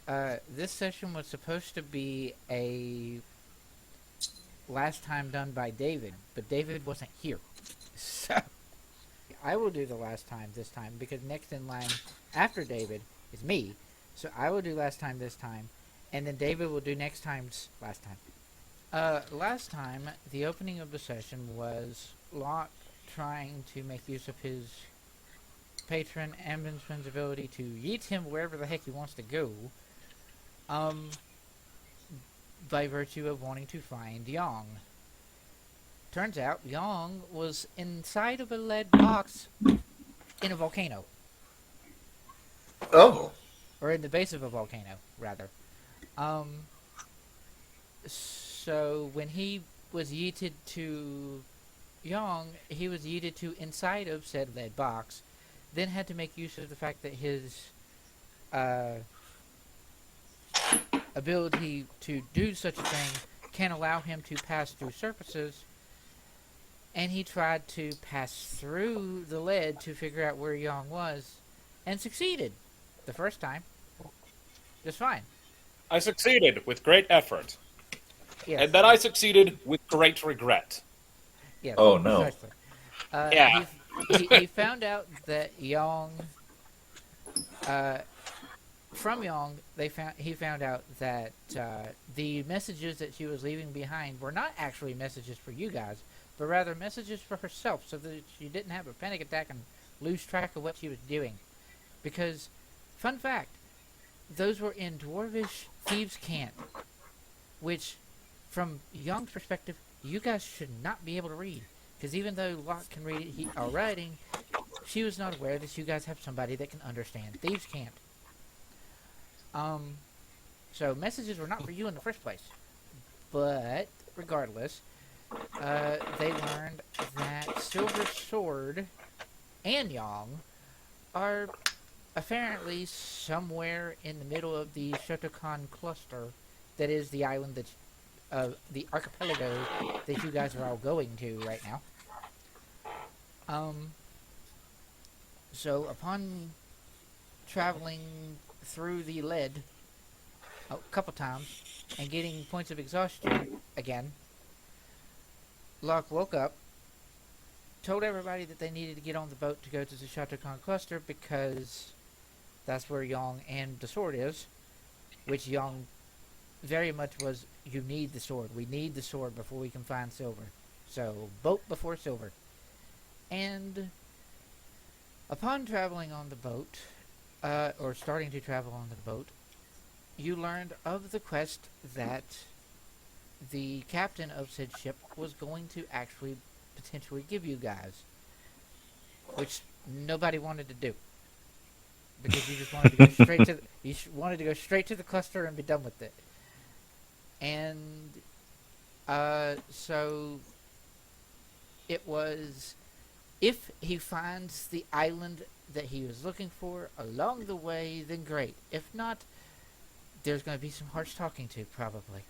This session was supposed to be a last time done by David, but David wasn't here. So I will do the last time this time because next in line after David is me. So I will do last time this time, and then David will do next time's last time. Last time, the opening of the session was Locke trying to make use of his patron Amundsen's ability to yeet him wherever the heck he wants to go, by virtue of wanting to find Yong. Turns out Yong was inside of a lead box in a volcano. Oh. Or in the base of a volcano, rather. So when he was yeeted to Yong, he was yeeted to inside of said lead box, then had to make use of the fact that his ability to do such a thing can allow him to pass through surfaces, and he tried to pass through the lead to figure out where Yong was, and succeeded the first time. Just fine. I succeeded with great effort. Yes. And then I succeeded with great regret. Yes, Oh, no. precisely. Yeah. He found out that Yong, from Yong, he found out that the messages that she was leaving behind were not actually messages for you guys, but rather messages for herself, so that she didn't have a panic attack and lose track of what she was doing. Because, fun fact, those were in Dwarvish Thieves' Cant, which, from Yong's perspective, you guys should not be able to read. Because even though Locke can read it writing, she was not aware that you guys have somebody that can understand Thieves' Cant. So messages were not for you in the first place. But, regardless, they learned that Silver Sword and Yong are apparently somewhere in the middle of the Shotokan cluster that is the island that's the archipelago that you guys are all going to right now. So upon traveling through the lead a couple times and getting points of exhaustion again, Locke woke up, told everybody that they needed to get on the boat to go to the Shotokan cluster because that's where Yong and the sword is, which Yong very much was, you need the sword. We need the sword before we can find silver. So, boat before silver. And upon traveling on the boat, or starting to travel on the boat, you learned of the quest that the captain of said ship was going to actually potentially give you guys, which nobody wanted to do. Because you just wanted to go straight to wanted to go straight to the cluster and be done with it. And so it was, if he finds the island that he was looking for along the way, then great. If not, there's going to be some harsh talking to, probably.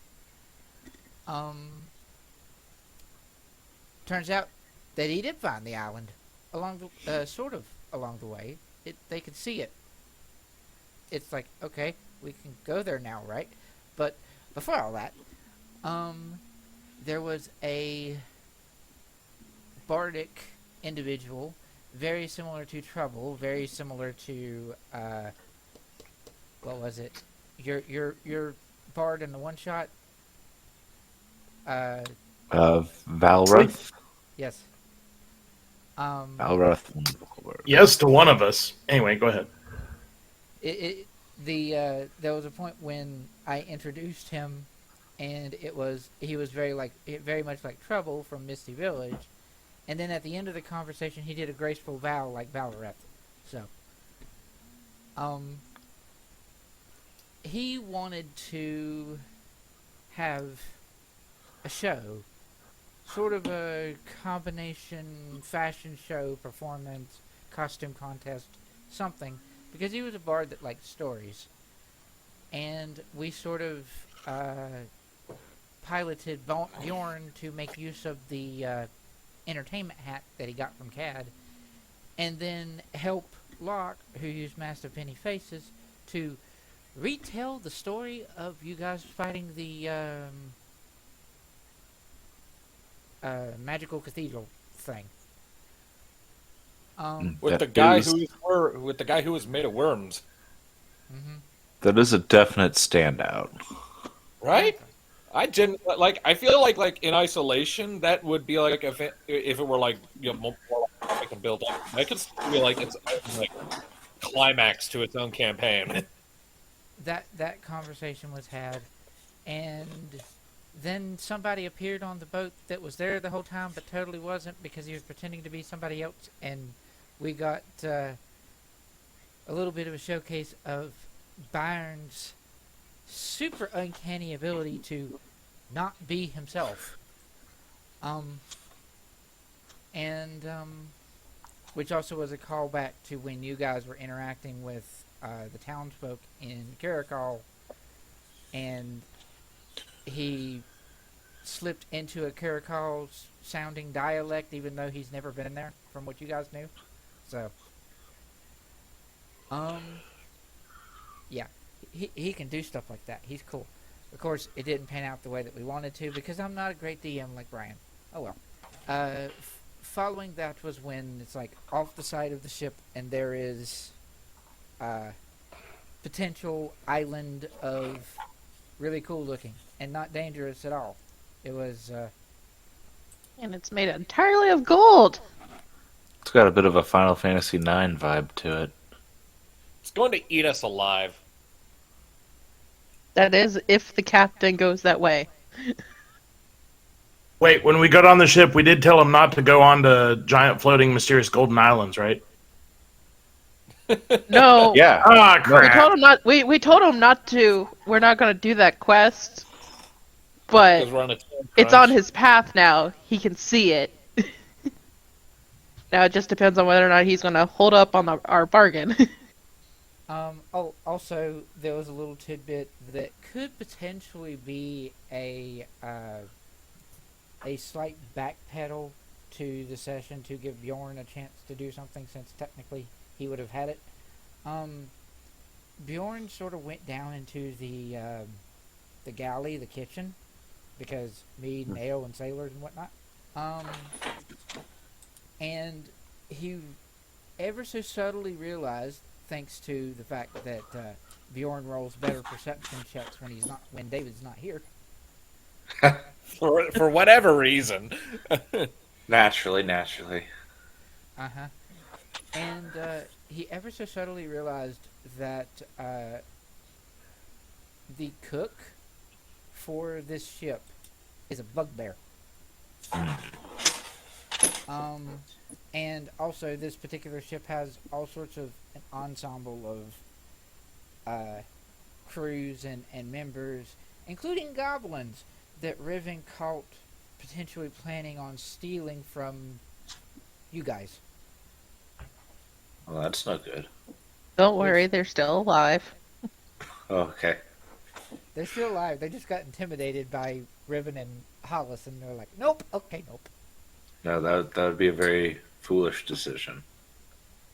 Turns out that he did find the island along the sort of along the way. They could see it. It's like, okay, we can go there now, right? But before all that, there was a bardic individual, very similar to Trouble, very similar to what was it? Your bard in the one shot. Valroth. Yes. Valroth. Yes, to one of us. Anyway, go ahead. There was a point when I introduced him, and he was very much like Trouble from Misty Village, and then at the end of the conversation he did a graceful bow like Valoreth. So, he wanted to have a show, sort of a combination fashion show, performance, costume contest, something, because he was a bard that liked stories. And we sort of piloted Bjorn to make use of the entertainment hat that he got from Cad, and then help Locke, who used Master Penny Faces, to retell the story of you guys fighting the magical cathedral thing. With the It guy was- who was made of worms, That is a definite standout. right? I feel like in isolation that would be like if it were like more like I can build up. I could feel like its own, like climax to its own campaign. That conversation was had, and then somebody appeared on the boat that was there the whole time, but totally wasn't because he was pretending to be somebody else, and we got a little bit of a showcase of Byrn's super uncanny ability to not be himself. Which also was a callback to when you guys were interacting with the townsfolk in Caracal, and he slipped into a Caracal sounding dialect even though he's never been there from what you guys knew. So, yeah, he can do stuff like that. He's cool. Of course, it didn't pan out the way that we wanted to because I'm not a great DM like Brian. Oh well. Following that was when it's like off the side of the ship and there is potential island of really cool looking and not dangerous at all. It was And it's made entirely of gold. It's got a bit of a Final Fantasy IX vibe to it. It's going to eat us alive. That is, if the captain goes that way. Wait, when we got on the ship, we did tell him not to go on to giant floating mysterious golden islands, right? No. Yeah. Ah, We crap. told him not. We told him not to. We're not going to do that quest. But Because we're on a time it's crunch. on his path now. He can see it. Now it just depends on whether or not he's going to hold up on our bargain. oh, also there was a little tidbit that could potentially be a slight backpedal to the session to give Bjorn a chance to do something, since technically he would have had it. Bjorn sort of went down into the galley, the kitchen, because mead and ale and sailors and whatnot. And he ever so subtly realized, thanks to the fact that Bjorn rolls better perception checks when David's not here. For whatever reason. Naturally. Uh-huh. And he ever so subtly realized that the cook for this ship is a bugbear. And also this particular ship has all sorts of an ensemble of crews and members, including goblins, that Riven caught potentially planning on stealing from you guys. Well, that's not good. Don't worry, they're still alive. Oh, okay. They're still alive. They just got intimidated by Riven and Hollis, and they're like, nope, okay, nope. No, that would be a very foolish decision.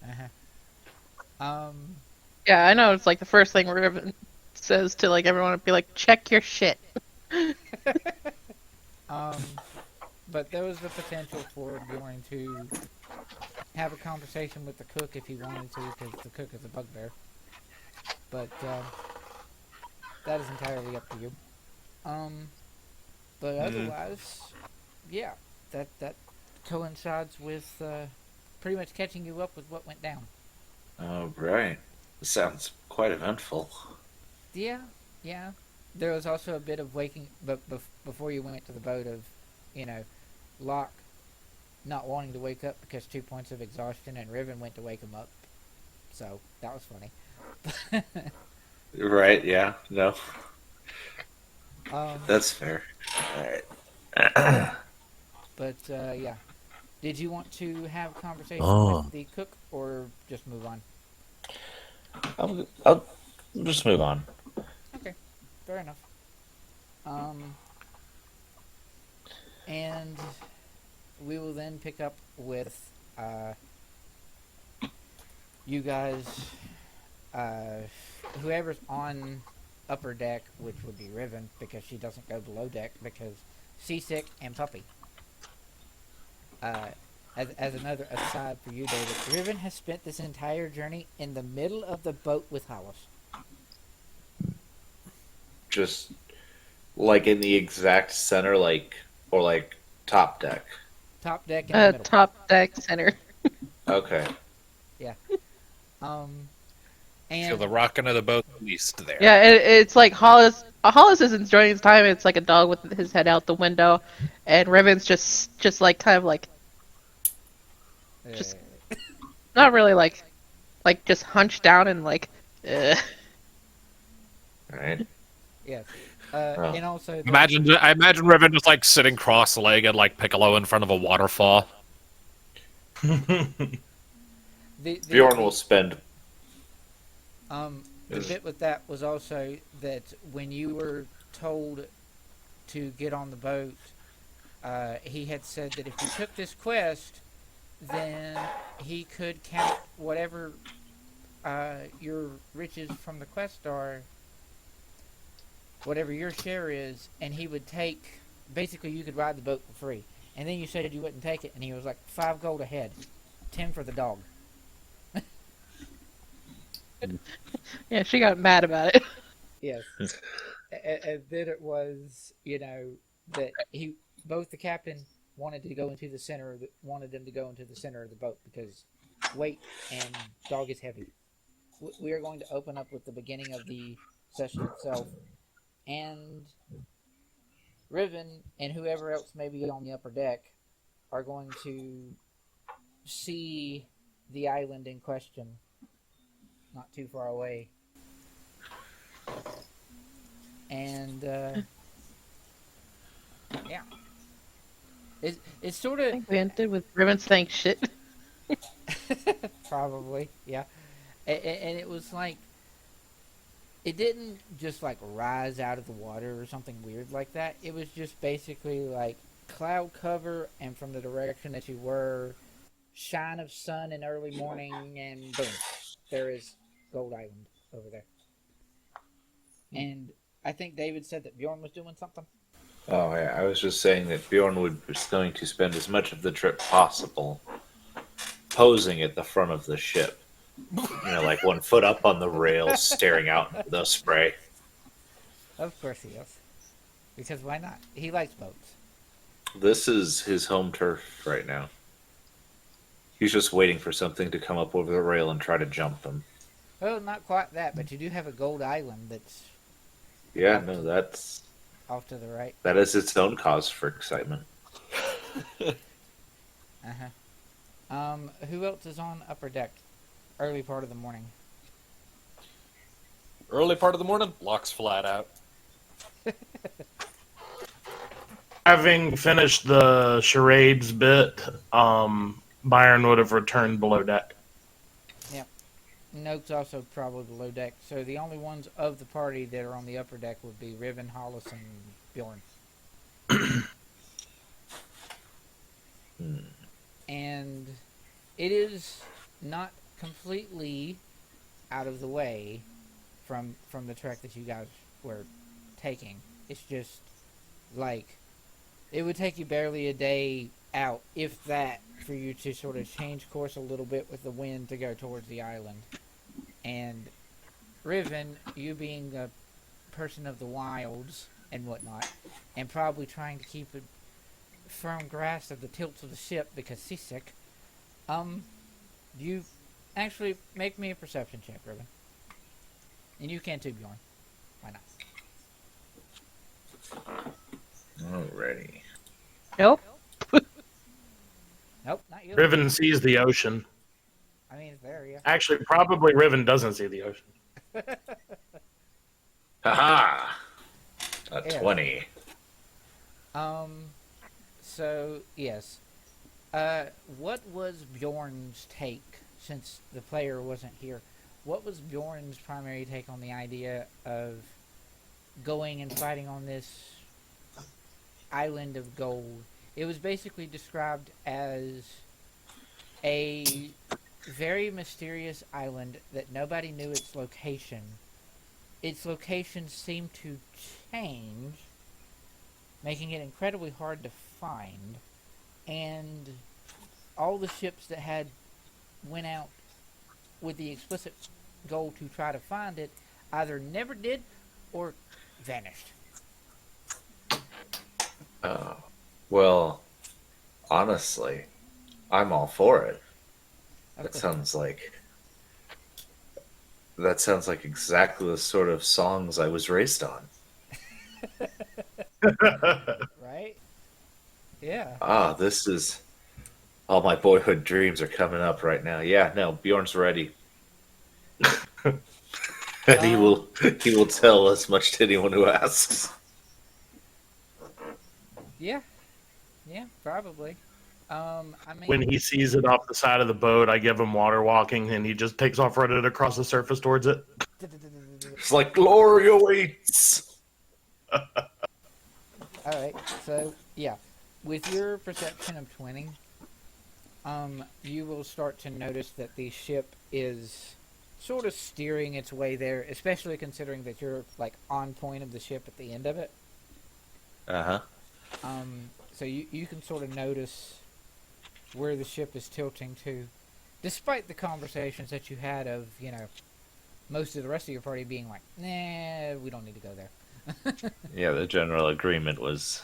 Uh-huh. Yeah, I know. It's like the first thing Riven says to like everyone would be like, check your shit. But there was the potential for Bjorn to have a conversation with the cook if he wanted to, because the cook is a bugbear. But that is entirely up to you. But otherwise, yeah, that coincides with pretty much catching you up with what went down. Oh, right. This sounds quite eventful. Yeah. There was also a bit of waking, but before you went to the boat, of, Locke not wanting to wake up because 2 points of exhaustion, and Riven went to wake him up. So that was funny. Right, yeah, no. That's fair. Alright. But yeah, did you want to have a conversation with the cook, or just move on? I'll just move on. Okay, fair enough. And we will then pick up with you guys whoever's on upper deck, which would be Riven, because she doesn't go below deck because seasick and puppy. As another aside for you, David, Riven has spent this entire journey in the middle of the boat with Hollis. Just like in the exact center, or like top deck. Top deck in the middle. Top deck center. Okay. Yeah. Feel And the rocking of the boat at least there. Yeah, it's like Hollis. Hollis is enjoying his time. It's like a dog with his head out the window, and Riven's just like kind of like just not really like just hunched down and like. Right. yes. Oh. And also I imagine Riven just like sitting cross-legged like Piccolo in front of a waterfall. Bjorn will spend. The bit with that was also that when you were told to get on the boat, he had said that if you took this quest, then he could count whatever your riches from the quest are, whatever your share is, and he would take, basically you could ride the boat for free. And then you said you wouldn't take it, and he was like, 5 gold ahead, 10 for the dog. Yeah, she got mad about it. Yes. And then it was, that both the captain wanted to go into the center, wanted them to go into the center of the boat because weight and dog is heavy. We are going to open up with the beginning of the session itself, and Riven and whoever else may be on the upper deck are going to see the island in question not too far away. And yeah, it's sort I of think we ended with Riven saying shit. probably, yeah. And it was like, it didn't just like rise out of the water or something weird like that. It was just basically like cloud cover, and from the direction that you were, shine of sun in early morning, and boom, there is Gold Island over there. And I think David said that Bjorn was doing something. Oh yeah, I was just saying that Bjorn was going to spend as much of the trip possible posing at the front of the ship. Like 1 foot up on the rail, staring out into the spray. Of course he is. Because why not? He likes boats. This is his home turf right now. He's just waiting for something to come up over the rail and try to jump them. Well, not quite that, but you do have a gold island that's Yeah, no, that's off to the right. that is its own cause for excitement. Who else is on upper deck? Early part of the morning. Early part of the morning, Locke's flat out. Having finished the charades bit, Byrn would have returned below deck. Yep. Noak's also probably below deck. So the only ones of the party that are on the upper deck would be Riven, Hollis, and Bjorn. And it is not completely out of the way from the trek that you guys were taking. It's just like it would take you barely a day out, if that, for you to sort of change course a little bit with the wind to go towards the island. And Riven, you being a person of the wilds and whatnot, and probably trying to keep a firm grasp of the tilts of the ship because seasick, you actually make me a perception check, Riven. And you can too, Bjorn. Why not? Alrighty. Nope. Nope, not you. Riven sees the ocean. I mean, it's there, yeah. Actually, probably Riven doesn't see the ocean. Haha! A Yeah. 20. So, yes. What was Bjorn's take, since the player wasn't here? What was Bjorn's primary take on the idea of going and fighting on this island of gold? It was basically described as a very mysterious island that nobody knew its location. Its location seemed to change, making it incredibly hard to find, and all the ships that had went out with the explicit goal to try to find it either never did or vanished. Well, honestly, I'm all for it. Okay. That sounds like exactly the sort of songs I was raised on. Right? Yeah. This is all my boyhood dreams are coming up right now. Yeah, no, Bjorn's ready. And he will tell as much to anyone who asks. Yeah. Yeah, probably. I mean, When he sees it off the side of the boat, I give him water walking, and he just takes off running across the surface towards it. It's like glory awaits. alright, so, yeah. With your perception of twinning, you will start to notice that the ship is sort of steering its way there, especially considering that you're, like, on point of the ship at the end of it. Uh-huh. So you can sort of notice where the ship is tilting to, despite the conversations that you had of, most of the rest of your party being like, nah, we don't need to go there. Yeah, the general agreement was...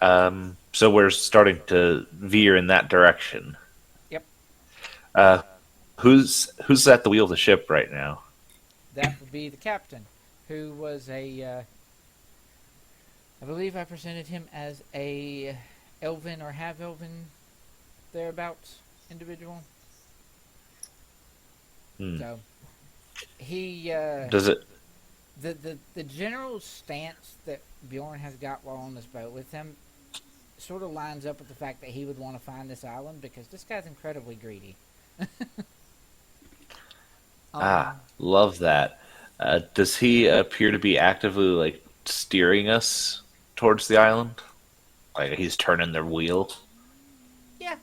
so we're starting to veer in that direction. Yep. Who's at the wheel of the ship right now? That would be the captain, who was I believe I presented him as a elven or half-elven thereabouts individual. So he Does it? the general stance that Bjorn has got while on this boat with him sort of lines up with the fact that he would want to find this island because this guy's incredibly greedy. Love that. Does he appear to be actively like steering us towards the island? Like he's turning the wheel? Yeah,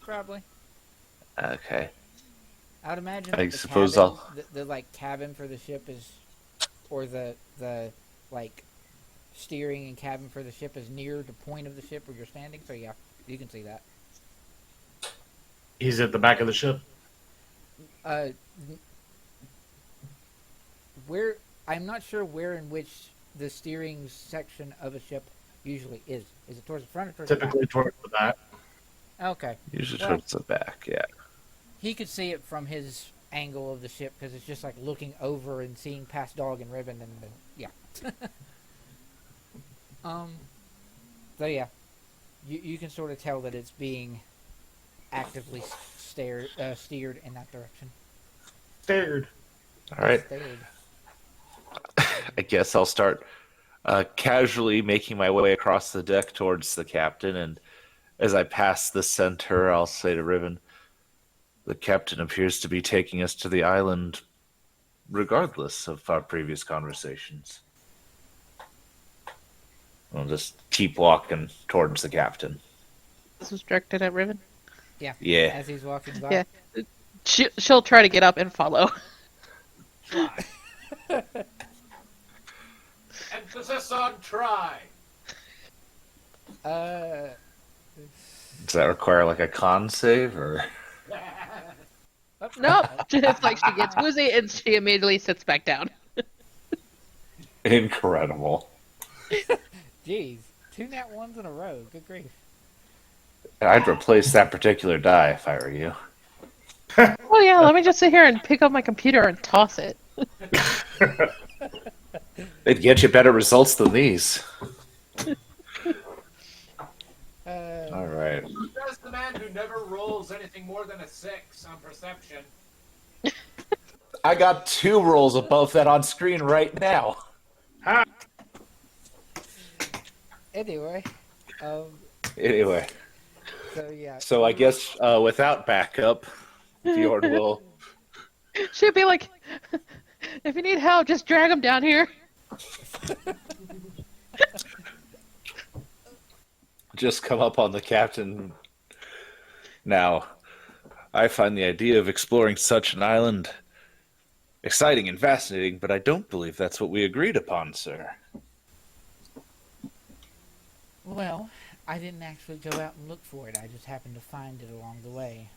probably. Okay. I would imagine I that the suppose cabin, I'll- the like cabin for the ship is, or the like steering and cabin for the ship is near the point of the ship where you're standing. So yeah, you can see that. He's at the back of the ship. Where I'm not sure where in which the steering section of a ship usually is. Is it towards the front or towards Typically towards the back. the back? Okay. Usually Well- towards the back, yeah. He could see it from his angle of the ship because it's just like looking over and seeing past Dog and Riven and then, yeah. So yeah, you can sort of tell that it's being actively steered in that direction. Stared. All right. Steered. I guess I'll start casually making my way across the deck towards the captain, and as I pass the center, I'll say to Riven, "The captain appears to be taking us to the island, regardless of our previous conversations." I'll just keep walking towards the captain. This was directed at Riven. Yeah. Yeah. As he's walking by. Yeah. She'll try to get up and follow. Emphasis on try. Uh, Does that require like a con save or? Nope. It's like she gets woozy and she immediately sits back down. Incredible. Jeez, 2 nat 1s in a row. Good grief. I'd replace that particular die if I were you. Oh yeah, let me just sit here and pick up my computer and toss it. They'd get you better results than these. All right. That's the man who never rolls anything more than a 6 on perception. I got 2 rolls above that on screen right now. Anyway, Anyway, so yeah. so I guess without backup, Bjorn will She'd be like, if you need help, just drag him down here. just come up on the captain. Now, I find the idea of exploring such an island exciting and fascinating, but I don't believe that's what we agreed upon, sir. Well, I didn't actually go out and look for it. I just happened to find it along the way.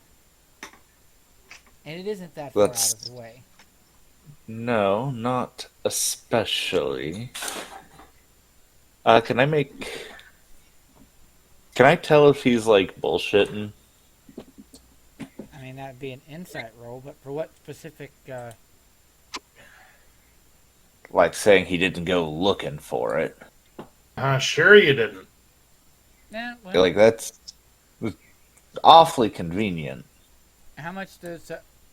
And it isn't that far out of the way. No, not especially. Can I tell if he's, like, bullshitting? I mean, that'd be an insight roll, but for what specific, Like saying he didn't go looking for it. Sure you didn't. Nah, well, Like, that's awfully convenient. how much does,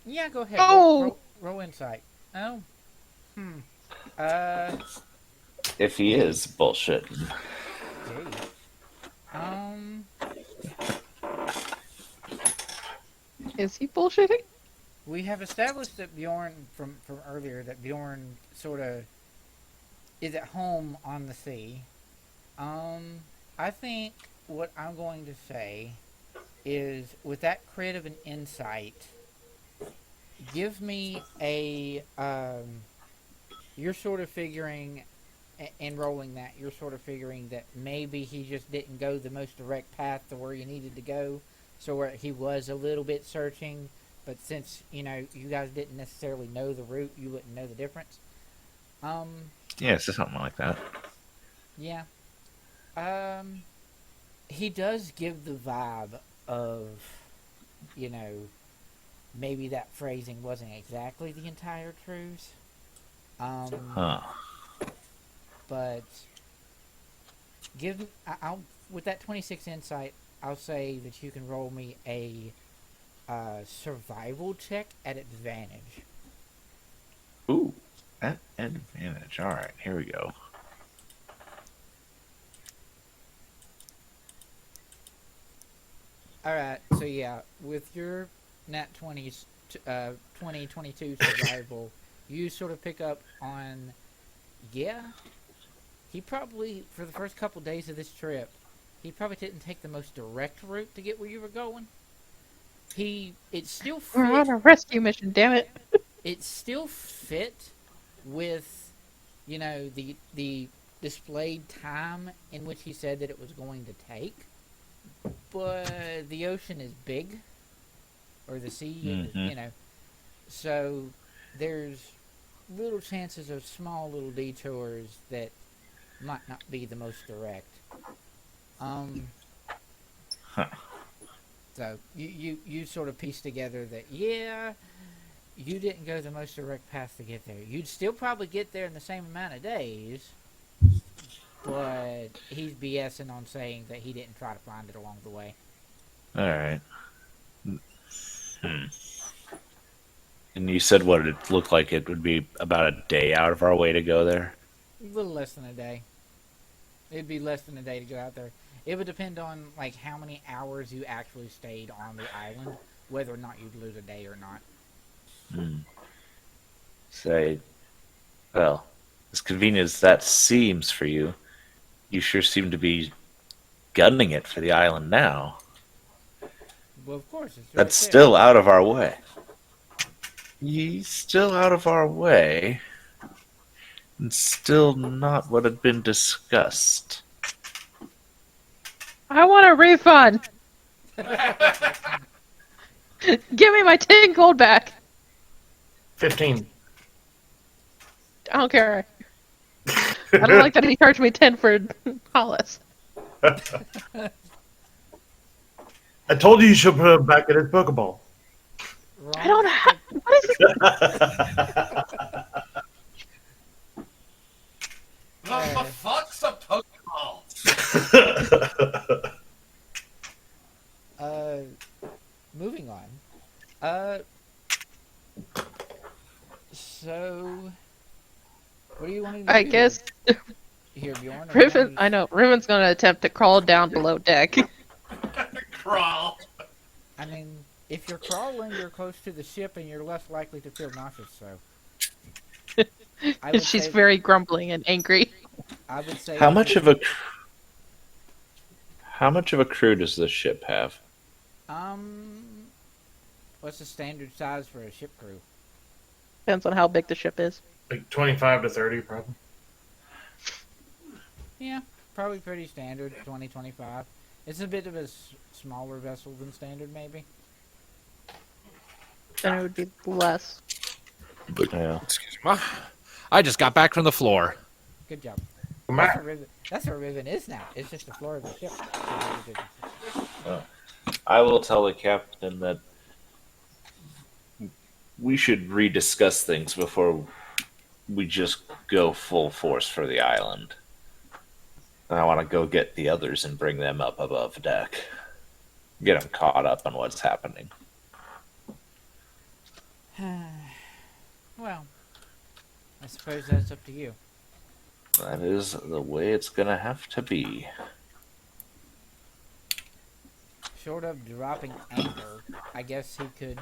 yeah, go ahead. Oh! Roll insight. Oh. If he is bullshitting. Gee. Is he bullshitting? We have established that Bjorn, from earlier, that Bjorn sort of is at home on the sea. I think what I'm going to say is, with that crit of an insight, give me a, you're sort of figuring, in rolling that, you're sort of figuring that maybe he just didn't go the most direct path to where you needed to go, so where he was a little bit searching, but since, you guys didn't necessarily know the route, you wouldn't know the difference. Yeah, it's just something like that. Yeah. He does give the vibe of, maybe that phrasing wasn't exactly the entire truth. But I'll with that 26 insight, I'll say that you can roll me a survival check at advantage. Ooh, at advantage. All right, here we go. Alright, so yeah, with your nat 20s, 2022 survival, you sort of pick up on, yeah, he probably, for the first couple days of this trip, he probably didn't take the most direct route to get where you were going. It still fit. We're on a rescue mission, damn it. It still fit with, the displayed time in which he said that it was going to take. But the ocean is big, or the sea, so there's little chances of small little detours that might not be the most direct. So you sort of piece together that, yeah, you didn't go the most direct path to get there. You'd still probably get there in the same amount of days, but he's BSing on saying that he didn't try to find it along the way. All right. And you said what it looked like it would be about a day out of our way to go there? A little less than a day. It'd be less than a day to go out there. It would depend on, like, how many hours you actually stayed on the island, whether or not you'd lose a day or not. Say, well, as convenient as that seems for you, you sure seem to be gunning it for the island now. Well, of course, it's right That's there. still out of our way. He's still out of our way, and still not what had been discussed. I want a refund! Give me my 10 gold back! 15. I don't care. I don't like that he charged me 10 for Hollis. I told you should put him back in his Pokeball. Wrong. I don't have. What is it? The fuck's a Pokeball? Moving on. So, what are you wanting to I do? guess Here, Bjorn. Riven. I know Riven's gonna attempt to crawl down below deck. Crawl. I mean, if you're crawling, you're close to the ship, and you're less likely to feel nauseous. So, I would She's say, very grumbling and angry. I would say. How much of a crew does this ship have? Well, What's the standard size for a ship crew? Depends on how big the ship is. Like 25 to 30, probably. Yeah, probably pretty standard, 20, 25. It's a bit of a smaller vessel than standard, maybe. Then it would be less. Yeah. Excuse me. I just got back from the floor. Good job. Come That's back. where Riven is now. It's just the floor of the ship. I will tell the captain that we should rediscuss things before we just go full force for the island. And I want to go get the others and bring them up above deck. Get them caught up on what's happening. Well, I suppose that's up to you. That is the way it's going to have to be. Short of dropping anchor, I guess he could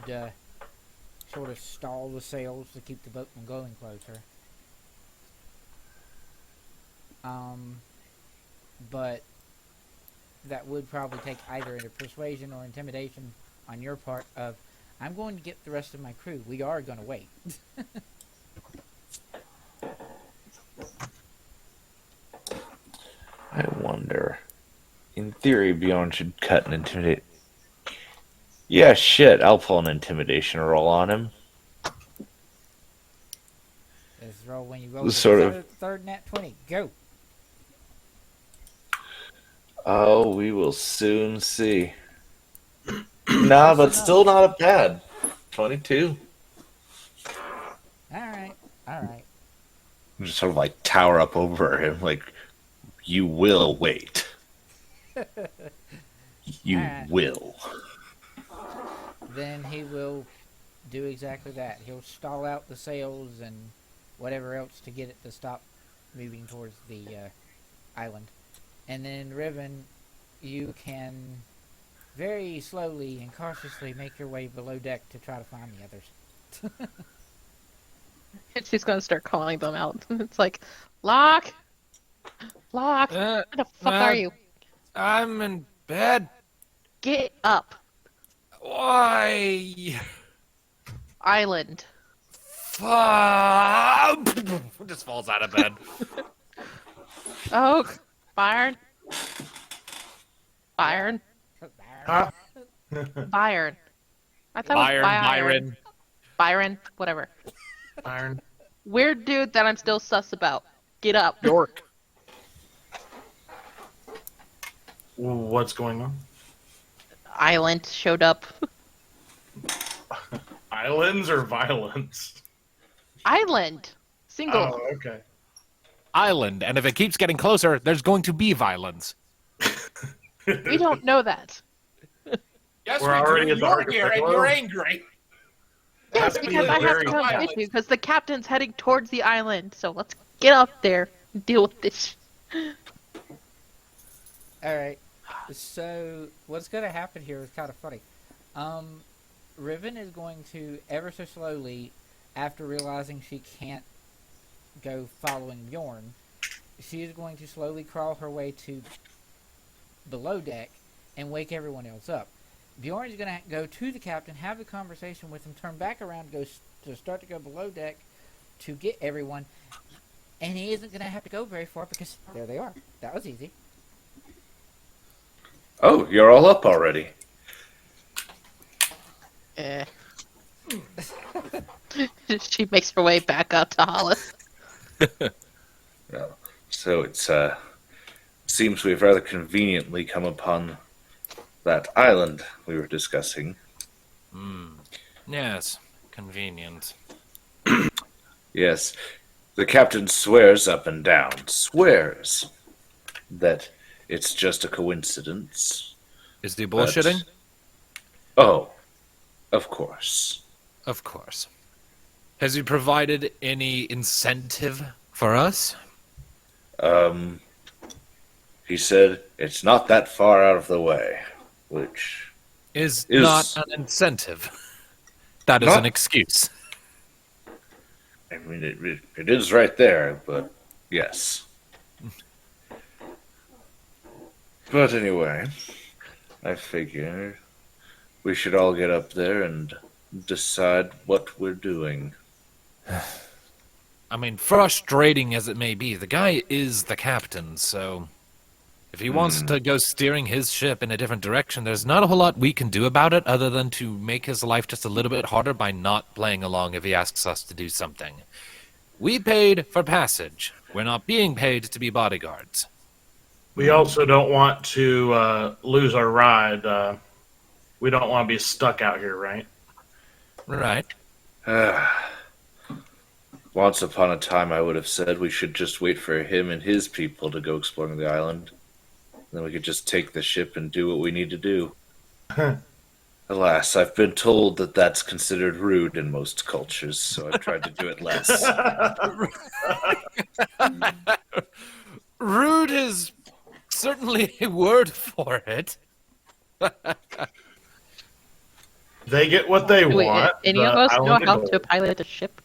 sort of stall the sails to keep the boat from going closer. But that would probably take either a persuasion or intimidation on your part of, I'm going to get the rest of my crew. We are going to wait. I wonder. In theory, Bjorn should cut and intimidate. Yeah, shit. I'll pull an intimidation roll on him. Let's roll when you roll the Sort of. third nat 20. Go. Oh, we will soon see. Nah, but still not a bad. 22. All right. Just sort of like tower up over him, like, you will wait. You Alright. will. Then he will do exactly that. He'll stall out the sails and whatever else to get it to stop moving towards the island. And then, Riven, you can very slowly and cautiously make your way below deck to try to find the others. She's gonna start calling them out. It's like, Locke! Locke! Where the fuck are you? I'm in bed. Get up! Why? Island. Fuck! Just falls out of bed. Oh, Byrn. Byrn. Huh? Byrn. I thought it was Byron. Byron, whatever. Iron. Weird dude that I'm still sus about. Get up. York. What's going on? Island showed up. Islands or violence? Island. Single. Oh, okay. Island, and if it keeps getting closer, there's going to be violence. We don't know that. Yes, We're already at the You're here and archipelago. you're angry. Yes, That's because I have to very come violent. with you, because the captain's heading towards the island. So let's get up there and deal with this. Alright. So, what's going to happen here is kind of funny. Riven is going to, ever so slowly, after realizing she can't go following Bjorn, she is going to slowly crawl her way to below deck and wake everyone else up. Bjorn is going to go to the captain, have the conversation with him, turn back around, start to go below deck to get everyone, and he isn't going to have to go very far because there they are. That was easy. Oh, you're all up already. She makes her way back up to Hollis. Well, so it's seems we've rather conveniently come upon that island we were discussing. Yes, convenient. Yes, the captain swears up and down, swears that it's just a coincidence. Is he bullshitting? Oh, of course. Of course. Has he provided any incentive for us? He said it's not that far out of the way, which Is Is- not an incentive. That is Not- an excuse. I mean it is right there, but yes. But anyway, I figure we should all get up there and decide what we're doing. I mean, frustrating as it may be, the guy is the captain, so if he wants to go steering his ship in a different direction, there's not a whole lot we can do about it other than to make his life just a little bit harder by not playing along if he asks us to do something. We paid for passage. We're not being paid to be bodyguards. We also don't want to lose our ride. We don't want to be stuck out here, right? Right. Once upon a time, I would have said we should just wait for him and his people to go exploring the island. Then we could just take the ship and do what we need to do. Alas, I've been told that that's considered rude in most cultures, so I've tried to do it less. Rude is certainly a word for it. They get what they Do want. any the of us know island how gold. to pilot a ship?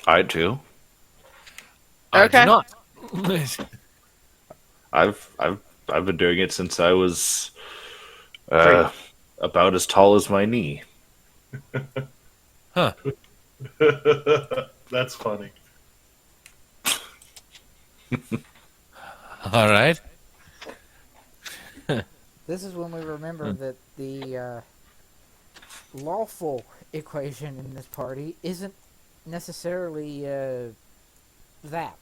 I do. I Okay. do not. I've been doing it since I was about as tall as my knee. Huh. That's funny. All right. This is when we remember that the lawful equation in this party isn't necessarily that.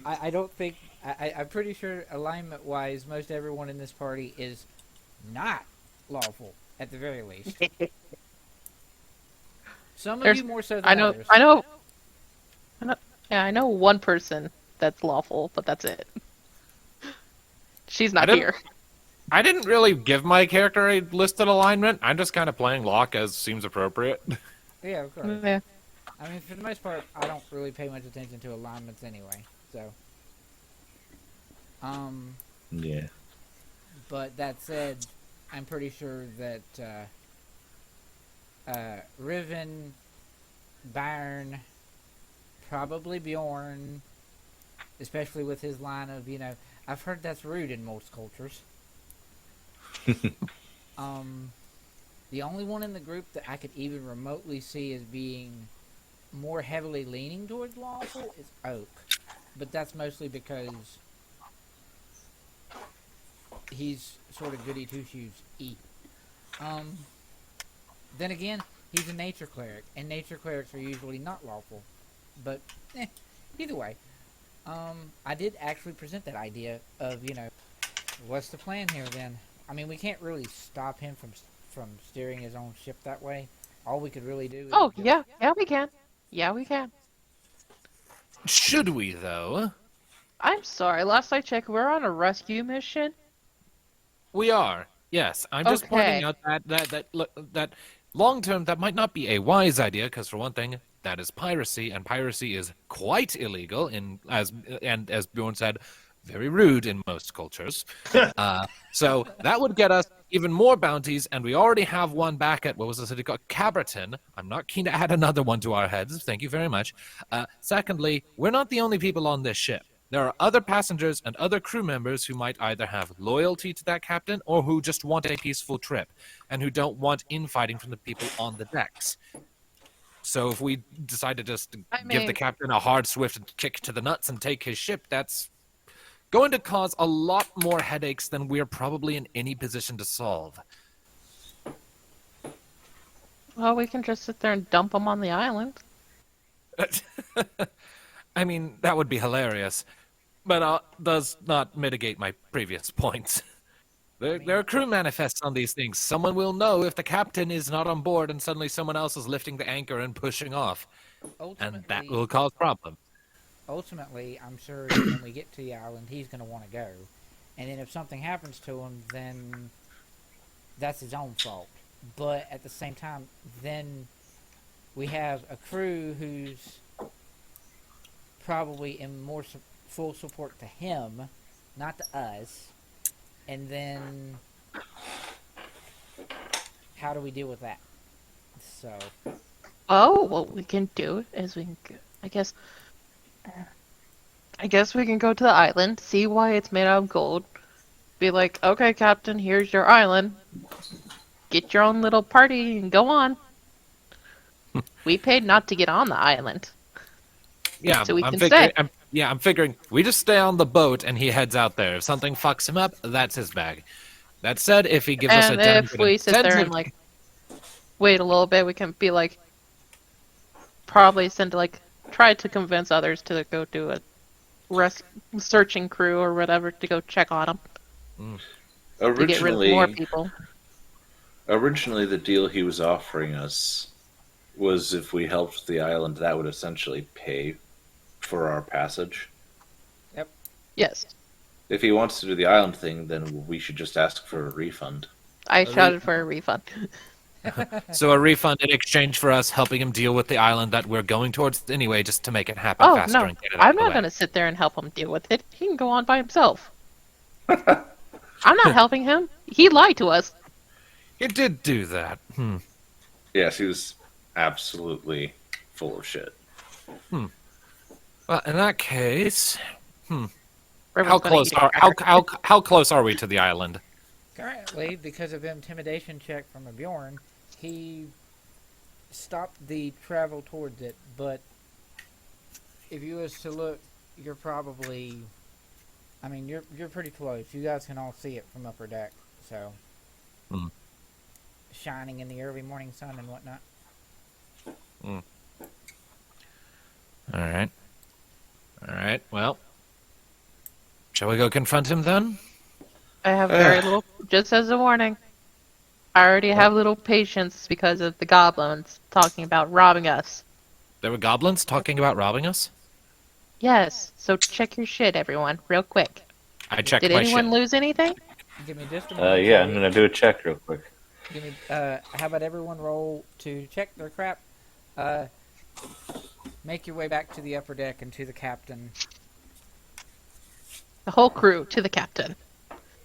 I don't think... I'm pretty sure alignment-wise, most everyone in this party is not lawful, at the very least. Some of you more so than others. I know. Yeah, I know one person that's lawful, but that's it. She's not here. I didn't really give my character a listed alignment. I'm just kind of playing Locke as seems appropriate. Yeah, of course. Yeah. I mean, for the most part, I don't really pay much attention to alignments anyway, so... Yeah. But that said, I'm pretty sure that Riven, Byrn, probably Bjorn, especially with his line of, I've heard that's rude in most cultures. The only one in the group that I could even remotely see as being more heavily leaning towards lawful is Oak. But that's mostly because he's sort of goody two-shoes-y. Then again, he's a nature cleric, and nature clerics are usually not lawful. But, either way. I did actually present that idea of, what's the plan here then? I mean, we can't really stop him from steering his own ship that way. All we could really do is... Oh, yeah, we can. Yeah, we can. Should we, though? I'm sorry, last I checked, we're on a rescue mission. We are. Yes, I'm just pointing out that long term that might not be a wise idea because for one thing, that is piracy, and piracy is quite illegal as Bjorn said, very rude in most cultures. So that would get us even more bounties, and we already have one back at, what was the city called? Caberton. I'm not keen to add another one to our heads. Thank you very much. Secondly, we're not the only people on this ship. There are other passengers and other crew members who might either have loyalty to that captain or who just want a peaceful trip and who don't want infighting from the people on the decks. So if we decide to just give the captain a hard, swift kick to the nuts and take his ship, that's going to cause a lot more headaches than we're probably in any position to solve. Well, we can just sit there and dump them on the island. I mean, that would be hilarious, but does not mitigate my previous points. There are crew manifests on these things. Someone will know if the captain is not on board and suddenly someone else is lifting the anchor and pushing off. And that will cause problems. Ultimately, I'm sure that when we get to the island, he's going to want to go. And then if something happens to him, then that's his own fault. But at the same time, then we have a crew who's probably in more full support to him, not to us. And then, how do we deal with that? So. Oh, what we can do is we can, I guess we can go to the island, see why it's made out of gold. Be like, okay, Captain, here's your island. get your own little party and go on. We paid not to get on the island. Yeah, So we I'm can figuring. stay. I'm figuring we just stay on the boat and he heads out there. If something fucks him up, that's his bag. That said, if he gives us a And damn if good we sit there and incentive, like wait a little bit, we can be like probably send like try to convince others to go do a searching crew or whatever to go check on them to get rid of more people. Originally, the deal he was offering us was if we helped the island, that would essentially pay for our passage. Yes, If he wants to do the island thing, then we should just ask for a refund. I shouted for a refund. so a refund in exchange for us helping him deal with the island that we're going towards anyway, just to make it happen Oh faster no, and get it out I'm of the not way. going to sit there and help him deal with it. He can go on by himself. I'm not helping him. He lied to us. You did do that. Yes, he was absolutely full of shit. Well, in that case, Riven's how gonna close eat a are cracker. how close are we to the island? Currently, because of intimidation check from a Bjorn, he stopped the travel towards it. But if you was to look, you're probably, I mean, you're pretty close. You guys can all see it from upper deck. So, shining in the early morning sun and whatnot. All right. Well, shall we go confront him then? I have very little, just as a warning. I already have little patience because of the goblins talking about robbing us. There were goblins talking about robbing us. Yes, so check your shit, everyone, real quick. I checked Did my anyone shit. lose anything? Give me just a moment. Yeah, I'm gonna do a check real quick. Give me. How about everyone roll to check their crap? Make your way back to the upper deck and to the captain. The whole crew to the captain.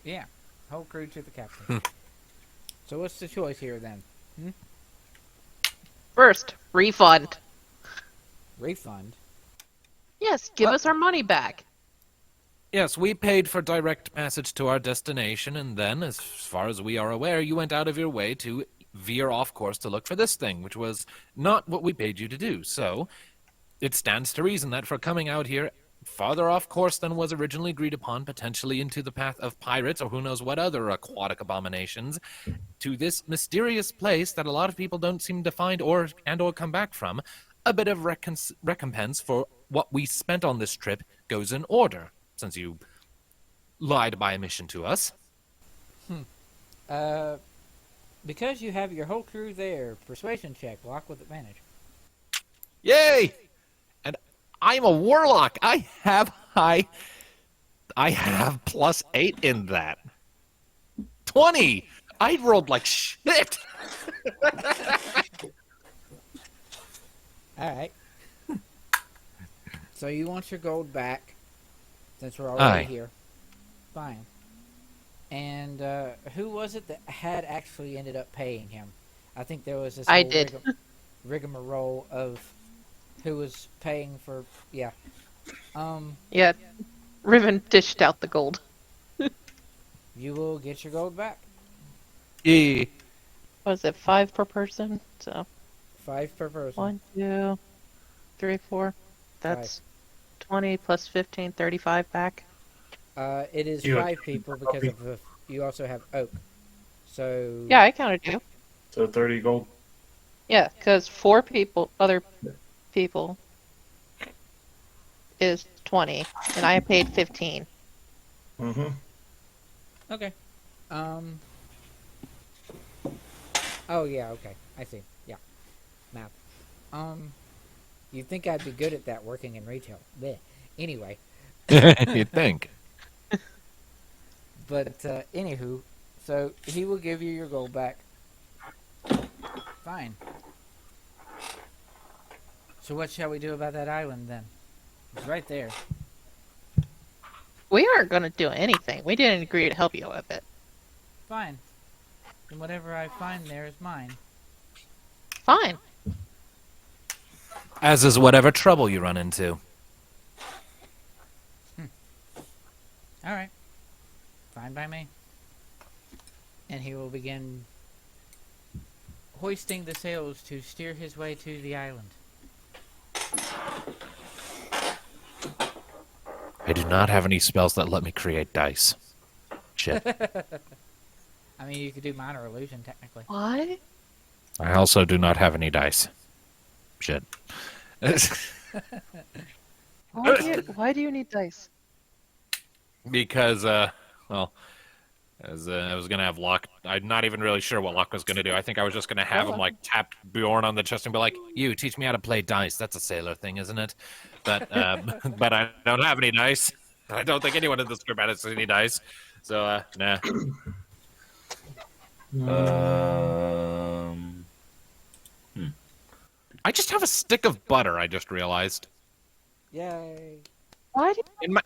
Yeah, whole crew to the captain. So what's the choice here then? First, refund. Refund. Yes, give us our money back. Yes, we paid for direct passage to our destination, and then, as far as we are aware, you went out of your way to veer off course to look for this thing, which was not what we paid you to do. So, it stands to reason that for coming out here farther off course than was originally agreed upon, potentially into the path of pirates or who knows what other aquatic abominations, to this mysterious place that a lot of people don't seem to find or come back from, a bit of recompense for what we spent on this trip goes in order, since you lied by omission to us. Because you have your whole crew there, persuasion check, Locke with advantage. Yay! And I'm a warlock. I have +8 in that. 20. I rolled like shit. All right. So you want your gold back, since we're already here. Fine. And who was it that had actually ended up paying him? I think there was this I whole did. rigmarole of who was paying for. Yeah. Yeah, Riven dished out the gold. You will get your gold back. Yeah. Was it 5 per person? So 5 per person. 1, 2, 3, 4. That's 20 plus 15, 35 back. It is You- 5 people because of you also have Oak. So Yeah, I counted you. So 30 gold. Yeah, because 4 people, other people, is 20, and I paid 15. Mm-hmm. Okay. Oh yeah. Okay. I see. Yeah. Math. You'd think I'd be good at that working in retail. Bleh. Anyway. You'd think. But anywho, so he will give you your gold back. Fine. So what shall we do about that island then? It's right there. We aren't going to do anything. We didn't agree to help you with it. Fine. And whatever I find there is mine. Fine. As is whatever trouble you run into. All right. Fine by me. And he will begin hoisting the sails to steer his way to the island. I do not have any spells that let me create dice. Shit. I mean, you could do minor illusion, technically. What? I also do not have any dice. Shit. Why do you need dice? Because, well, as I was going to have Locke. I'm not even really sure what Locke was going to do. I think I was just going to have him, like, tap Bjorn on the chest and be like, you, teach me how to play dice. That's a sailor thing, isn't it? But, but I don't have any dice. I don't think anyone in this group has any dice. So, nah. I just have a stick of butter, I just realized. Yay. Why do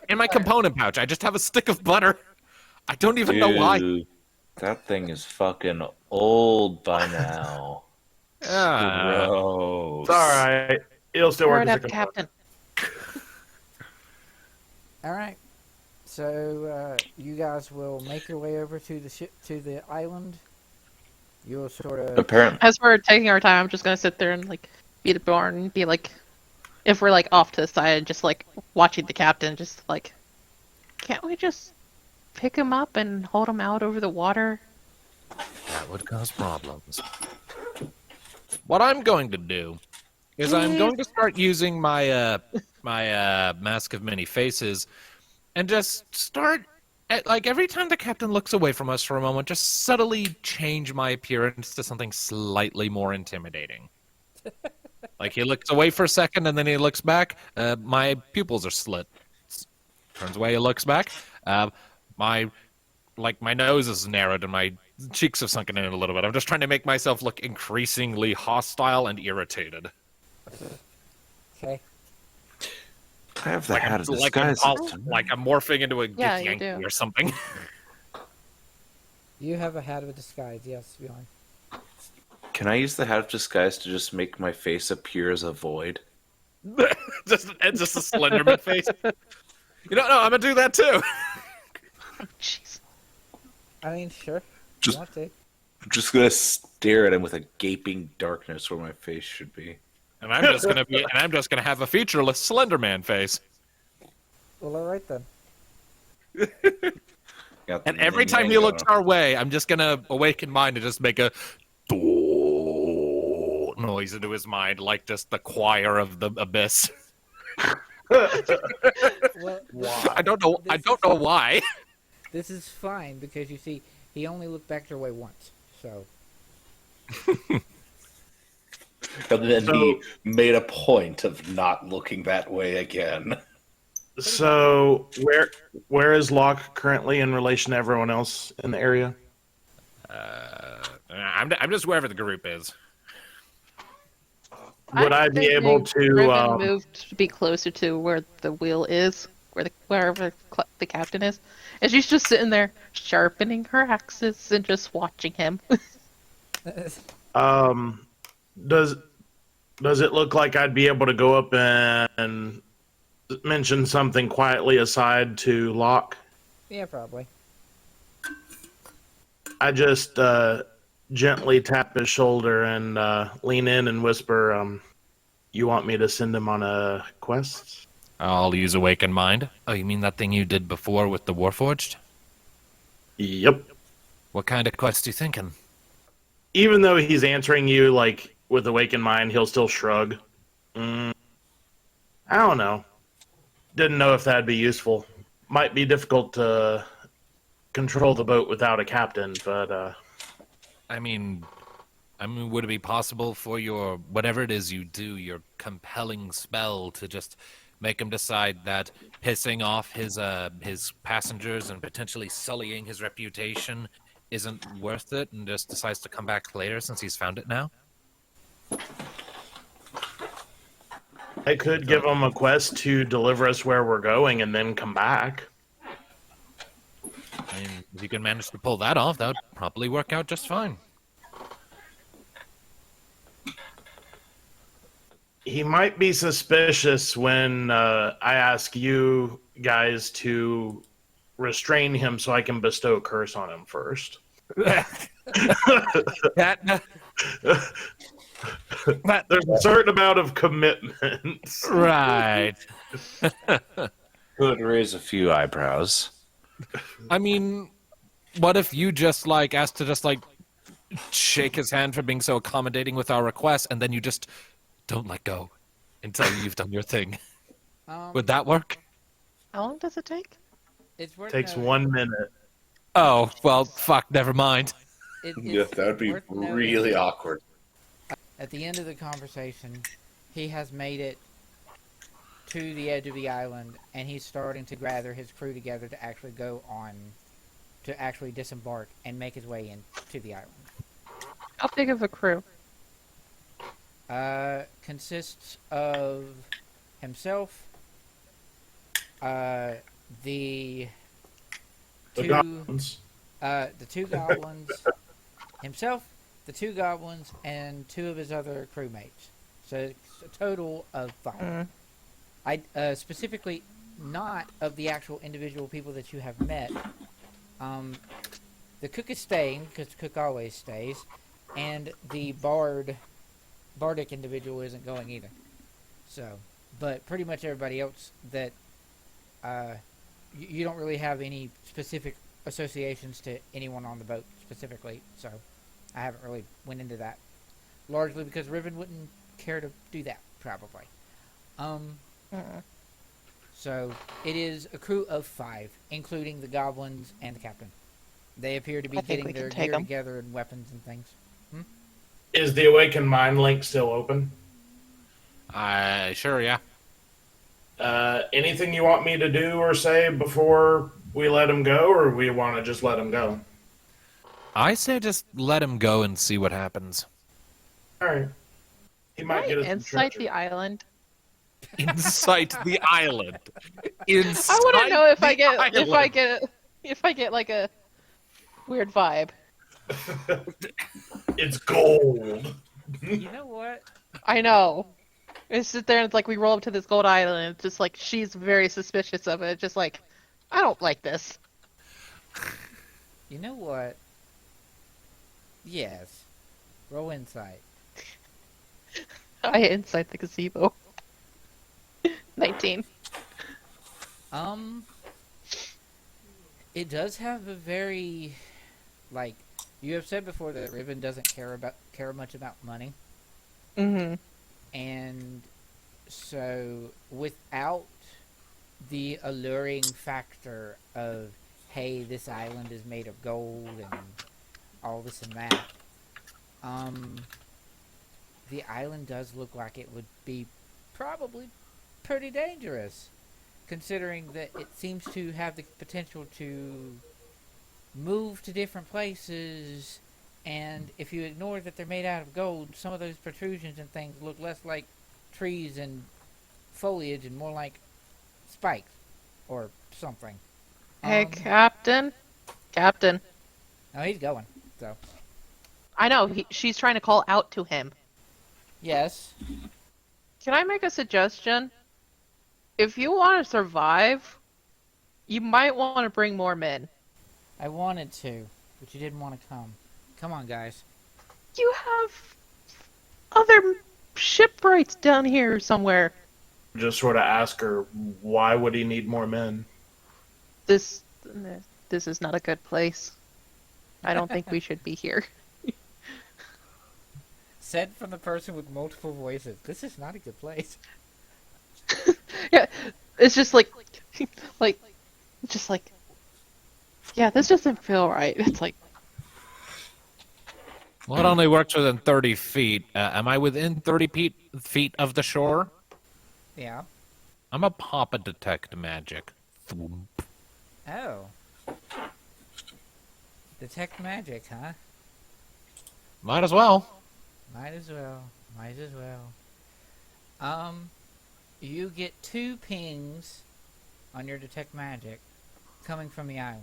In my component pouch, I just have a stick of butter. I don't even know why. Dude, that thing is fucking old by now. Gross. It's alright. It'll still work as a up, component. Captain? Alright. So, you guys will make your way over to the ship, to the island. You'll sort of... Apparently, As we're taking our time, I'm just gonna sit there and like be the Bjorn and be like, if we're like off to the side, just like watching the captain, just like, can't we just pick him up and hold him out over the water? That would cause problems. What I'm going to do is I'm going to start using my my mask of many faces, and just start at, like, every time the captain looks away from us for a moment, just subtly change my appearance to something slightly more intimidating. Like, he looks away for a second, and then he looks back. My pupils are slit. Turns away, he looks back. My nose is narrowed, and my cheeks have sunken in a little bit. I'm just trying to make myself look increasingly hostile and irritated. Okay. I have the Like hat I'm, of like, I'm, disguise. like I'm morphing into a Yeah, you Yankee do. or something. You have a hat of disguise, yes, Bjorn. Can I use the hat of disguise to just make my face appear as a void? just a Slenderman face. You know, no, I'm gonna do that too. Jeez. I mean, sure. Just- You want to. I'm just gonna stare at him with a gaping darkness where my face should be. And I'm just gonna have a featureless Slenderman face. Well, alright then. Got the And every yin time yang he looks going. our way, I'm just gonna awaken mind and just make a noise into his mind, like just the choir of the abyss. Well, I don't know why. this is fine because, you see, he only looked back your way once. So, And then he made a point of not looking that way again. So where is Locke currently in relation to everyone else in the area? I'm just wherever the group is. Would I be able to, Riven moved to be closer to where the wheel is, wherever the captain is, and she's just sitting there sharpening her axes and just watching him. Does it look like I'd be able to go up and mention something quietly aside to Locke? yeah, probably. I just gently tap his shoulder and lean in and whisper, you want me to send him on a quest? I'll use Awaken Mind. Oh, you mean that thing you did before with the Warforged? Yep. What kind of quest you thinking? Even though he's answering you like with awakened mind, he'll still shrug. I don't know. Didn't know if that'd be useful. Might be difficult to control the boat without a captain, but I mean, would it be possible for your, whatever it is you do, your compelling spell to just make him decide that pissing off his passengers and potentially sullying his reputation isn't worth it, and just decides to come back later since he's found it now? I could give him a quest to deliver us where we're going and then come back. I mean, if you can manage to pull that off, that would probably work out just fine. He might be suspicious when I ask you guys to restrain him so I can bestow a curse on him first. That There's a certain amount of commitment. Right. Could raise a few eyebrows. I mean, what if you just like asked to just like shake his hand for being so accommodating with our requests, and then you just don't let go until you've done your thing? Would that work? How long does it take? It's worth Takes noting- 1 minute. Oh, well, fuck, never mind. Yeah, it's that would be worth noting really awkward. At the end of the conversation, he has made it to the edge of the island, and he's starting to gather his crew together to actually go on, to actually disembark and make his way into the island. How big of a crew? Consists of himself, the The two, goblins. the two goblins, himself, the two goblins, and two of his other crewmates. So it's a total of 5. I specifically not of the actual individual people that you have met. The cook is staying because the cook always stays, and the bardic individual isn't going either. So, but pretty much everybody else that you don't really have any specific associations to anyone on the boat specifically. So, I haven't really went into that, largely because Riven wouldn't care to do that probably. So it is a crew of 5, including the goblins and the captain. They appear to be I think getting we can their take gear 'em. together and weapons and things. Is the Awakened Mind link still open? Sure, yeah. Anything you want me to do or say before we let him go, or we want to just let him go? I say just let him go and see what happens. All right. He might Can get I us some insight treasure. the island? Incite the island. Incite I want to know if I the get island. if I get like a weird vibe. It's gold. You know what? I know. We sit there and it's like we roll up to this gold island and it's just like she's very suspicious of it. Just like, I don't like this. You know what? Yes. Roll insight. I insight the gazebo. 19. It does have a very, like, you have said before that Riven doesn't care much about money, Mm-hmm. and so without the alluring factor of, hey, this island is made of gold and all this and that, the island does look like it would be probably pretty dangerous, considering that it seems to have the potential to move to different places, and if you ignore that they're made out of gold, some of those protrusions and things look less like trees and foliage and more like spikes or something. Hey, Captain. Captain. Oh, he's going, so. I know, she's trying to call out to him. Yes. Can I make a suggestion? If you want to survive, you might want to bring more men. I wanted to, but you didn't want to come. Come on, guys. You have other shipwrights down here somewhere. Just sort of ask her, why would he need more men? This is not a good place. I don't think we should be here. Said from the person with multiple voices. This is not a good place. Yeah, it's just like, yeah, this doesn't feel right. It's like, Well, it only works within 30 feet. Am I within 30 feet of the shore? Yeah. I'm a pop a detect magic. Thwoomp. Oh. Detect magic, huh? Might as well. Might as well. Might as well. You get 2 pings on your detect magic coming from the island,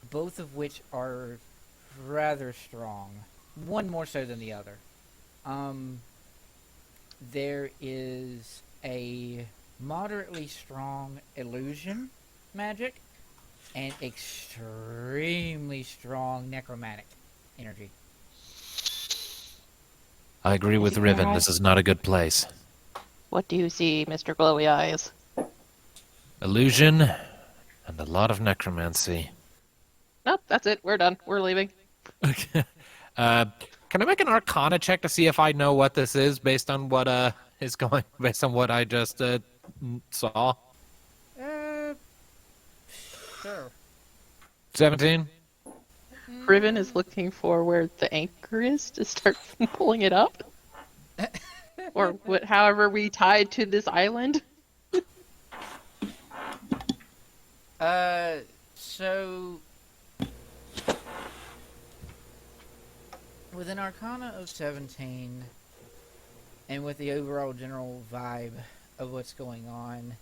both of which are rather strong. One more so than the other. There is a moderately strong illusion magic and extremely strong necromantic energy. I agree with Riven. This is not a good place. What do you see, Mr. Glowy Eyes? Illusion and a lot of necromancy. Nope, that's it. We're done. We're leaving. Okay. Can I make an Arcana check to see if I know what this is based on what based on what I just saw? Sure. 17. Riven is looking for where the anchor is to start pulling it up. Or however we tied to this island. So with an Arcana of 17, and with the overall general vibe of what's going on,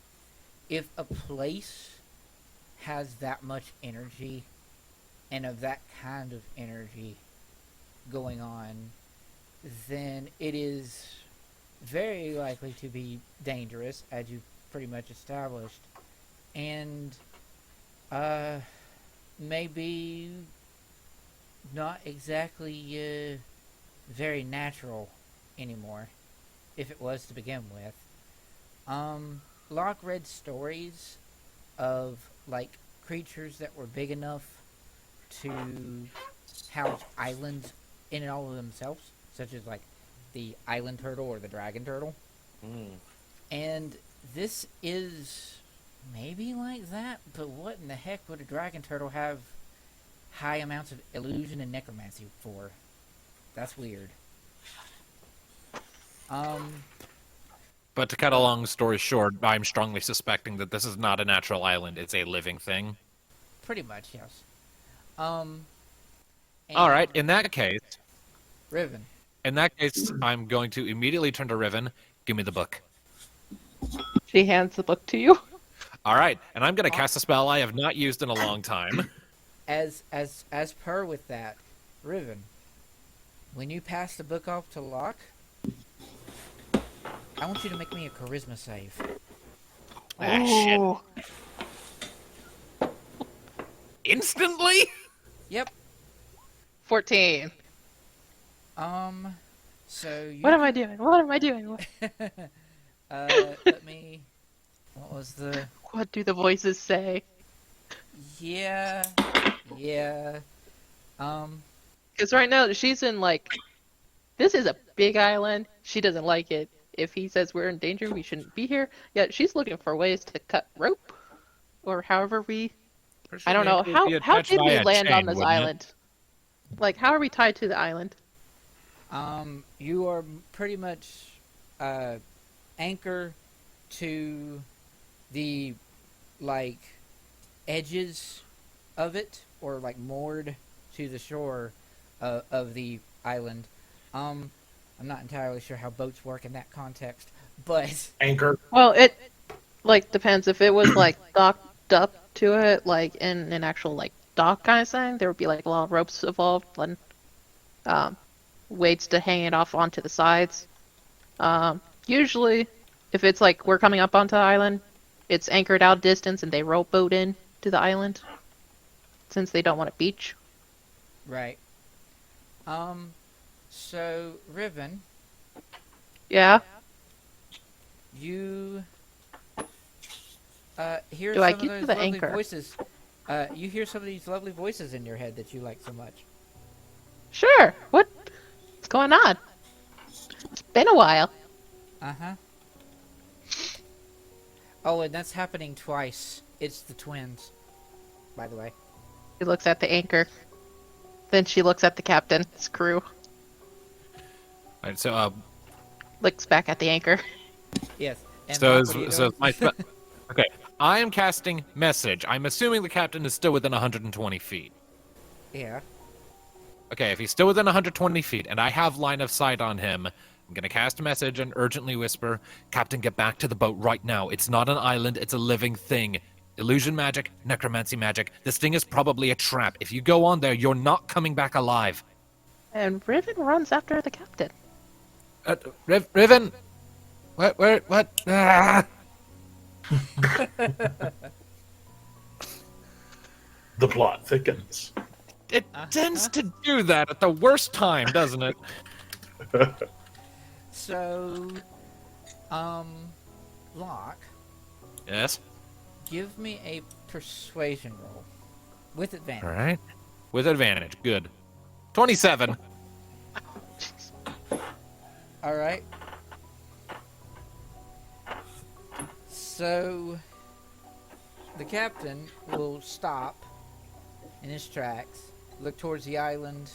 if a place has that much energy, and of that kind of energy going on, then it is very likely to be dangerous, as you pretty much established, and maybe not exactly very natural anymore, if it was to begin with. Locke read stories of like creatures that were big enough to house islands in and all of themselves, such as like the island turtle or the dragon turtle. And this is maybe like that, but what in the heck would a dragon turtle have high amounts of illusion and necromancy for? That's weird. But to cut a long story short, I'm strongly suspecting that this is not a natural island, it's a living thing. Pretty much, yes. Alright, in that case, Riven. I'm going to immediately turn to Riven. Give me the book. She hands the book to you. Alright, and I'm going to cast a spell I have not used in a long time. As per with that, Riven, when you pass the book off to Locke, I want you to make me a charisma save. Ah, shit. Instantly? Yep. 14. So you... What am I doing? What am I doing? let me... What was the... What do the voices say? Yeah. Because right now she's in like... This is a big island. She doesn't like it. If he says we're in danger, we shouldn't be here. Yet she's looking for ways to cut rope. Or however we... I don't know. How did we land on this island? Like, how are we tied to the island? You are pretty much anchor to the like edges of it, or like moored to the shore of the island. I'm not entirely sure how boats work in that context, but Anchor. Well, it like depends. If it was like docked up to it, like in an actual like dock kind of thing, there would be like a lot of ropes involved and weights to hang it off onto the sides. Usually, if it's like we're coming up onto the island, it's anchored out distance and they rowboat in to the island since they don't want a beach. right. So Riven, Yeah. you hear Do some I of get those to the lovely anchor? voices. You hear some of these lovely voices in your head that you like so much. Sure. What's going on? It's been a while. Uh-huh. Oh, and that's happening twice. It's the twins, by the way. She looks at the anchor. Then she looks at the captain, his crew. Alright, so Looks back at the anchor. Yes. And So, Locke, what are you so doing? my okay. I am casting message. I'm assuming the captain is still within 120 feet. Yeah. Okay, if he's still within 120 feet and I have line of sight on him, I'm gonna cast a message and urgently whisper, "Captain, get back to the boat right now. It's not an island. It's a living thing. Illusion magic, necromancy magic. This thing is probably a trap. If you go on there, you're not coming back alive." And Riven runs after the captain. Riven, what? Ah! The plot thickens. It tends to do that at the worst time, doesn't it? So, Locke, Yes. give me a persuasion roll with advantage. All right. With advantage. Good. 27. All right. So, the captain will stop in his tracks, look towards the island,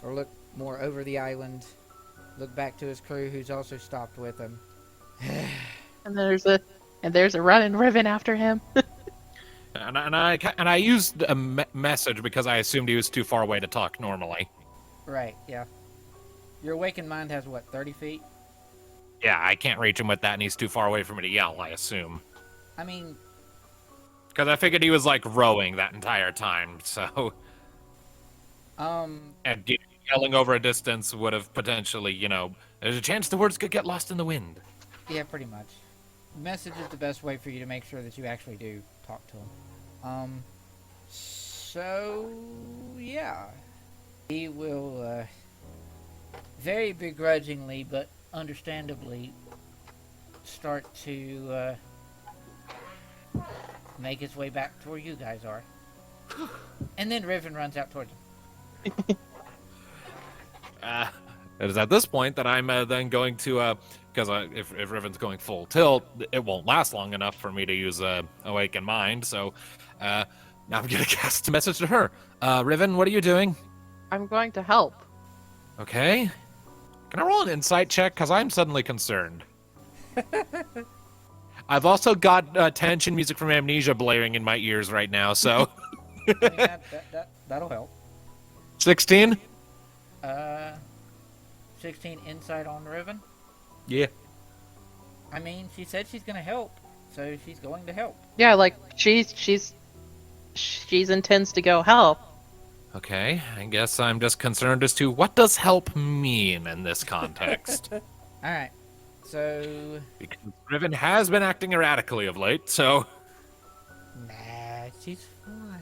or look more over the island, look back to his crew who's also stopped with him. And there's a running Riven after him. And I used a message because I assumed he was too far away to talk normally. Right, yeah. Your awakened mind has what, 30 feet? Yeah, I can't reach him with that, and he's too far away for me to yell, I assume. I mean, Because I figured he was, like, rowing that entire time, so... And yelling over a distance would have potentially, you know... There's a chance the words could get lost in the wind. yeah, pretty much. Message is the best way for you to make sure that you actually do talk to him. So, yeah. He will, very begrudgingly, but understandably, start to, make his way back to where you guys are. And then Riven runs out towards him. It is at this point that I'm then going to, because if Riven's going full tilt, it won't last long enough for me to use Awaken Mind, so now I'm going to cast a message to her. Riven, what are you doing? I'm going to help. Okay. Can I roll an insight check? Because I'm suddenly concerned. I've also got tension music from Amnesia blaring in my ears right now, so... I mean, that'll help. 16? 16 insight on Riven. Yeah. I mean, she said she's gonna help, so she's going to help. Yeah, like she's intends to go help. Okay, I guess I'm just concerned as to what does help mean in this context. Alright, so... Because Riven has been acting erratically of late, so... Nah, she's fine.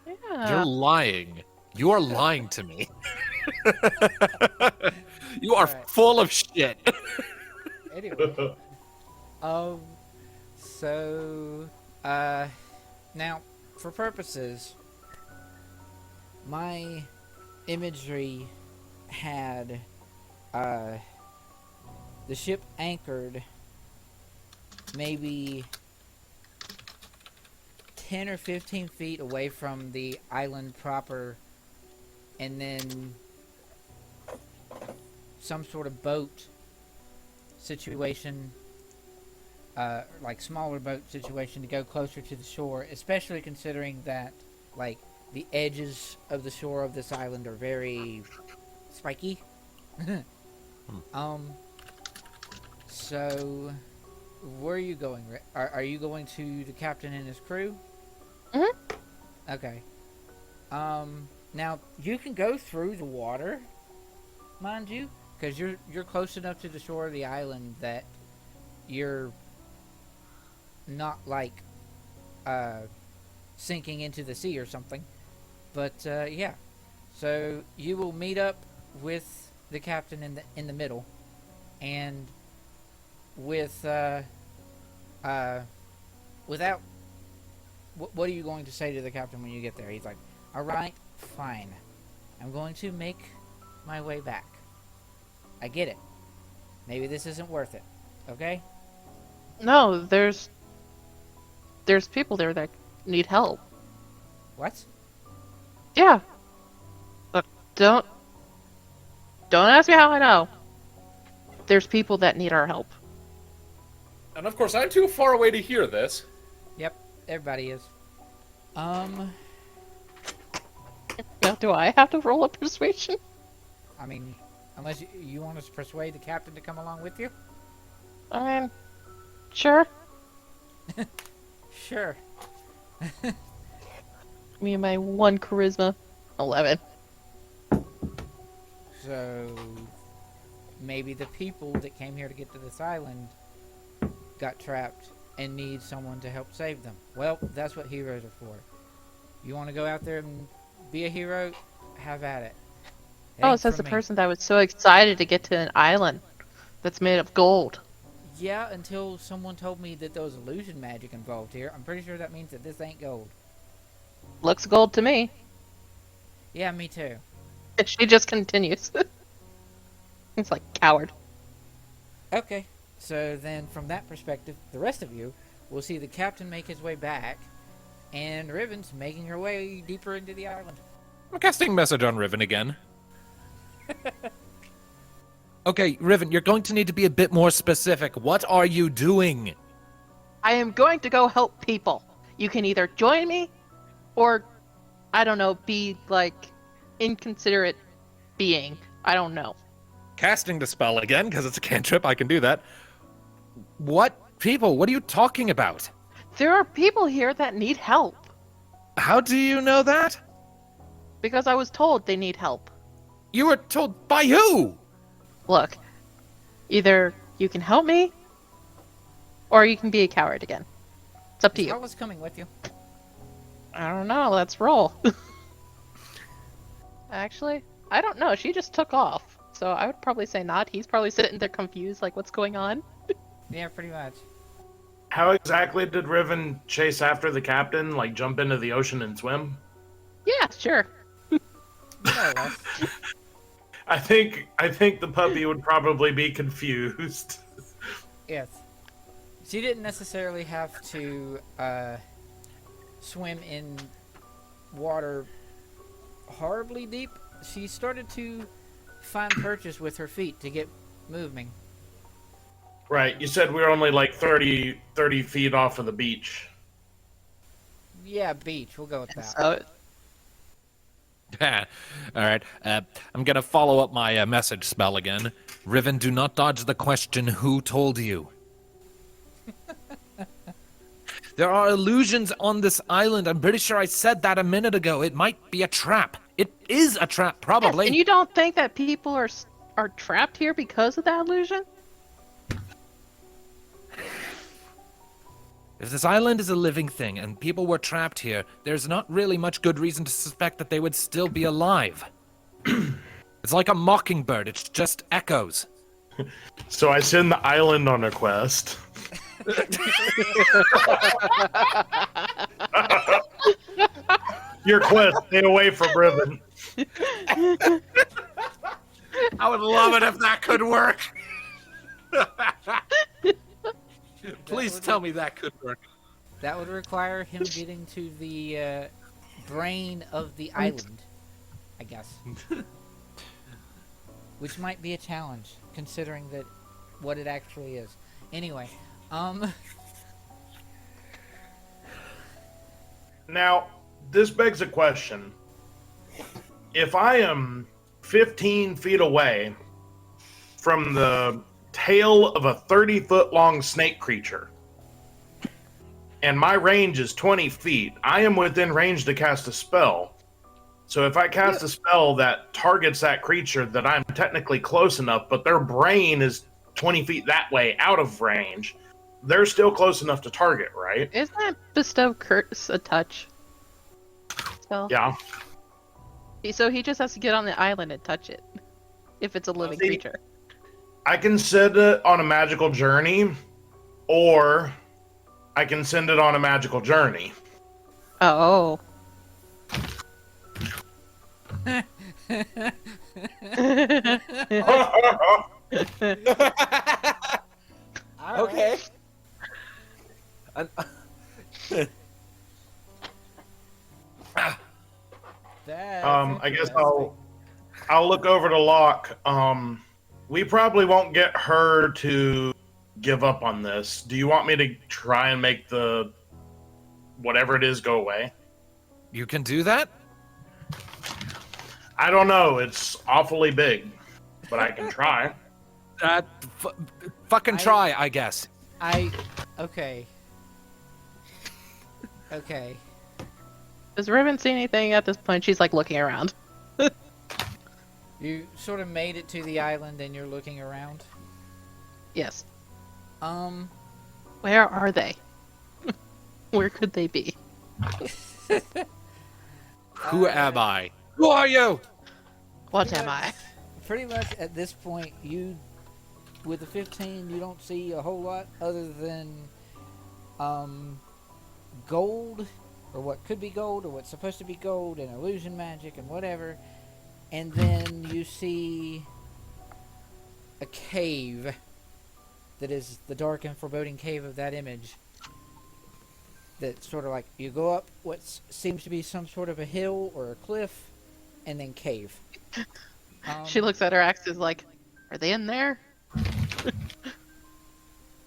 Yeah. You're lying. You are lying to me. You are Alright. full of shit. Anyway. So... Now, for purposes... My imagery had the ship anchored maybe 10 or 15 feet away from the island proper, and then some sort of boat situation, like smaller boat situation to go closer to the shore, especially considering that, like, the edges of the shore of this island are very spiky. So, where are you going? Are you going to the captain and his crew? Mhm. Okay. Now you can go through the water, mind you, because you're close enough to the shore of the island that you're not like sinking into the sea or something. But yeah, so you will meet up with the captain in the middle, and with without what are you going to say to the captain when you get there? He's like, all right, fine, I'm going to make my way back. I get it. Maybe this isn't worth it. Okay. No, there's people there that need help. What? Yeah. Look, don't ask me how I know. There's people that need our help. And of course, I'm too far away to hear this. Yep. Everybody is. Now, do I have to roll a persuasion? I mean, unless you want us to persuade the captain to come along with you. I mean, sure. Sure. Me and my one charisma, 11. So maybe the people that came here to get to this island got trapped and need someone to help save them. Well, that's what heroes are for. You want to go out there and be a hero? Have at it. Oh, it says the from me. person that was so excited to get to an island that's made of gold. Yeah, until someone told me that there was illusion magic involved here. I'm pretty sure that means that this ain't gold. Looks gold to me. Yeah, me too. She just continues. It's like coward. Okay, so then from that perspective, the rest of you will see the captain make his way back, and Riven's making her way deeper into the island. I'm casting message on Riven again. Okay, Riven, you're going to need to be a bit more specific. What are you doing? I am going to go help people. You can either join me, or, I don't know, be like inconsiderate being. I don't know. Casting the spell again, because it's a cantrip, I can do that. What people? What are you talking about? There are people here that need help. How do you know that? Because I was told they need help. You were told by who? Look, either you can help me, or you can be a coward again. It's up to you. I was coming with you. I don't know, let's roll. Actually, I don't know, she just took off. So I would probably say not. He's probably sitting there confused, like, what's going on? Yeah, pretty much. How exactly did Riven chase after the captain? Like jump into the ocean and swim? Yeah, sure. More or less. I think the puppy would probably be confused. Yes. She didn't necessarily have to swim in water horribly deep. She started to find purchase with her feet to get moving. Right, you said we were only like 30 feet off of the beach. Yeah, beach. We'll go with that. So, All right. I'm going to follow up my message spell again. Riven, do not dodge the question, who told you? There are illusions on this island. I'm pretty sure I said that a minute ago. It might be a trap. It is a trap, probably. yes, and you don't think that people are trapped here because of that illusion? If this island is a living thing and people were trapped here, there's not really much good reason to suspect that they would still be alive. It's like a mockingbird. It's just echoes. So I send the island on a quest. Your quest, stay away from Riven. I would love it if that could work. Please tell me that could work. That would require him getting to the brain of the island, I guess. Which might be a challenge, considering that what it actually is. Anyway, Now, this begs a question. If I am 15 feet away from the tail of a 30-foot long snake creature, and my range is 20 feet, I am within range to cast a spell. So if I cast a spell that targets that creature, that I'm technically close enough, but their brain is 20 feet that way out of range, they're still close enough to target, right? Isn't that bestow curse a touch? So, Yeah. so he just has to get on the island and touch it. If it's a living See, creature. I can send it on a magical journey, or I can send it on a magical journey. Oh. Okay. I guess I'll look over to Locke. We probably won't get her to give up on this. Do you want me to try and make the whatever it is go away? You can do that? I don't know. It's awfully big, but I can try. Fucking try, I guess. Okay. Okay. Does Riven see anything at this point? She's like looking around. You sort of made it to the island and you're looking around. Yes. Um, Where are they? Where could they be? Who am I? Who are you? What Pretty am I? much- Pretty much at this point, with the 15, you don't see a whole lot other than gold, or what could be gold, or what's supposed to be gold, and illusion magic, and whatever. And then you see a cave that is the dark and foreboding cave of that image. That's sort of like you go up what seems to be some sort of a hill or a cliff, and then cave. She looks at her axes like, are they in there?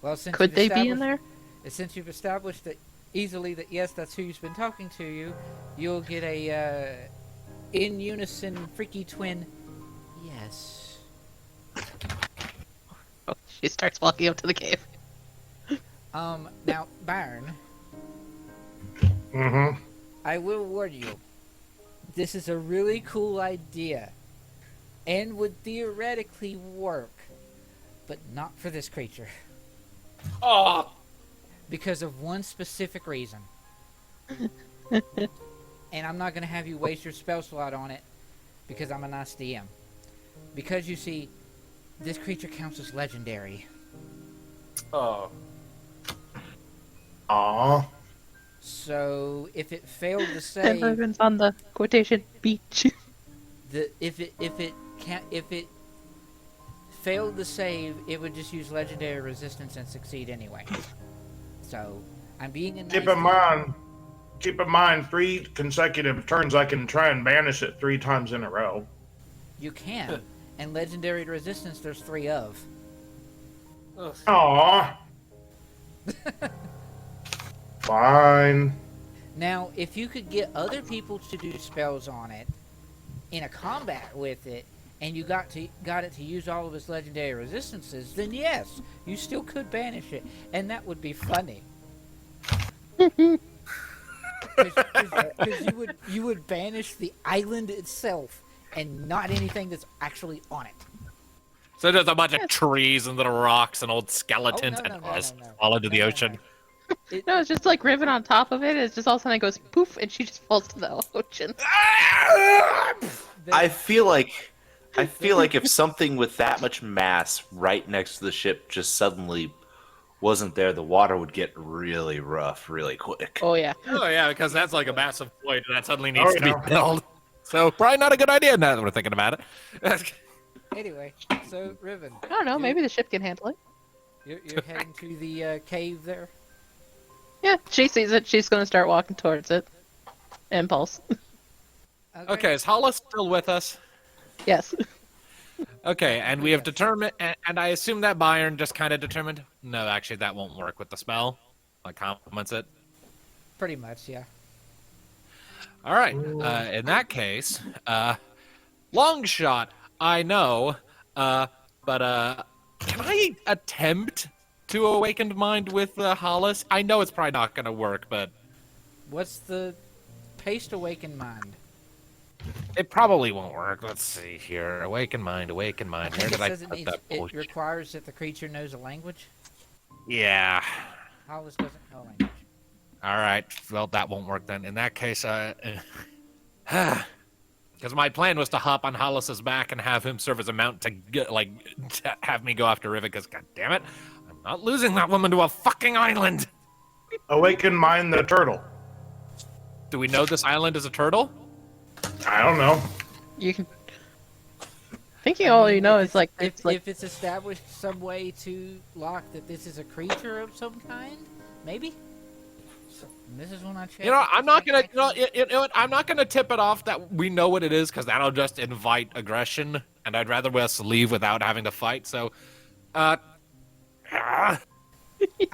Well, since Could you've they be in established- there? Since you've established that easily that yes, that's who's been talking to you, you'll get a in unison freaky twin. Yes. Oh, she starts walking up to the cave. Now, Byrn, Mm-hmm. I will warn you. This is a really cool idea, and would theoretically work, but not for this creature. Oh, Because of one specific reason. And I'm not going to have you waste your spell slot on it, because I'm a nice DM. Because you see, this creature counts as legendary. oh. Aw. So if it failed to And save, Riven's on the quotation beach. if it failed to save, it would just use legendary resistance and succeed anyway. So I'm being a nice Keep in mind, 3 consecutive turns I can try and banish it 3 times in a row. You can, and legendary resistance there's 3 of. Ugh. Aw. Fine. Now, if you could get other people to do spells on it in a combat with it, and you got it to use all of its legendary resistances, then yes, you still could banish it, and that would be funny. Because you would banish the island itself, and not anything that's actually on it. So there's a bunch of trees and little rocks and old skeletons no, and no, us no, no. fall into the No, no, ocean. no. No, it's just like Riven on top of it. It's just all of a sudden it goes poof, and she just falls to the ocean. I feel like if something with that much mass right next to the ship just suddenly wasn't there, the water would get really rough really quick. Oh yeah. Oh yeah, because that's like a massive void that suddenly needs Oh, to be yeah. filled. So probably not a good idea now that we're thinking about it. Anyway, so Riven, I don't know. Maybe the ship can handle it. you're heading to the cave there. Yeah, she sees it. She's gonna start walking towards it. Impulse. Okay, is Hollis still with us? Yes. Okay, and we have determined, and I assume that Byrn just kind of determined. No, actually, that won't work with the spell. Like complements it. Pretty much, yeah. All right. In that case, long shot. I know, but can I attempt to awakened mind with Hollis? I know it's probably not gonna work, but What's the paste awakened mind? it probably won't work. Let's see here. Awaken mind. Awaken mind. Where It did I says put that it bullshit? requires that the creature knows a language. Yeah. Hollis doesn't know a language. All right. Well, that won't work then. In that case, because my plan was to hop on Hollis's back and have him serve as a mount to get, to have me go after Riven. Because, god damn it, I'm not losing that woman to a fucking island. Awaken Mind the turtle. Do we know this island is a turtle? I don't know. You can. Thinking all you know is like it's like If it's established some way to Locke that this is a creature of some kind, maybe. And this is when I check. You know, I'm not gonna. You know what? I'm not gonna tip it off that we know what it is, because that'll just invite aggression, and I'd rather us leave without having to fight. So, I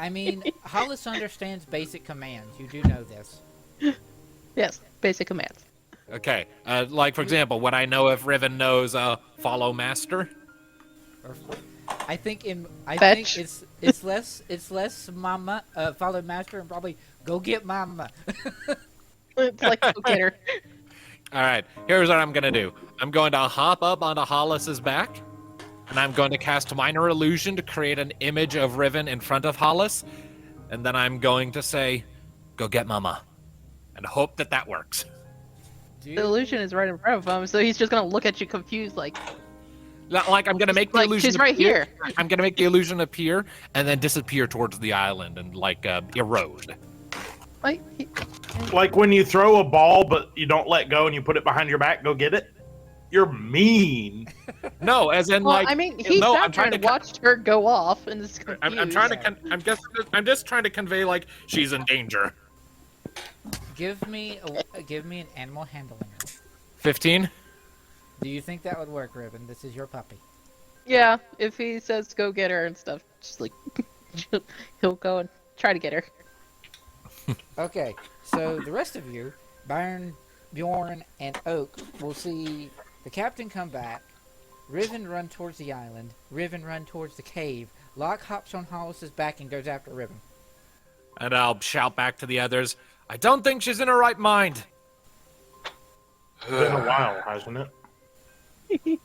mean, Hollis understands basic commands. You do know this. yes, basic commands. okay. Like for example, would I know if Riven knows follow master? Or, I think Fetch. it's less mama follow master and probably go get mama. It's like go get her. All right. Here's what I'm gonna do. I'm going to hop up onto Hollis's back, and I'm going to cast minor illusion to create an image of Riven in front of Hollis, and then I'm going to say, "Go get mama," and hope that that works. Do The illusion is right in front of him, so he's just gonna look at you confused, like I'm gonna make the like illusion she's right appear. here. I'm gonna make the illusion appear and then disappear towards the island and erode. Like Like when you throw a ball, but you don't let go and you put it behind your back, go get it. You're mean. No, as in well, like. I mean, he no, sat I'm trying there and to. watched her go off, and is confused. I'm trying to. I'm just trying to convey like she's in danger. Give me an animal handling roll. 15. Do you think that would work, Riven? This is your puppy. Yeah, if he says go get her and stuff, just like he'll go and try to get her. Okay, so the rest of you, Byrn, Bjorn, and Oak, will see the captain come back, Riven run towards the island, Riven run towards the cave, Locke hops on Hollis's back and goes after Riven. And I'll shout back to the others. I don't think she's in her right mind. It's been a while, hasn't it?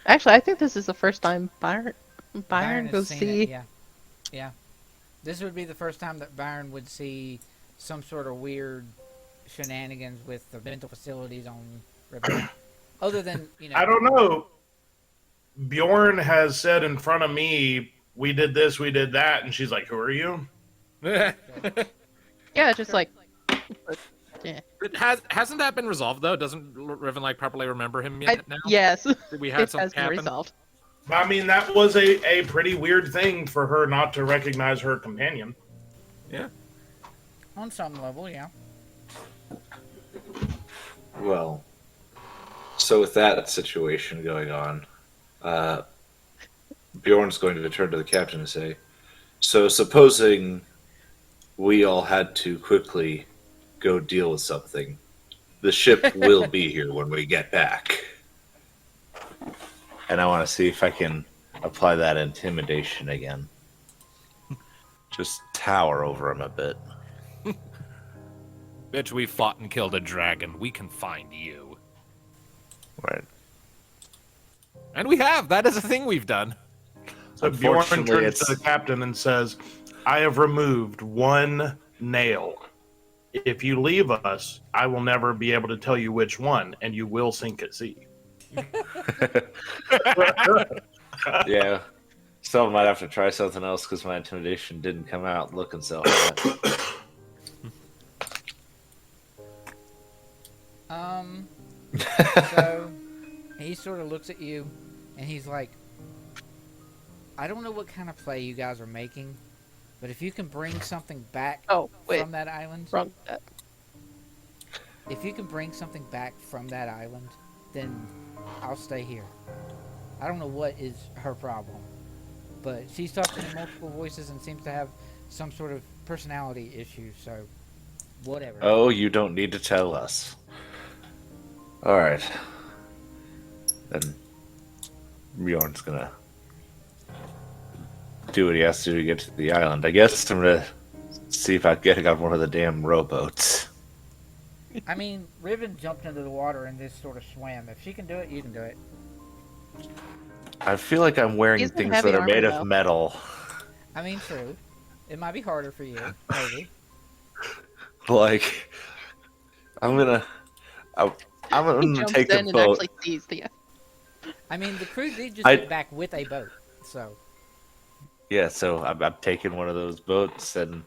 Actually, I think this is the first time Byron Byron goes has seen it, see. yeah. This would be the first time that Byron would see some sort of weird shenanigans with the mental facilities on Riven. Other than, I don't know. Bjorn has said in front of me, we did this, we did that, and she's like, who are you? Yeah, just like yeah. Hasn't that been resolved though? Doesn't Riven like properly remember him yet now? Yes, Did we have it something has been happen? resolved. I mean, that was a pretty weird thing for her not to recognize her companion. Yeah. On some level, yeah. Well, so with that situation going on, Bjorn's going to turn to the captain and say, so supposing we all had to quickly go deal with something, the ship will be here when we get back. And I want to see if I can apply that intimidation again. Just tower over him a bit. Bitch, we fought and killed a dragon. We can find you. Right. And we have. That is a thing we've done. So Bjorn Unfortunately, turns to the captain and says, I have removed one nail. If you leave us, I will never be able to tell you which one, and you will sink at sea. Yeah. Someone might have to try something else because my intimidation didn't come out looking so hot. So he sort of looks at you and he's like, I don't know what kind of play you guys are making, but if you can bring something back Oh wait, from that island, wrong. if you can bring something back from that island, then I'll stay here. I don't know what is her problem, but she's talking in multiple voices and seems to have some sort of personality issue, so whatever. Oh, you don't need to tell us. Alright. Then Bjorn's gonna do what he has to do to get to the island. I guess I'm gonna see if I can get on one of the damn rowboats. I mean, Riven jumped into the water and just sort of swam. If she can do it, you can do it. I feel like I'm wearing He's in things heavy that are made armor, though. of metal. I mean, true. It might be harder for you, maybe. Like, I'm gonna He jumps take in the and boat. actually sees the. I mean, the crew did just I- get back with a boat, so Yeah, so I'm taking one of those boats, and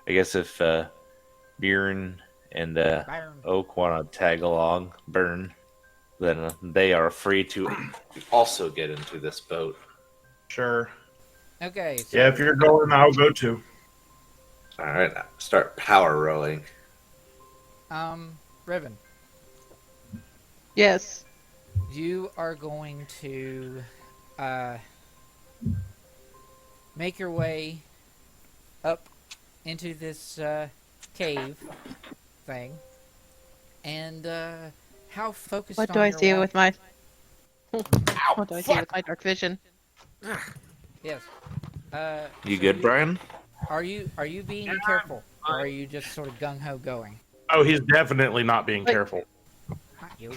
I guess if Byrn and Byron. Oak want to tag along, Byrn, then they are free to also get into this boat. Sure. Okay, so Yeah, if you're going, I'll go too. All right, start power rowing. Riven, Yes. you are going to make your way up into this cave thing, and how focused What on do I your see walk- with my? What do I see with my dark vision? Yes. You so good, Brian? Are you being careful, or are you just sort of gung ho going? Oh, he's definitely not being Like- careful. Not you.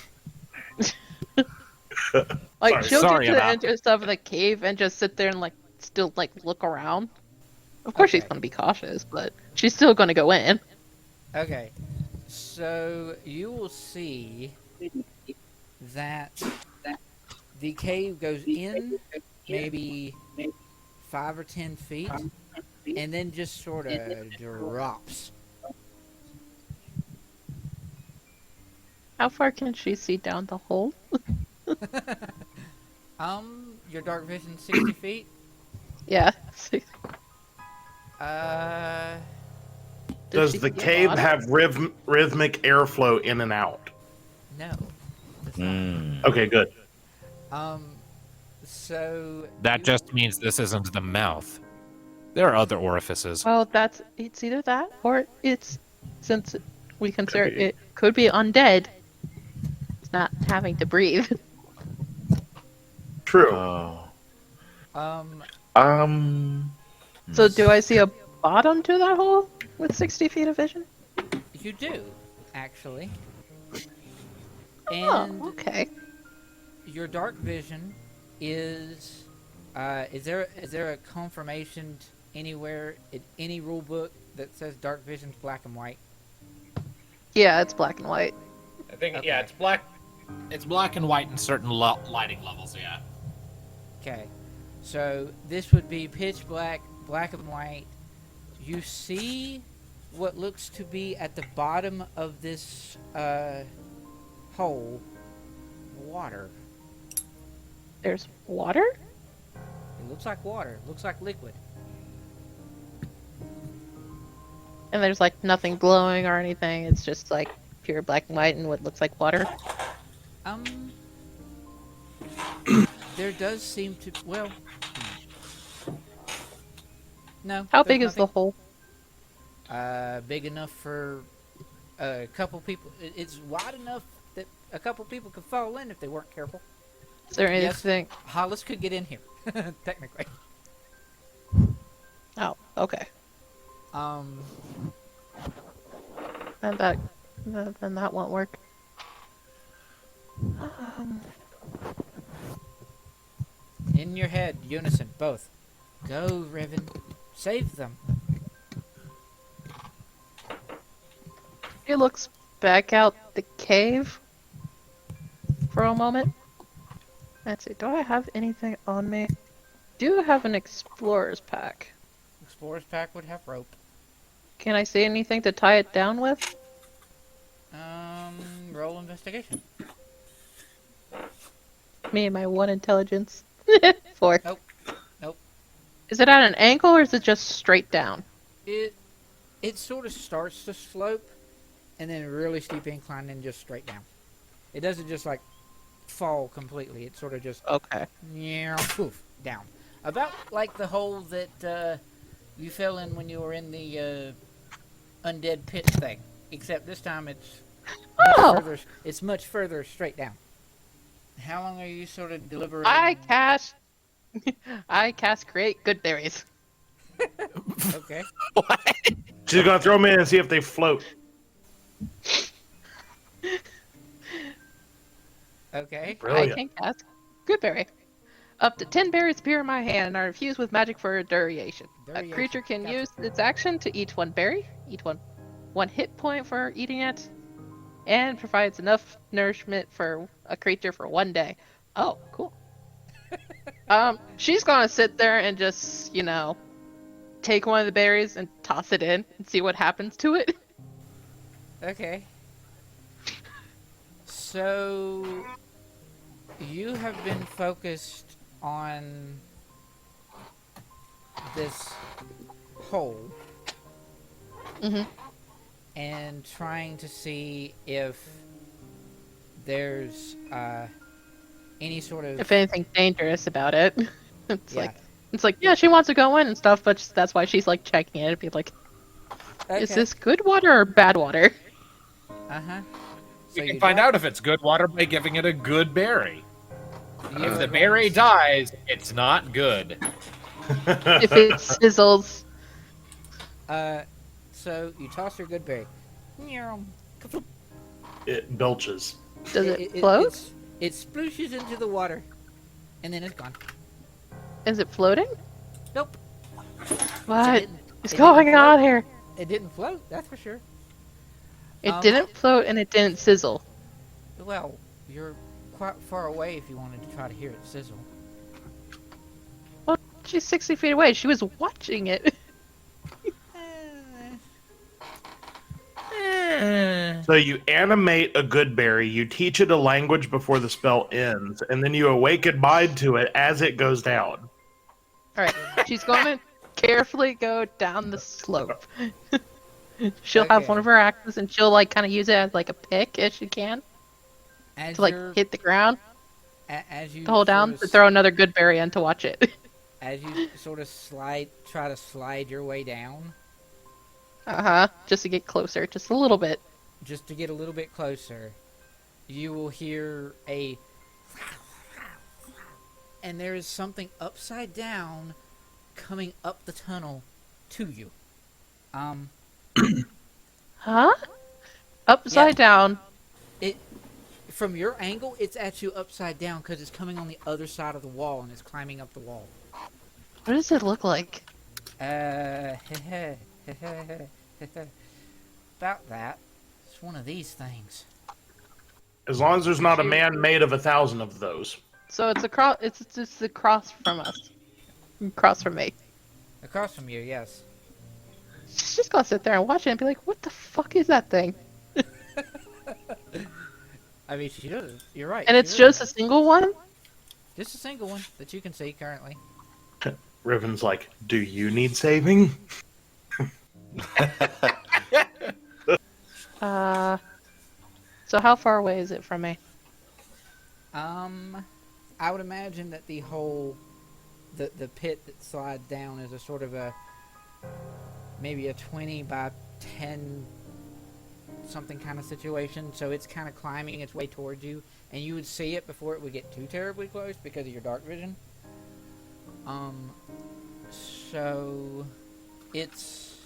Like Sorry. she'll Sorry get to the about entrance of the cave and just sit there and like still like look around. Of course she's Okay. gonna be cautious, but she's still gonna go in. Okay. So you will see that the cave goes in maybe 5 or 10 feet, and then just sort of drops. How far can she see down the hole? Your dark vision 60 feet. Yeah. Uh, Does she the see a cave bottom? have rhythmic airflow in and out? no. That's not. Mm. Okay, good. So That you- just means this isn't the mouth. There are other orifices. Well, it's either that or it's since we consider be. it could be undead. It's not having to breathe. True. Oh. um So do I see a bottom to that hole with 60 feet of vision? you do actually, Oh, and okay. your dark vision is there a confirmation anywhere in any rule book that says dark vision's black and white? Yeah, it's black and white. I think Okay. yeah, it's black. It's black and white in certain lighting levels, yeah. Okay, so this would be pitch black, black and white. You see what looks to be at the bottom of this hole, water. There's water? It looks like water. It looks like liquid. And there's like nothing glowing or anything. It's just like pure black and white and what looks like water. There does seem to no. How there's big is the nothing. hole? Big enough for a couple people. It's wide enough that a couple people could fall in if they weren't careful. Is there Yes. anything? Hollis could get in here, technically. Oh, okay. Um, Then that won't work. in your head, unison, both. Go, Riven. Save them. He looks back out the cave for a moment. Let's see, do I have anything on me? Do have an explorer's pack. Explorer's pack would have rope. Can I see anything to tie it down with? Roll investigation. Me and my one intelligence. 4. Nope. Nope. Is it at an angle or is it just straight down? It sort of starts to slope, and then really steep incline, and just straight down. It doesn't just like fall completely. It sort of just Okay. poof down. About like the hole that you fell in when you were in the undead pit thing, except this time it's Oh! it's much further straight down. How long are you sort of deliberating? I cast create good berries. Okay. She's gonna throw them in and see if they float. Okay. Brilliant. I can cast good berry. Up to 10 berries appear in my hand and are infused with magic for a duration. A Duration, creature can gotcha. use its action to eat one berry, eat one hit point for eating it, and provides enough nourishment for a creature for 1 day. Oh, cool. She's gonna sit there and just, take one of the berries and toss it in and see what happens to it. Okay. So you have been focused on this hole Mhm. and trying to see if there's any sort of If anything dangerous about it. It's yeah. like, yeah, she wants to go in and stuff, but that's why she's like checking it and be like, is Okay. this good water or bad water? Uh-huh. You So can you find drop- out if it's good water by giving it a good berry. you If the drop- berry dies, it's not good. If it sizzles. So you toss her good berry. It belches. Does it float? It splooshes into the water, and then it's gone. Is it floating? Nope. What didn't- is it going didn't on float. here? It didn't float, that's for sure. It didn't float and it didn't sizzle. Well, you're quite far away if you wanted to try to hear it sizzle. Well, she's 60 feet away. She was watching it. So you animate a good berry, you teach it a language before the spell ends, and then you awaken mind to it as it goes down. Alright, she's going to carefully go down the slope. She'll have one of her axes and she'll like kind of use it as like a pick if she can. As To like you're- hit the ground, as you to hold down, sort to of throw another good berry in to watch it. As you sort of try to slide your way down, Just to get closer, just a little bit. just to get a little bit closer, you will hear a and there is something upside down coming up the tunnel to you. Huh? Upside down. It from your angle, it's at you upside down because it's coming on the other side of the wall and it's climbing up the wall. What does it look like? About that. It's one of these things. As long as there's not a man made of 1,000 of those. So it's across. It's just across from us. Across from me. Across from you, yes. She's just gonna sit there and watch it and be like, "What the fuck is that thing?" I mean, she does. You're right. And she it's does. just a single one. Just a single one that you can see currently. Riven's like, do you need saving? So how far away is it from me? I would imagine that the whole, the pit that slides down is a sort of a, maybe a 20 by 10 something kind of situation. So it's kind of climbing its way towards you, and you would see it before it would get too terribly close because of your dark vision. So it's,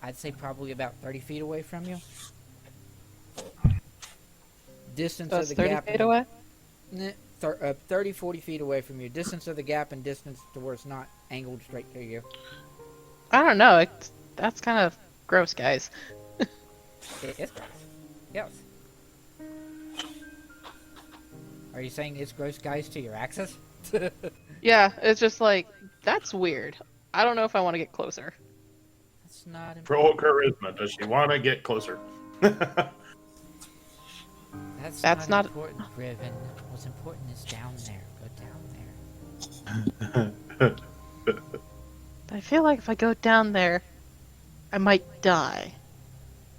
I'd say probably about 30 feet away from you. Distance So of it's the 30 gap. feet away. 30, 40 feet away from you. Distance of the gap and distance to where it's not angled straight to you. I don't know. That's kind of gross, guys. It's gross. Yes. Are you saying it's gross, guys, to your axis? Yeah, it's just like that's weird. I don't know if I want to get closer. That's not important. Roll charisma. Does she want to get closer? That's not- important, Riven. What's important is down there. Go down there. I feel like if I go down there, I might die.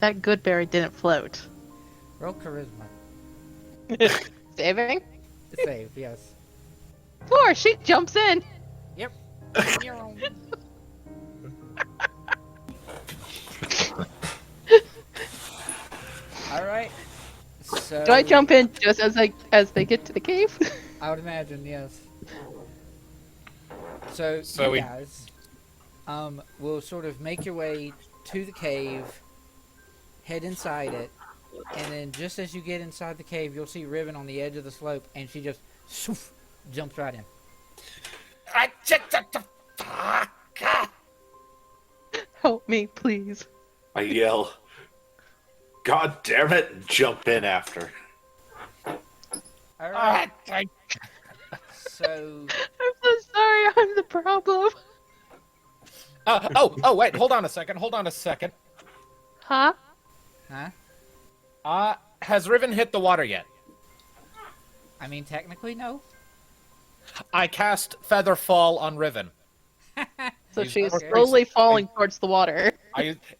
That good berry didn't float. Roll charisma. Saving? Save, yes. 4. She jumps in. Yep. Alright. So Do I jump in just as they get to the cave? I would imagine, yes. So So you guys will sort of make your way to the cave, head inside it, and then just as you get inside the cave, you'll see Riven on the edge of the slope, and she just swoof, jumps right in. Help me, please. I yell, God damn it, and jump in after. Alright. So I'm so sorry. I'm the problem. Wait, hold on a second. Huh? huh? Has Riven hit the water yet? I mean, technically, no. I cast Feather Fall on Riven. So He's she's okay. slowly falling towards the water.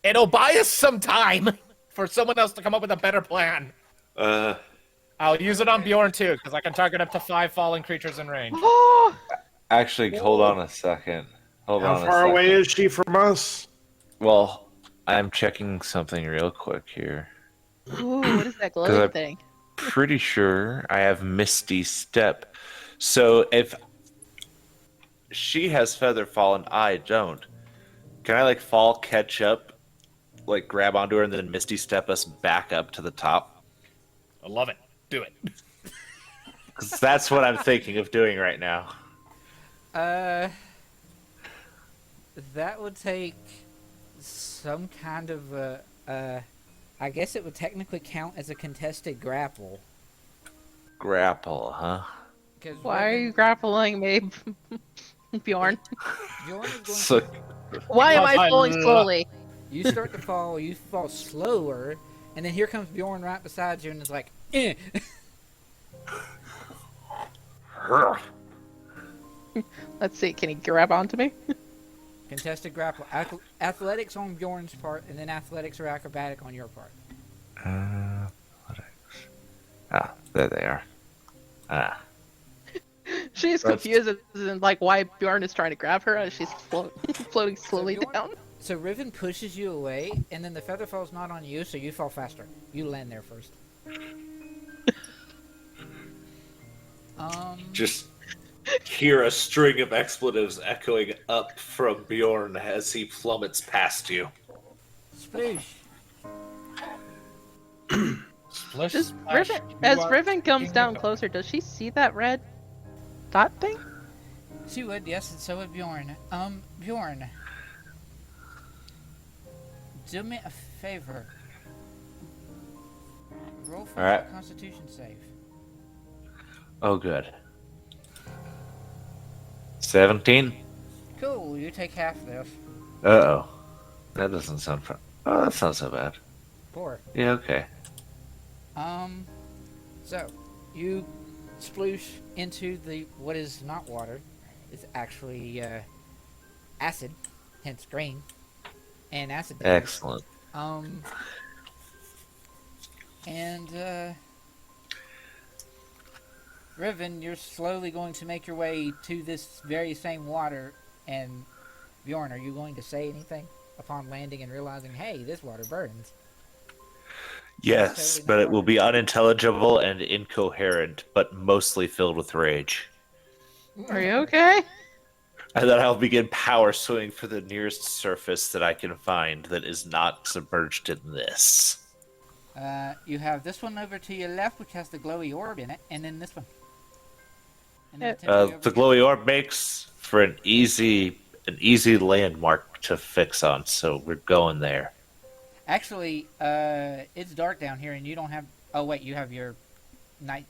It'll buy us some time for someone else to come up with a better plan. I'll use it on Bjorn too, because I can target up to 5 fallen creatures in range. Actually, hold on a second. Hold How on a far away second. is she from us? Well, I'm checking something real quick here. Ooh, what is that glowing I- thing? Pretty sure I have Misty Step. So if she has Feather Fall and I don't, can I like fall, catch up, like grab onto her, and then Misty Step us back up to the top? I love it. Do it. Because that's what I'm thinking of doing right now. That would take some kind of I guess it would technically count as a contested grapple. Grapple, huh? Because Why are you grappling me, Bjorn? Bjorn is going So, to. Why am I Because I falling lo- slowly? You start to fall. You fall slower, and then here comes Bjorn right beside you, and is like, eh. Let's see, can he grab onto me? Contested grapple. Athletics on Bjorn's part, and then athletics or acrobatic on your part. ah, there they are. Ah, She's That's- confused as in like why Bjorn is trying to grab her as she's floating slowly Bjorn- down. So Riven pushes you away, and then the feather fall's not on you, so you fall faster. You land there first. just hear a string of expletives echoing up from Bjorn as he plummets past you. Sploosh. Splish, Does splash, Riven, you as are Riven comes king down of- closer, does she see that red dot thing? She would, yes, and so would Bjorn. Bjorn. Do me a favor. Roll for Alright. a Constitution save. Oh, good. 17? Cool, you take half this. Uh-oh. That doesn't sound fun. Oh, that's not so bad. 4. Yeah, okay. So, you sploosh into the, what is not water, it's actually, acid, hence green, and acid damage. Excellent. Riven, you're slowly going to make your way to this very same water, and Bjorn, are you going to say anything upon landing and realizing, hey, this water burns? Yes, Totally but not it will be unintelligible and incoherent, but mostly filled with rage. Are you okay? And then I'll begin power swimming for the nearest surface that I can find that is not submerged in this. You have this one over to your left, which has the glowy orb in it, and then this one. And then potentially over The here. glowy orb makes for an easy landmark to fix on, so we're going there. Actually, it's dark down here, and you don't have. Oh wait, you have your night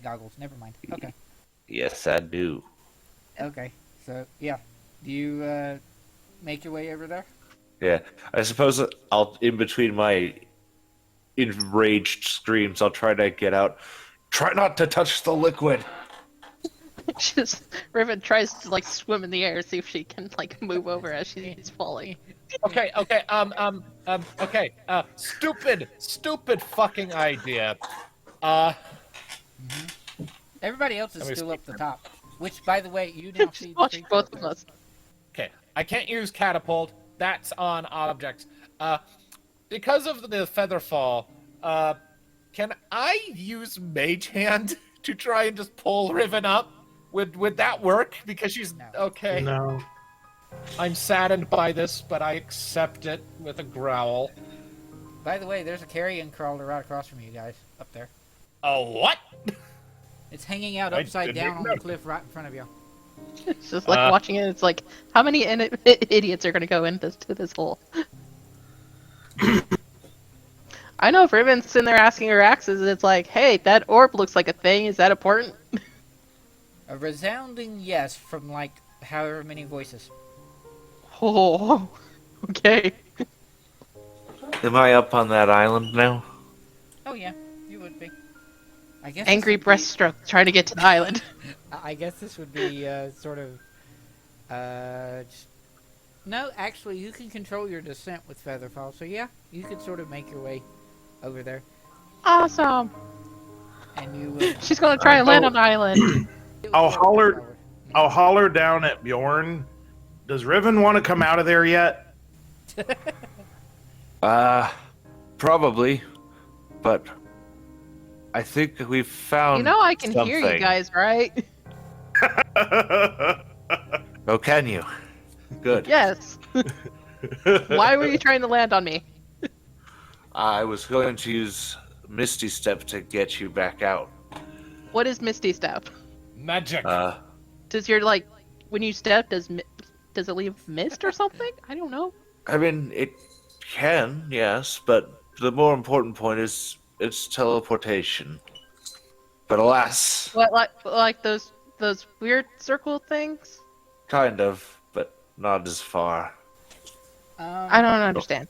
goggles. Never mind. Okay. Yes, I do. Okay. So yeah, do you make your way over there? Yeah, I suppose I'll, in between my enraged screams, I'll try to get out. Try not to touch the liquid. Riven tries to like swim in the air, see if she can like move over as she's falling. Okay. Stupid fucking idea. Everybody else is Let me still speak up the top. Which, by the way, you now see She's the watching creature both up of there. us. Okay, I can't use catapult. That's on objects. Because of the feather fall, can I use Mage Hand to try and just pull Riven up? Would that work? Because she's No. okay. No. I'm saddened by this, but I accept it with a growl. By the way, there's a carrion crawler right across from you guys up there. Oh, what? It's hanging out I upside didn't down on know. the cliff right in front of you. It's just like watching it. It's like, how many idiots are gonna go into this hole? I know if Riven's sitting there asking her axes, it's like, hey, that orb looks like a thing. Is that important? A resounding yes from like however many voices. Oh, okay. Am I up on that island now? Oh yeah, you would be. I guess. Angry breaststroke trying to get to the island. I guess this would be sort of. No, actually, you can control your descent with Featherfall. So yeah, you could sort of make your way over there, Awesome. and you would. She's gonna try and land on the island. I'll holler down at Bjorn. Does Riven want to come out of there yet? Probably. But I think we've found You know I can hear you something. guys, right? Oh, can you? Good. Yes. Why were you trying to land on me? I was going to use Misty Step to get you back out. What is Misty Step? Magic. Does your like when you step does it leave mist or something? I don't know. I mean, it can, yes, but the more important point is its teleportation. But alas, What, like those weird circle things? kind of, but not as far. I don't understand.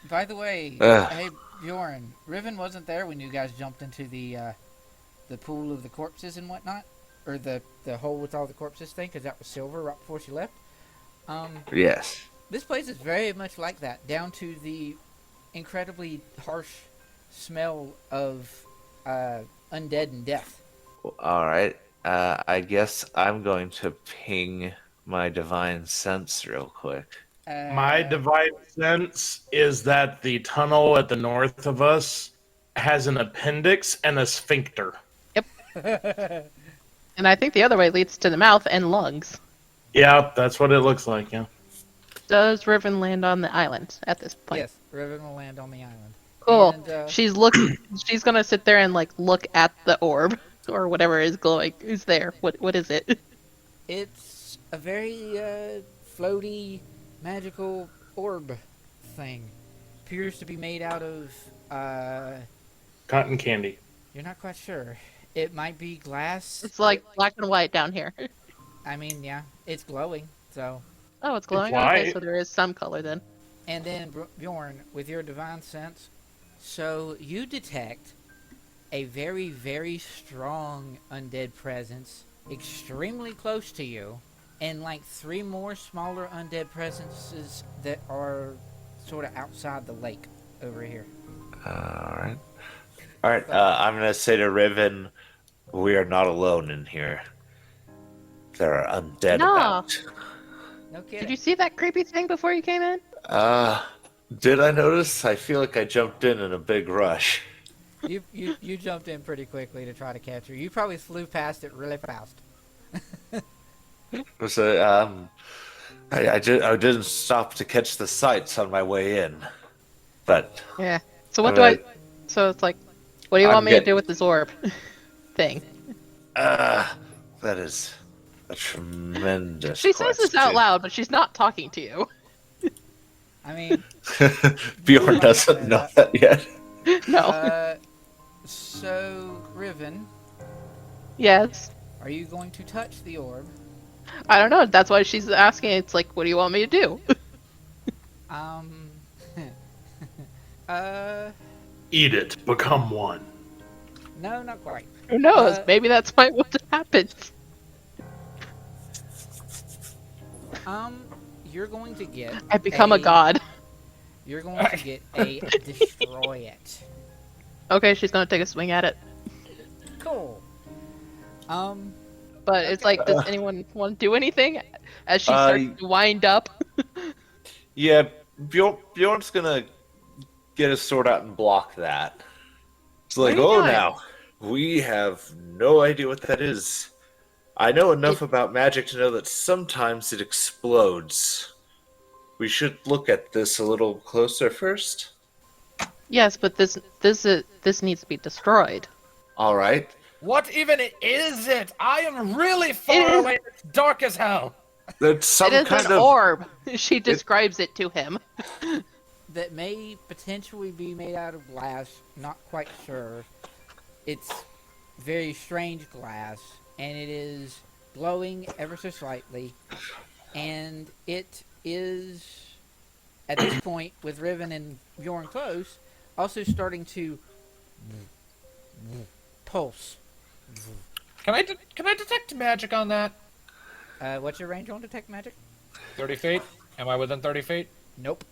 By the way, Ugh. hey Bjorn, Riven wasn't there when you guys jumped into the pool of the corpses and whatnot, or the hole with all the corpses thing, because that was silver right before she left. Yes. This place is very much like that, down to the incredibly harsh smell of undead and death. All right. I guess I'm going to ping my divine sense real quick. My divine sense is that the tunnel at the north of us has an appendix and a sphincter. And I think the other way leads to the mouth and lungs. Yeah, that's what it looks like, yeah. Does Riven land on the island at this point? Yes, Riven will land on the island. Cool. And, She's looking. She's gonna sit there and like look at the orb or whatever is glowing. Who's there? What is it? It's a very floaty, magical orb thing. Appears to be made out of. Cotton candy. You're not quite sure. It might be glass. It's like black and white down here. I mean, yeah, it's glowing. So, Oh, it's glowing. It's Okay, white. so there is some color then. and then Bjorn, with your divine sense, so you detect a very, very strong undead presence, extremely close to you, and like 3 more smaller undead presences that are sort of outside the lake over here. All right. I'm gonna say to Riven, we are not alone in here. There are undead No. about. No Did kidding. you see that creepy thing before you came in? Did I notice? I feel like I jumped in a big rush. You jumped in pretty quickly to try to catch her. You probably flew past it really fast. So, I didn't stop to catch the sights on my way in, but Yeah. So what Alright. do I? So it's like, what do you I'm want me to getting- do with this orb thing? that is a tremendous. She says this out question. loud, but she's not talking to you. I mean, Bjorn doesn't know that yet. No. So Riven, Yes. are you going to touch the orb? I don't know. That's why she's asking. It's like, what do you want me to do? Um, Eat it. Become one. no, not quite. Who knows? Uh, Maybe that's why what happens. You're going to get. I become a god. You're going to get a destroy it. Okay, she's gonna take a swing at it. Cool. But it's like, does anyone want to do anything as she starts to wind up? Yeah, Bjorn's gonna get his sword out and block that. It's like, What are you oh, doing? now we have no idea what that is. I know enough about magic to know that sometimes it explodes. We should look at this a little closer first. Yes, but this needs to be destroyed. All right. What even is it? I am really far It is- away. It's dark as hell. That's some It is kind an of orb. She describes it to him. That may potentially be made out of glass. Not quite sure. It's very strange glass, and it is glowing ever so slightly. And it is, at this point, with Riven and Bjorn close, also starting to pulse. Can I detect magic on that? What's your range on detect magic? 30 feet? Am I within 30 feet? Nope.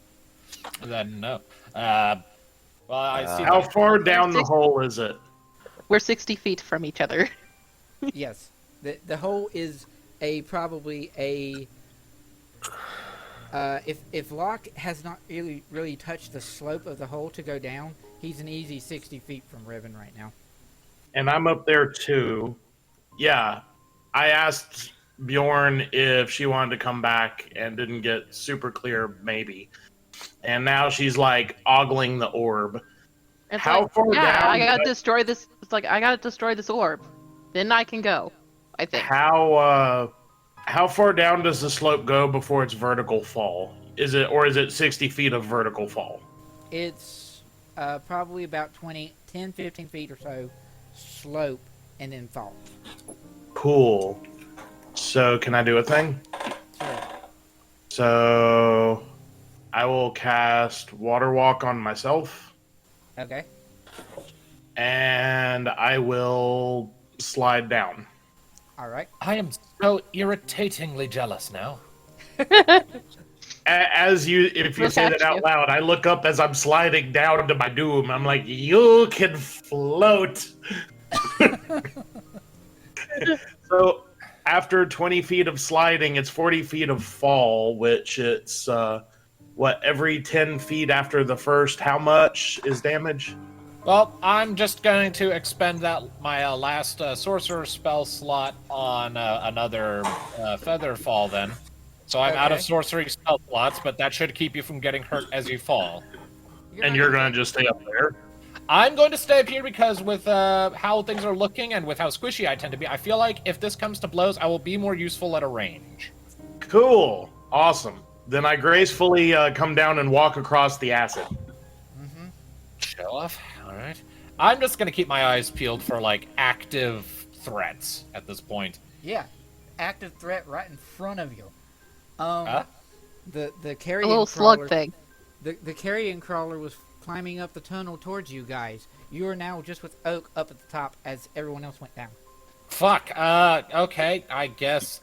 Then no. Well, I see. How that- far down the hole is it? We're 60 feet from each other. Yes. The hole is probably a. If Locke has not really touched the slope of the hole to go down, he's an easy 60 feet from Riven right now. And I'm up there too. Yeah. I asked Bjorn if she wanted to come back and didn't get super clear, maybe. And now she's like ogling the orb. It's How like, far yeah, down? I gotta destroy this. It's like, I gotta destroy this orb. Then I can go, I think. How far down does the slope go before it's vertical fall? Is it 60 feet of vertical fall? It's probably about 10, 15 feet or so slope and then fall. Cool. So can I do a thing? Sure. So I will cast Water Walk on myself, Okay. and I will slide down. All right. I am so irritatingly jealous now. If you We'll say that catch out you. loud, I look up as I'm sliding down to my doom. I'm like, you can float. So after 20 feet of sliding, it's 40 feet of fall, which it's every 10 feet after the first, how much is damage? Well, I'm just going to expend my last sorcerer spell slot on another feather fall then. So I'm out of Okay. sorcery spell slots, but that should keep you from getting hurt as you fall. And you're going to just stay up there? I'm going to stay up here because with how things are looking and with how squishy I tend to be, I feel like if this comes to blows, I will be more useful at a range. Cool. Awesome. Then I gracefully come down and walk across the acid. Mm-hmm. Show off? Alright. I'm just going to keep my eyes peeled for, like, active threats at this point. Yeah. Active threat right in front of you. Huh? The A carrion little crawler, slug thing. The carrion crawler was climbing up the tunnel towards you guys. You are now just with Oak up at the top as everyone else went down. Fuck. Okay. I guess.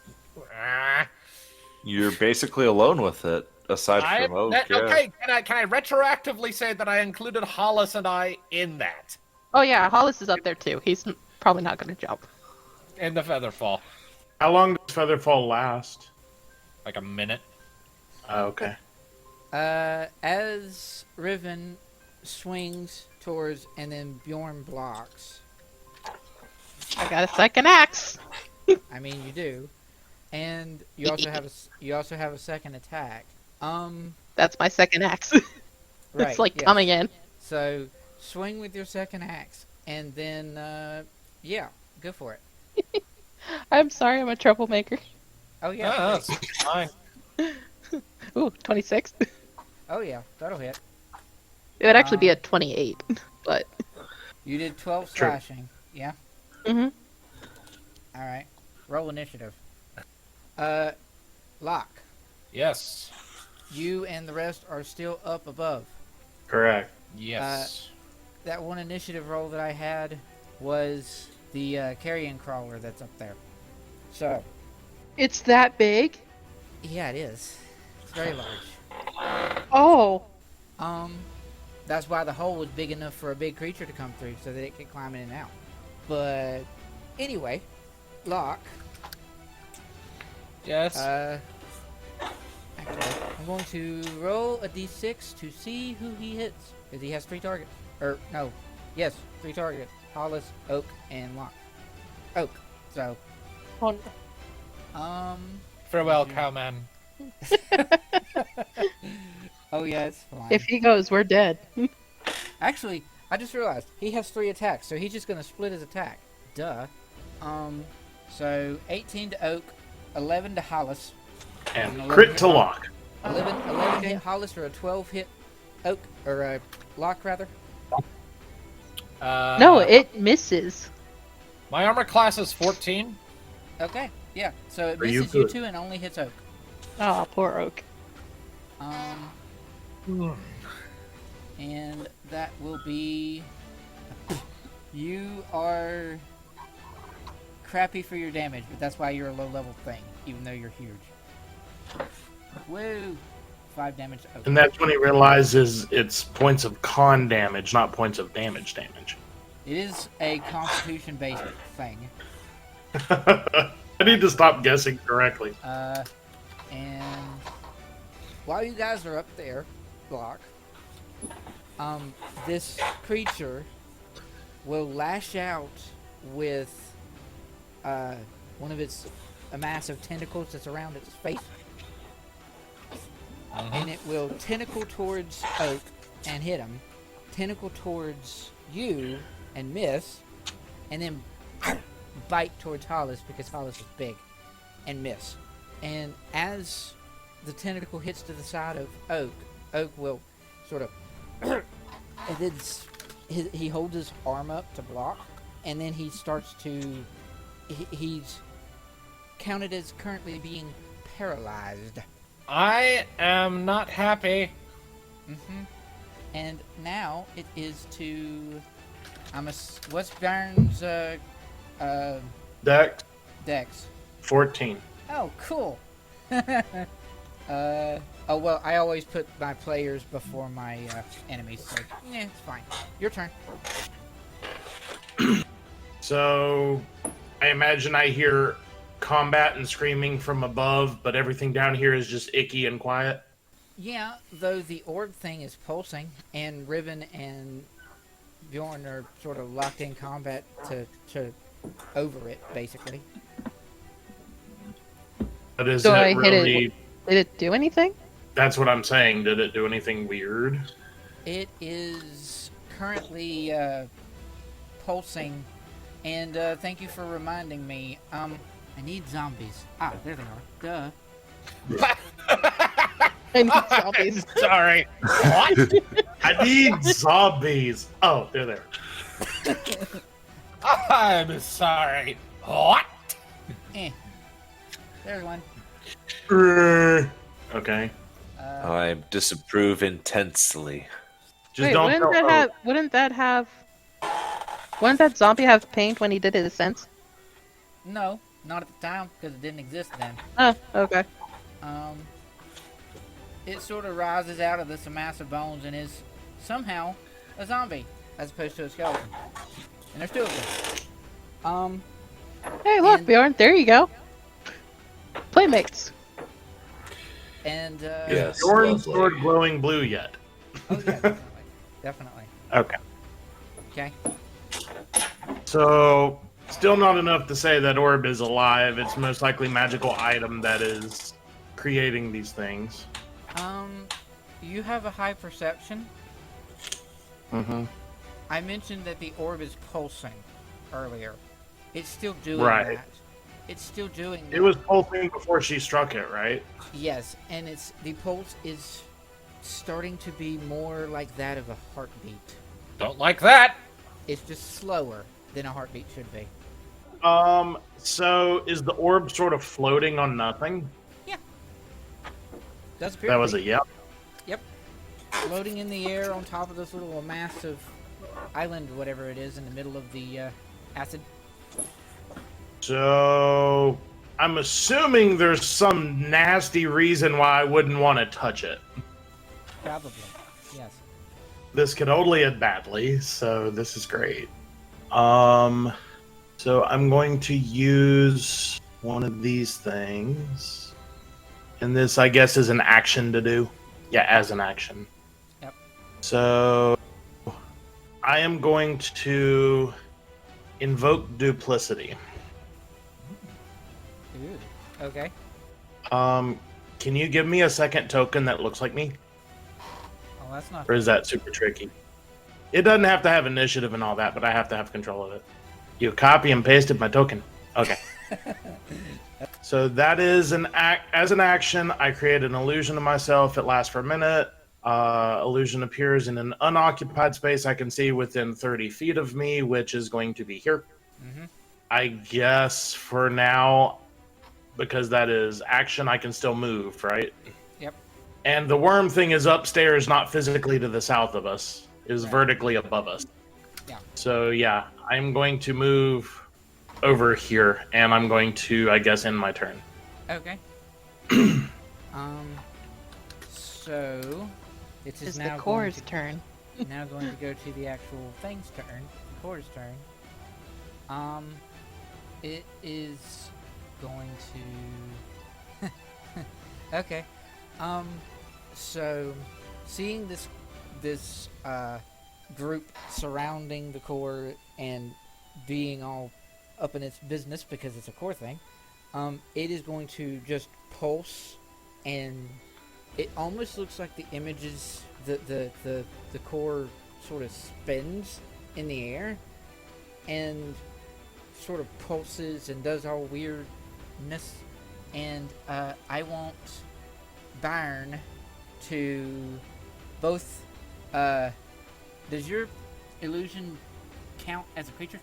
You're basically alone with it, aside from Oak. Yeah. Okay. Can I retroactively say that I included Hollis and I in that Oh yeah, Hollis is up there too. He's probably not going to jump. in the Featherfall? How long does Featherfall last? Like a minute. Okay. As Riven swings towards and then Bjorn blocks. I got a second axe. I mean, you do, and you also have a second attack. That's my second axe. Right. It's like yes. coming in. So swing with your second axe, and then yeah, go for it. I'm sorry, I'm a troublemaker. Oh yeah. Ah, that's fine. Ooh, 26. It Oh yeah, that'll hit. would actually be a 28, but You did 12 True. slashing. Yeah. Mhm. All right. Roll initiative. Locke, Yes. you and the rest are still up above. Correct. Yes. That one initiative roll that I had was the carrion crawler that's up there. So it's that big. yeah, it is. It's very large. Oh, That's why the hole was big enough for a big creature to come through, so that it could climb in and out. But anyway, Locke. yes. Actually, I'm going to roll a d6 to see who he hits, because he has 3 targets. Or no, yes, 3 targets: Hollis, Oak, and Locke. Oak. So, Farewell, cowman. oh yeah, it's fine. if he goes, we're dead. Actually, I just realized he has 3 attacks, so he's just gonna split his attack. Duh. So 18 to Oak, 11 to Hollis, And And crit to Locke. 11 hit Hollis for a 12 hit Oak, or Locke rather. No, it misses. My armor class is 14. Okay, yeah. So it Are you misses you good? 2 and only hits Oak. Oh, poor Oak. And that will be. You are crappy for your damage, but that's why you're a low level thing, even though you're huge. Woo! 5 damage to Oak. And that's when he realizes it's points of con damage, not points of damage. It is a constitution based thing. I need to stop guessing correctly. And while you guys are up there, Locke, this creature will lash out with one of its a massive tentacles that's around its face, and it will tentacle towards Oak and hit him, tentacle towards you and miss, and then bite towards Hollis because Hollis is big and miss. And as the tentacle hits to the side of Oak, Oak will sort of and then he holds his arm up to block, and then he starts to. He's counted as currently being paralyzed. I am not happy. And now it is to. What's Byrn's Dex dex? 14. Oh, cool. Oh well, I always put my players before my enemies, so yeah, it's fine. Your turn. So, I imagine I hear combat and screaming from above, but everything down here is just icky and quiet. Yeah, though the orb thing is pulsing, and Riven and Bjorn are sort of locked in combat to over it, basically. But is So it I hit really? it. Did it do anything? That's what I'm saying. Did it do anything weird? It is currently pulsing, and thank you for reminding me. I need zombies. Ah, there they are. Duh. I need zombies. Sorry. What? I need zombies. Oh, they're there. I'm sorry. What? There's one. Okay. I disapprove intensely. Just Wait, don't wouldn't tell. that zombie have paint when he did his sense? No, not at the time, because it didn't exist then. Oh, okay. It sort of rises out of this mass of bones and is somehow a zombie, as opposed to a skeleton. And there's two of them. Hey, look, And- Bjorn, there you go. Playmates. And Yes. Bjorn's lovely. sword glowing blue yet? oh yeah, definitely, definitely. Okay. Okay. So, still not enough to say that orb is alive. It's most likely magical item that is creating these things. You have a high perception. Mm-hmm. I mentioned that the orb is pulsing earlier. It's still doing Right. that. It's still doing that. It was pulsing before she struck it, right? Yes, and the pulse is starting to be more like that of a heartbeat. Don't like that. It's just slower than a heartbeat should be. So is the orb sort of floating on nothing? Does appear That to was be. a yep. Yep. Floating in the air on top of this little massive island, whatever it is, in the middle of the acid. So I'm assuming there's some nasty reason why I wouldn't want to touch it. Probably. Yes. This could only end badly, so this is great. So I'm going to use one of these things. And this, I guess, is an action to do. Yeah, as an action. Yep. So I am going to invoke duplicity. Ooh. Okay. Can you give me a second token that looks like me? Oh, that's not. Or is that super tricky? It doesn't have to have initiative and all that, but I have to have control of it. You copy and pasted my token. Okay. So that is as an action, I create an illusion of myself. It lasts for a minute. Illusion appears in an unoccupied space I can see within 30 feet of me, which is going to be here. Mm-hmm. I guess for now, because that is action, I can still move, right? Yep. And the worm thing is upstairs, not physically to the south of us. It is Right. vertically above us. Yeah. So yeah, I'm going to move over here, and I'm going to, I guess, end my turn. Okay. So it is It's now the going core's to, turn. now going to go to the actual thing's turn, the core's turn. It is going to. Okay. So seeing this group surrounding the core and being all up in its business because it's a core thing, it is going to just pulse, and it almost looks like the images, the core sort of spins in the air and sort of pulses and does all weirdness. And I want Byrn to both Does your illusion count as a creature?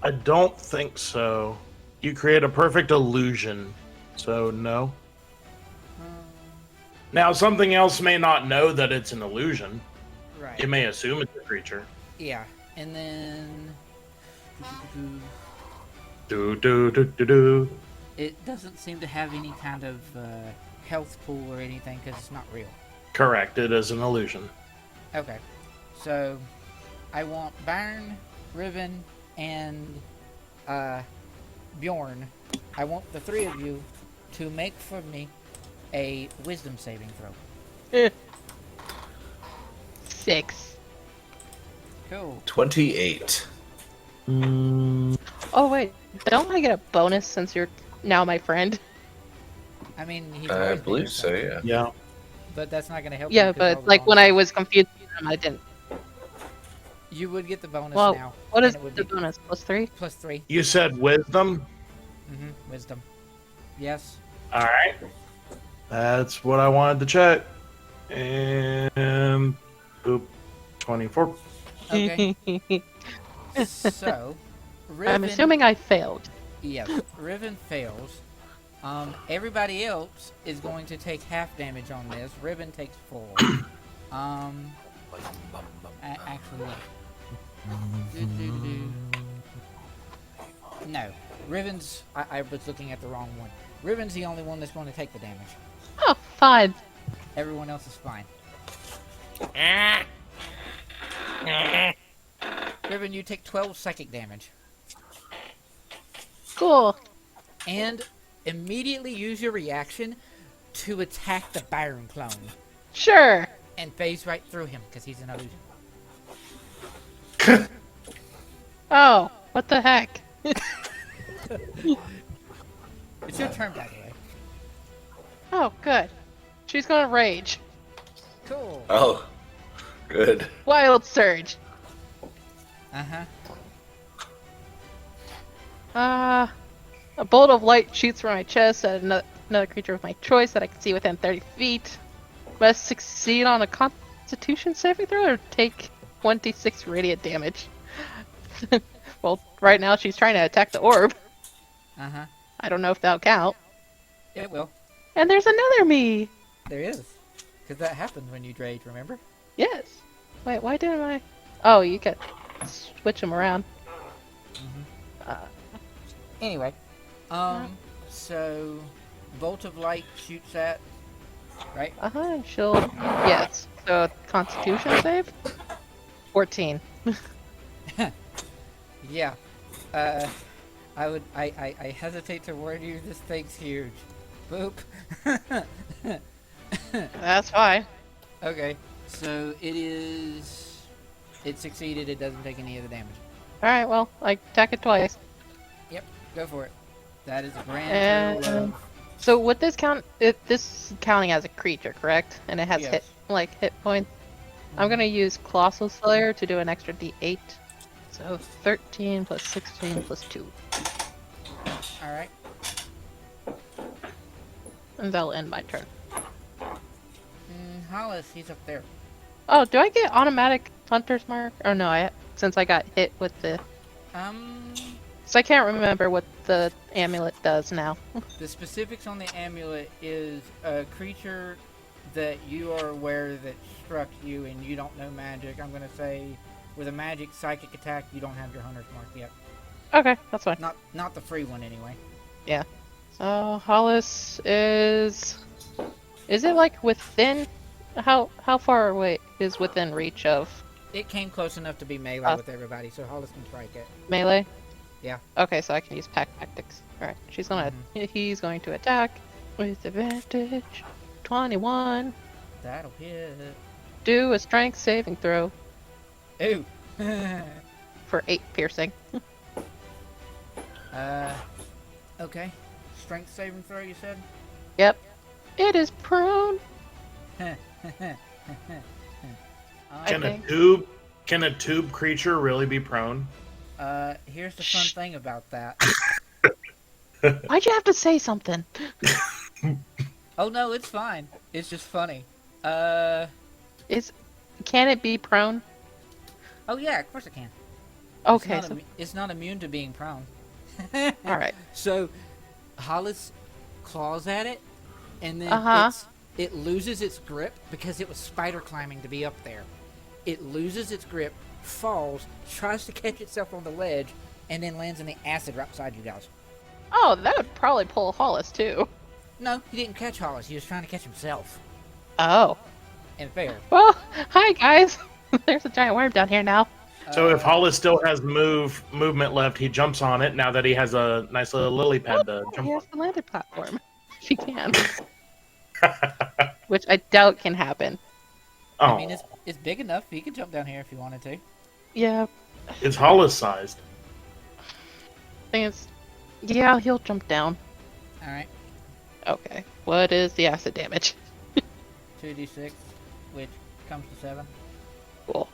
I don't think so. You create a perfect illusion, so no. Now, something else may not know that it's an illusion. Right. It may assume it's a creature. Yeah, and then Do do do do do. it doesn't seem to have any kind of health pool or anything because it's not real. Correct. It is an illusion. Okay, so I want Byrn, Riven, and Bjorn. I want the three of you to make for me a wisdom saving throw. 6. Cool. 28. Oh wait, don't I get a bonus since you're now my friend? I mean, he's I always been believe your so, friend, yeah. Yeah. but that's not going to help. Yeah, you 'cause all but the like when I bonuses- was confused, I didn't. you would get the bonus Well, now. what is and it would the be bonus? +3? +3. You said wisdom? Wisdom. Yes. Alright. That's what I wanted to check. And. Oop. 24. Okay. So, Riven, I'm assuming I failed. yes, Riven fails. Everybody else is going to take half damage on this. Riven takes 4. Actually, no. Riven's. I was looking at the wrong one. Riven's the only one that's going to take the damage. Oh, fine. Everyone else is fine. Riven, you take 12 psychic damage. Cool. And immediately use your reaction to attack the Byrn clone. Sure. And phase right through him, because he's an illusion. Oh, what the heck? It's your turn, by the way. Oh, good. She's gonna rage. Cool. Oh, good. Wild surge. Uh-huh. A bolt of light shoots from my chest at another creature of my choice that I can see within 30 feet. Must succeed on a Constitution saving throw or take 26 radiant damage. Well, right now she's trying to attack the orb. Uh-huh. I don't know if that'll count. It will. And there's another me! There is. Because that happens when you rage, remember? Yes! Wait, why didn't I? Oh, you can switch them around. Anyway. So, Bolt of Light shoots at... Right? Uh-huh, she'll... Yes. So, Constitution save? 14. Yeah. I hesitate to warn you, this thing's huge. Boop. That's fine. Okay. So, it succeeded, it doesn't take any of the damage. Alright, well, I attack it twice. Yep, go for it. That is a grand total And... of... So would this count? This is counting as a creature, correct? And it has Yes. hit points. I'm gonna use Colossal Slayer to do an extra D8. So 13 plus 16 plus 2, Alright. and that'll end my turn. Hollis, he's up there. Oh, do I get automatic Hunter's Mark? Or no, since I got hit with the. So I can't remember what the amulet does now. The specifics on the amulet is a creature that you are aware that struck you and you don't know magic. I'm gonna say with a magic psychic attack, you don't have your hunter's mark yet. Okay, that's fine. Not the free one anyway. Yeah. So Hollis is. Is it like within? How far away is within reach of It came close enough to be melee with everybody, so Hollis can strike it. melee? Yeah. Okay, so I can use pack tactics. Alright, he's going to attack with advantage. 21. That'll hit. Do a strength saving throw Ooh. for 8 piercing. Okay. Strength saving throw, you said? Yep. It is prone. Can a tube creature really be prone? Here's the fun thing about that. Why'd you have to say something? Oh no, it's fine. It's just funny. Can it be prone? Oh yeah, of course I can. Okay. It's not immune to being prone. All right. So, Hollis claws at it, and then it loses its grip because it was spider climbing to be up there. It loses its grip, falls, tries to catch itself on the ledge, and then lands in the acid right beside you guys. Oh, that would probably pull Hollis too. No, he didn't catch Hollis. He was trying to catch himself. Oh. And fair. Well, hi guys. There's a giant worm down here now. So if Hollis still has movement left, he jumps on it now that he has a nice little lily pad to jump He on. has the landing platform. If he can. Which I doubt can happen. Oh, I mean, it's big enough. He could jump down here if he wanted to. Yeah. it's Hollis sized. Thing is, yeah, he'll jump down. All right, Okay. What is the acid damage? 2d6, which comes to 7. Cool.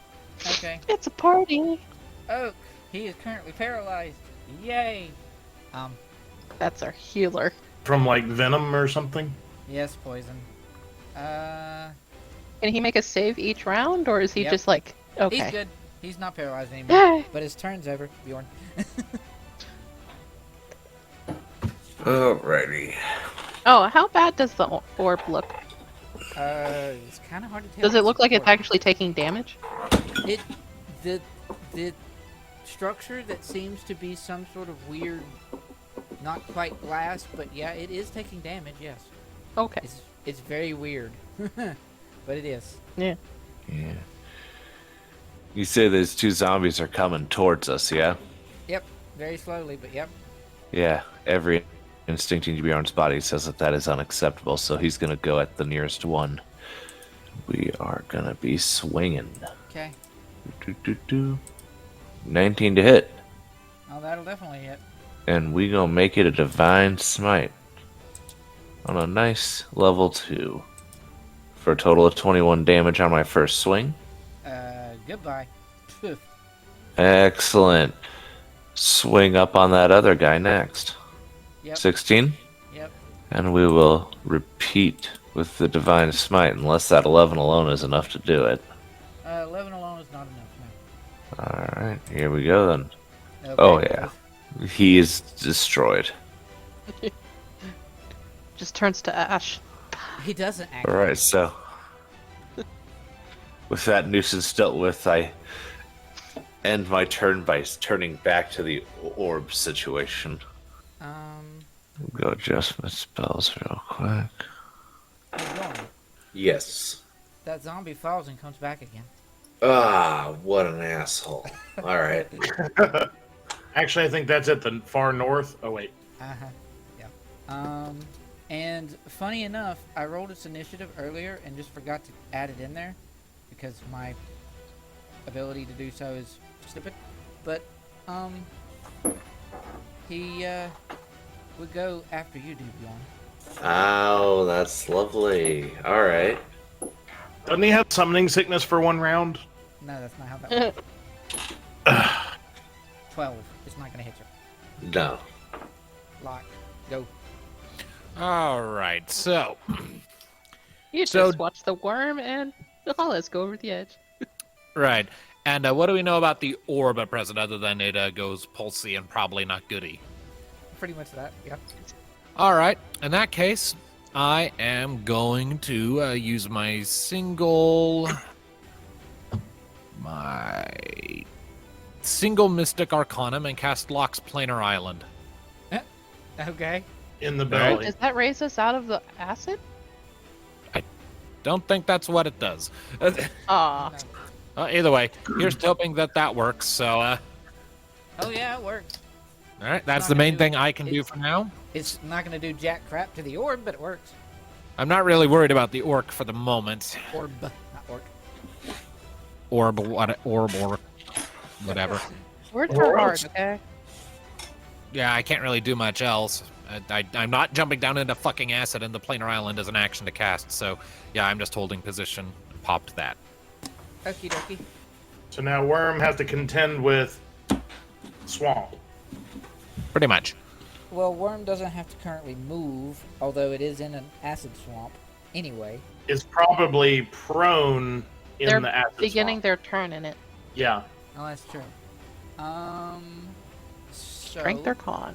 Okay. It's a party. Oak, he is currently paralyzed. Yay. That's our healer. From like venom or something? Yes, poison. Can he make a save each round, or is he Yep. just like okay? He's good. He's not paralyzed anymore. Yay. But his turn's over, Bjorn. Alrighty. Oh, how bad does the orb look? It's kind of hard to tell. Does it look like it's important. actually taking damage? The structure that seems to be some sort of weird, not quite glass, but yeah, it is taking damage. Yes, Okay. it's very weird, but it is. Yeah. Yeah. You say those two zombies are coming towards us, yeah? Yep, very slowly, but yep. Yeah. Every instinct in Bjorn's body says that is unacceptable, so he's gonna go at the nearest one. We are gonna be swinging. Okay. 19 to hit. Oh, that'll definitely hit. And we gonna make it a divine smite on a nice level 2 for a total of 21 damage on my first swing. Goodbye. Excellent. Swing up on that other guy next. Yep. 16. Yep. And we will repeat with the divine smite unless that 11 alone is enough to do it. 11 alone is not enough. Alright, here we go then. No. Okay, Oh yeah. He is destroyed. Just turns to ash. He doesn't act. Alright, so with that nuisance dealt with, I end my turn by turning back to the orb situation. Go adjust my spells real quick. Hey, Bjorn, Yes. that zombie falls and comes back again. Ah, what an asshole. Alright. Actually, I think that's at the far north. Oh, wait. Uh-huh. Yeah. And funny enough, I rolled its initiative earlier and just forgot to add it in there because my ability to do so is stupid. But, he, would go after you do, Bjorn. Oh, that's lovely. Alright. Doesn't he have summoning sickness for 1 round? No, that's not how that works. 12. It's not gonna hit you. No. Locke, go. All right, so You So- just watch the worm and the Hollis go over the edge. right, and what do we know about the orb at present, other than it goes pulsy and probably not goody? Pretty much that, yeah. All right, in that case, I am going to use my Mystic Arcanum and cast Locke's Planar Island. Okay. In the belly. Does that raise us out of the acid? Don't think that's what it does. Aw. Either way, here's to hoping that works. So, Oh yeah, it works. all right, that's not the gonna main do thing it. I can do It's- for now. It's not gonna do jack crap to the orb, but it works. I'm not really worried about the orc for the moment. Orb, not orc. Orb, whatever. Words are hard, okay? Yeah, I can't really do much else. I'm not jumping down into fucking acid, and the planar island is an action to cast. So, yeah, I'm just holding position. Popped that. Okie dokie. So now Worm has to contend with Swamp. Pretty much. Well, Worm doesn't have to currently move, although it is in an acid swamp anyway. Is probably prone in They're the acid beginning swamp. their turn in it. Yeah. Oh, that's true. So Strength or con?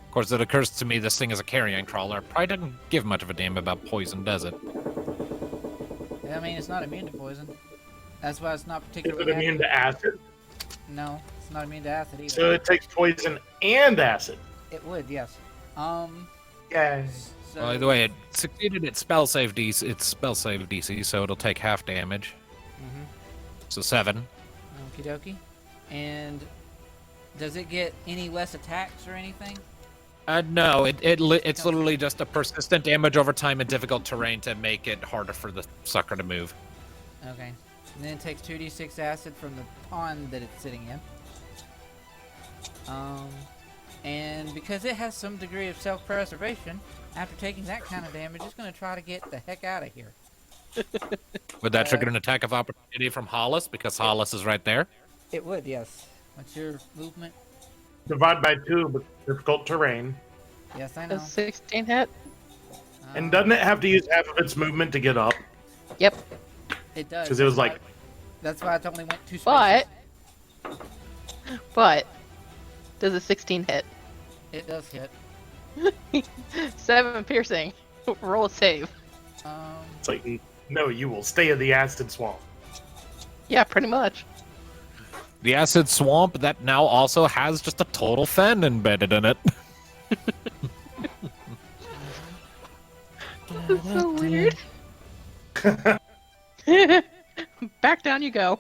Of course, it occurs to me this thing is a carrion crawler. Probably doesn't give much of a damn about poison, does it? I mean, it's not immune to poison. That's why it's not Is particularly. it immune to acid? No, it's not immune to acid either. So it takes poison and acid. It would, yes. Yeah. So, Well, either way, it succeeded its spell save DC, so it'll take half damage. Mhm. So 7. Okie dokie. And does it get any less attacks or anything? No, it's literally just a persistent damage over time in difficult terrain to make it harder for the sucker to move. Okay. And then it takes 2d6 acid from the pond that it's sitting in. And because it has some degree of self-preservation, after taking that kind of damage, it's going to try to get the heck out of here. Would that trigger an attack of opportunity from Hollis, because Hollis is right there? It would, yes. What's your movement? Divide by 2, but difficult terrain. Yes, I know. Does 16 hit? And doesn't it have to use half of its movement to get up? Yep. It does. Because it was like, That's why it only went 2 spaces. But does a 16 hit? It does hit. 7 piercing. Roll a save. it's like, no, you will stay in the acid swamp. Yeah, pretty much. The acid swamp that now also has just a total fen embedded in it. That's so weird. Back down you go.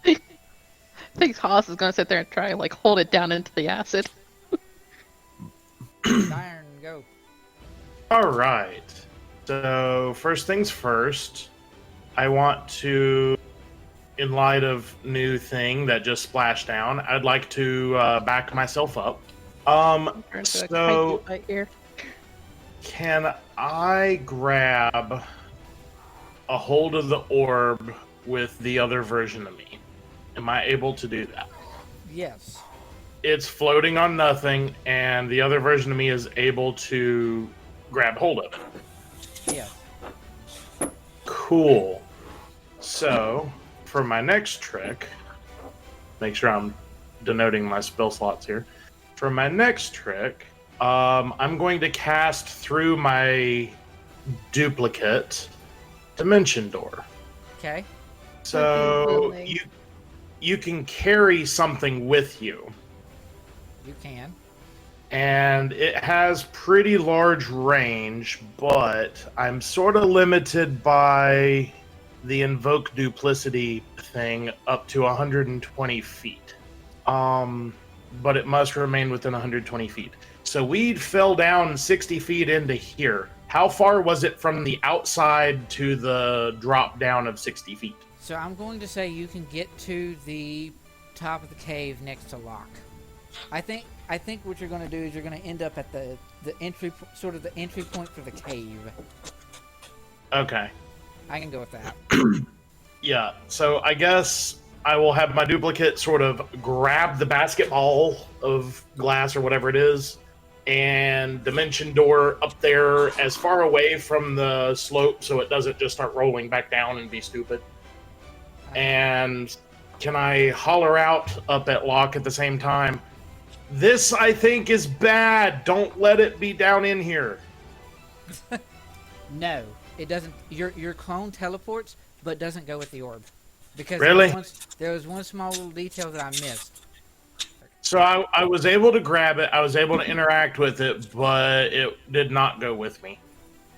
I think Hollis is gonna sit there and try and like hold it down into the acid. Iron, go. All right. So first things first, I want to, in light of new thing that just splashed down, I'd like to back myself up. Turn to a So kaiju right here. can I grab a hold of the orb with the other version of me? Am I able to do that? Yes. It's floating on nothing, and the other version of me is able to grab hold of it. Yes. Cool. So, for my next trick, make sure I'm denoting my spell slots here. For my next trick, I'm going to cast through my duplicate Dimension Door. Okay. So Lovely. you can carry something with you, You can. and it has pretty large range, but I'm sort of limited by the invoke duplicity thing up to 120 feet. But it must remain within 120 feet. So we fell down 60 feet into here. How far was it from the outside to the drop down of 60 feet? So I'm going to say you can get to the top of the cave next to Locke. I think what you're going to do is you're going to end up at the entry, sort of the entry point for the cave. Okay. I can go with that. Yeah, so I guess I will have my duplicate sort of grab the basketball of glass or whatever it is, and Dimension Door up there as far away from the slope so it doesn't just start rolling back down and be stupid. And can I holler out up at Locke at the same time? This, I think, is bad. Don't let it be down in here. No, it doesn't. Your clone teleports, but doesn't go with the orb. Because Really? there was one small little detail that I missed. So I was able to grab it. I was able to interact with it, but it did not go with me.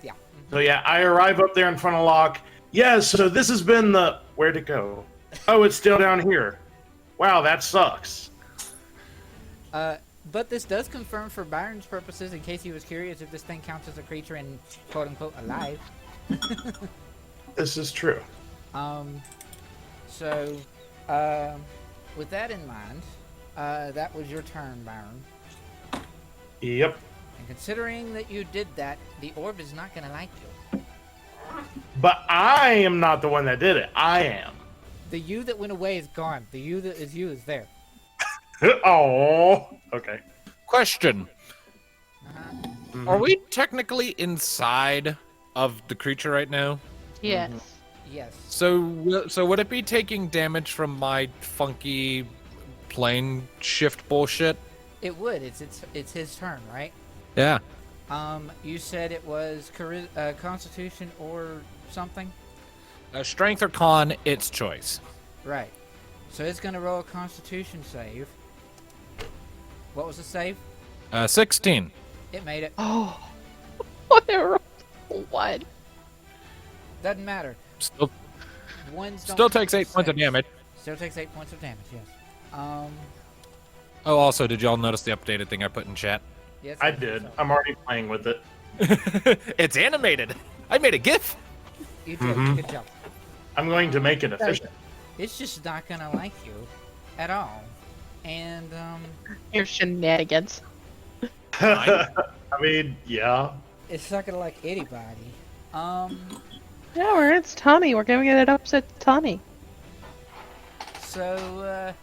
Yeah. So yeah, I arrive up there in front of Locke. Yeah, so this has been the... Where'd it go? Oh, it's still down here. Wow, that sucks. But this does confirm for Byrn's purposes, in case he was curious, if this thing counts as a creature and quote-unquote alive. This is true. So, with that in mind, that was your turn, Byrn. Yep. And considering that you did that, the orb is not going to like you. But I am not the one that did it. I am. The you that went away is gone. The you that is you is there. Oh, okay. Question. Uh-huh. Are we technically inside of the creature right now? Yes. Yes. So would it be taking damage from my funky plane shift bullshit? It would. It's his turn, right? Yeah. You said it was Constitution or something? Strength or con, its choice. Right. So it's gonna roll a Constitution save. What was the save? 16. It made it. Oh, whatever. What? Doesn't matter. Still Ones don't Still takes 8 points of save. damage. Still takes 8 points of damage. Yes. Oh, also, did y'all notice the updated thing I put in chat? Yes. I did. I'm already playing with it. It's animated. I made a GIF. You did. Good job. I'm going to make it efficient. It's just not gonna like you at all. And Your shenanigans. I mean, yeah. it's not gonna like anybody. Yeah, it's Tommy. We're giving it an upset to Tommy. So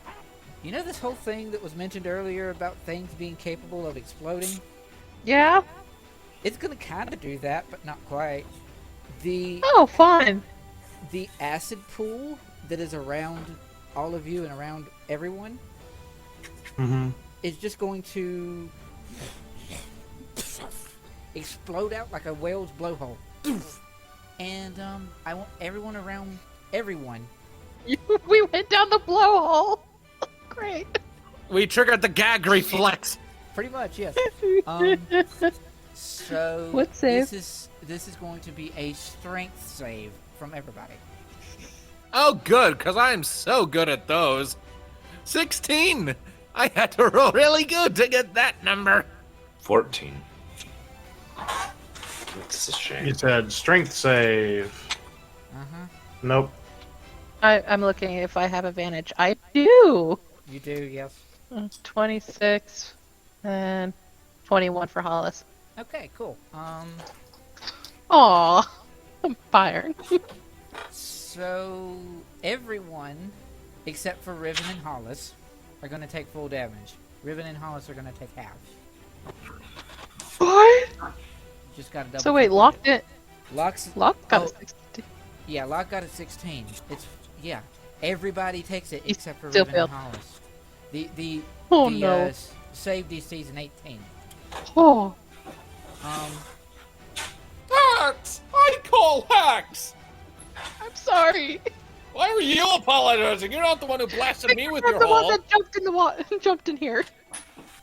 you know this whole thing that was mentioned earlier about things being capable of exploding? Yeah? It's gonna kind of do that, but not quite. The Oh, fine. acid pool that is around all of you and around everyone Mm-hmm. is just going to explode out like a whale's blowhole. And I want everyone around everyone. We went down the blowhole. Great. We triggered the gag reflex. Pretty much, yes. So What save? This is going to be a strength save from everybody. Oh, good, because I am so good at those. 16. I had to roll really good to get that number. 14. It's a shame. You said strength save. Uh-huh. Nope. I'm looking if I have advantage. I do. You do, yes. 26 and 21 for Hollis. Okay, cool. Aw. I'm fired. So everyone except for Riven and Hollis are going to take full damage. Riven and Hollis are going to take half. What? Just got to double. So wait, check Locke it. did. Locke's Locke got oh, a 60. Yeah, Locke got a 16. It's yeah. Everybody takes it He except for still Riven and failed. Hollis. The Oh, the no. save DC is an 18. Oh. Hacks! I call hacks! I'm sorry. Why are you apologizing? You're not the one who blasted me with I'm your the one haul. that jumped in the jumped in here.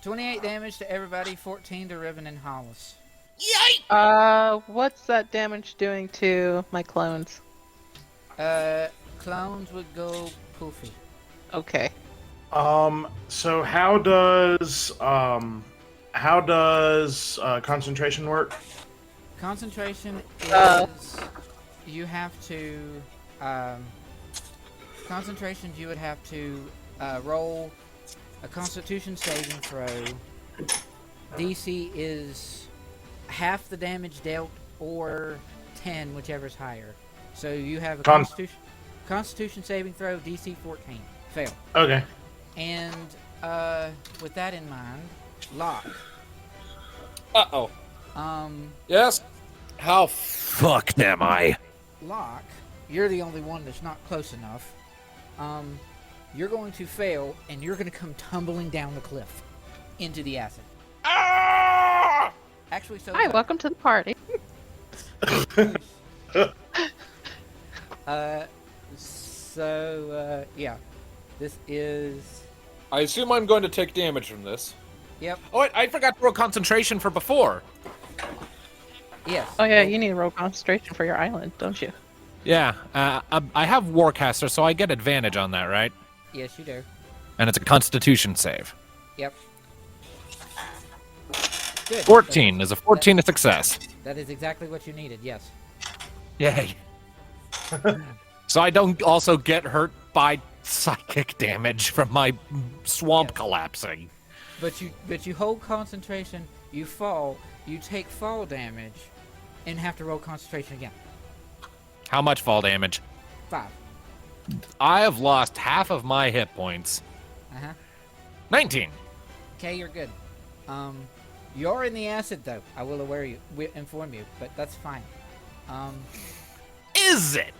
28 damage to everybody, 14 to Riven and Hollis. Yikes! What's that damage doing to my clones? Clones would go poofy. Okay. So how does concentration work? Concentration is you have to concentration. You would have to roll a Constitution saving throw. DC is half the damage dealt or 10, whichever's higher. So you have a Constitution saving throw, DC 14. Fail. Okay. And with that in mind, Locke. Uh-oh. Um, Yes? How fucked am I? Locke, you're the only one that's not close enough. You're going to fail, and you're going to come tumbling down the cliff into the acid. Ah! Actually, so Hi, welcome to the party. yeah, this is. I assume I'm going to take damage from this. Yep. Oh, wait, I forgot to roll concentration for before. Yes. Oh yeah, you need to roll concentration for your island, don't you? Yeah, I have Warcaster, so I get advantage on that, right? Yes, you do. And it's a Constitution save. Yep. Good. 14. Is a 14 a success? That is exactly what you needed. Yes. Yay. So I don't also get hurt by psychic damage from my swamp collapsing. But you hold concentration. You fall. You take fall damage, and have to roll concentration again. How much fall damage? 5. I have lost half of my hit points. 19. Okay, you're good. You're in the acid though. I will inform you, but that's fine. Is it?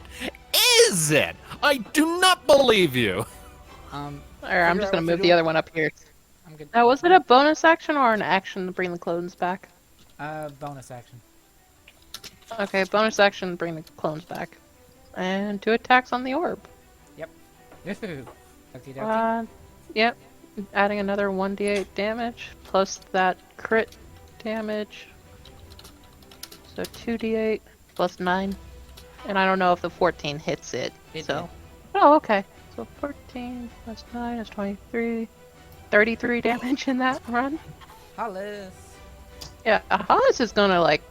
is it? I do not believe you. Um, Alright, I'm figure just out gonna what move you're the doing. other one up here. I'm good. Now, was it a bonus action or an action to bring the clones back? Bonus action. Okay, bonus action, bring the clones back. And 2 attacks on the orb. Okie dokie. Yep. Adding another 1d8 damage, plus that crit damage. So 2d8 plus 9. And I don't know if the 14 hits it. It so. Oh, okay. So 14 plus 9 is 23. 33 damage in that run. Hollis. Yeah, Hollis is gonna, like,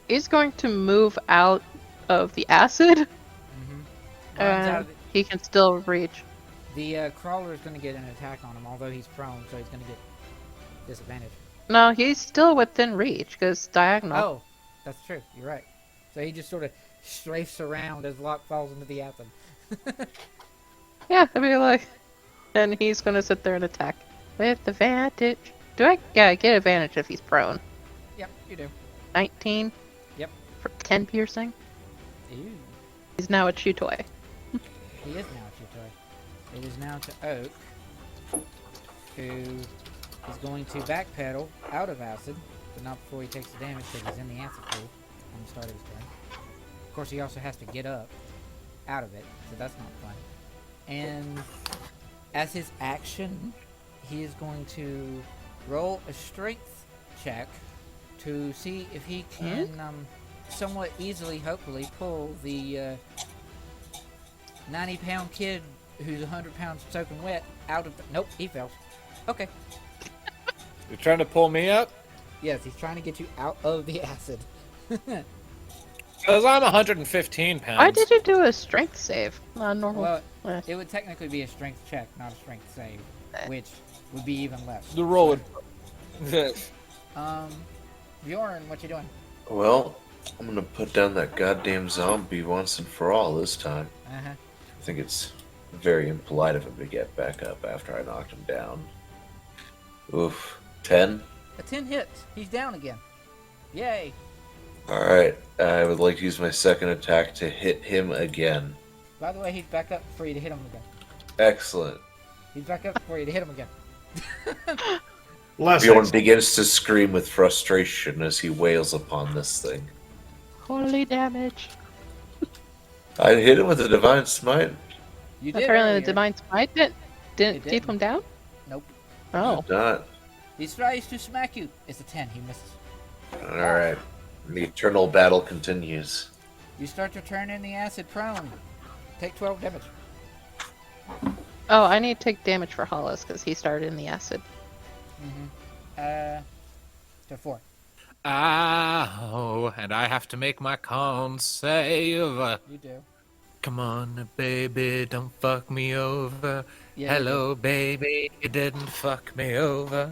he's going to move out of the acid. Mm-hmm. And he can still reach. The crawler is going to get an attack on him, although he's prone, so he's going to get disadvantage. No, he's still within reach, because diagonal. Oh, that's true. You're right. So he just sort of strafes around as Locke falls into the acid. Yeah, I mean, like, and he's gonna sit there and attack with advantage. Do I? Yeah, I get advantage if he's prone. Yep, you do. 19. Yep. For 10 piercing. Ew. He's now a chew toy. He is now a toy. It is now to Oak, who is going to backpedal out of acid, but not before he takes the damage because he's in the acid pool on the start of his turn. Of course, he also has to get up out of it, so that's not fun. And as his action, he is going to roll a strength check to see if he can somewhat easily, hopefully, pull the 90-pound kid who's 100 pounds soaking wet out of the... Nope, he fails. Okay. You're trying to pull me up? Yes, he's trying to get you out of the acid. Because I'm 115 pounds. Why did you do a strength save? Not normal. Well, it would technically be a strength check, not a strength save, which would be even less. The roll would... Bjorn, what you doing? Well, I'm gonna put down that goddamn zombie once and for all this time. Uh-huh. I think it's very impolite of him to get back up after I knocked him down. Oof. 10? A 10 hits. He's down again. Yay. Alright, I would like to use my second attack to hit him again. By the way, he's back up for you to hit him again. Excellent. He's back up for you to hit him again. Bjorn begins to scream with frustration as he wails upon this thing. Holy damage. I hit him with a divine smite. You did Apparently earlier. the divine smite didn't It keep didn't. him down? Nope. Oh. Not. He tries to smack you. It's a 10. He misses. Alright. The eternal battle continues. You start your turn in the acid prone. Take 12 damage. Oh, I need to take damage for Hollis because he started in the acid. To 4. Oh, and I have to make my con save. You do. Come on, baby, don't fuck me over. Yeah, Hello, baby, you didn't fuck me over.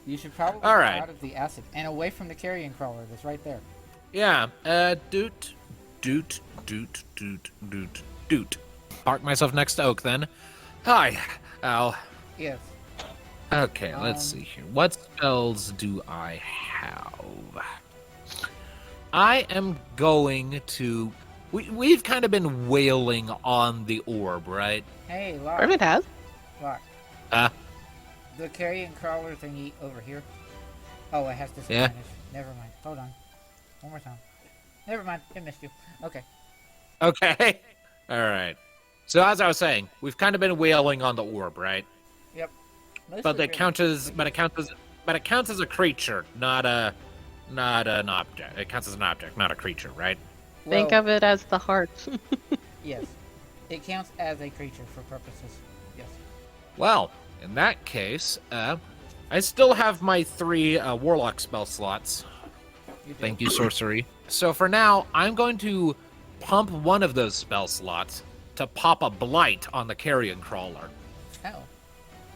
You should probably All get right. out of the acid and away from the carrion crawler that's right there. Yeah, doot. Park myself next to Oak then. Hi, Al. Yes. Okay, let's see here. What spells do I have? I am going to... We've kind of been wailing on the orb, right? Hey, Locke. Riven has. Locke. The carrion crawler thingy over here. Oh, it has disadvantage. Never mind. Hold on. One more time. Never mind. It missed you. Okay. Okay. All right. So as I was saying, we've kind of been wailing on the orb, right? Yep. But it counts as a creature, not an object. It counts as an object, not a creature, right? Think of it as the heart. Yes. It counts as a creature for purposes. Yes. Well, in that case, I still have my 3 warlock spell slots. You do. Thank you, sorcery. So for now, I'm going to pump one of those spell slots to pop a blight on the carrion crawler. Oh.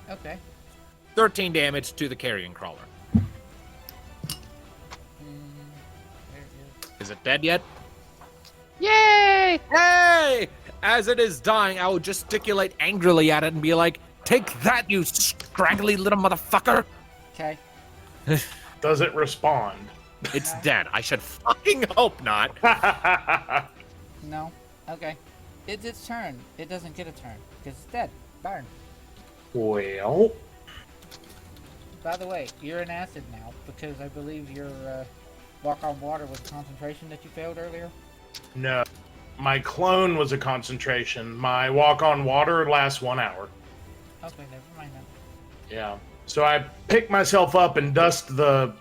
Okay. 13 damage to the carrion crawler. There it Is it dead yet? Yay! Hey! As it is dying, I will gesticulate angrily at it and be like, "Take that, you scraggly little motherfucker!" is. Okay. Does it respond? It's dead. I should fucking hope not. No. Okay. It's its turn. It doesn't get a turn because it's dead. Byrn. Well, By the way, you're an acid now because I believe your walk on water was concentration that you failed earlier. no. My clone was a concentration. My walk on water lasts 1 hour. Okay, never mind then. Yeah. So I pick myself up and dust the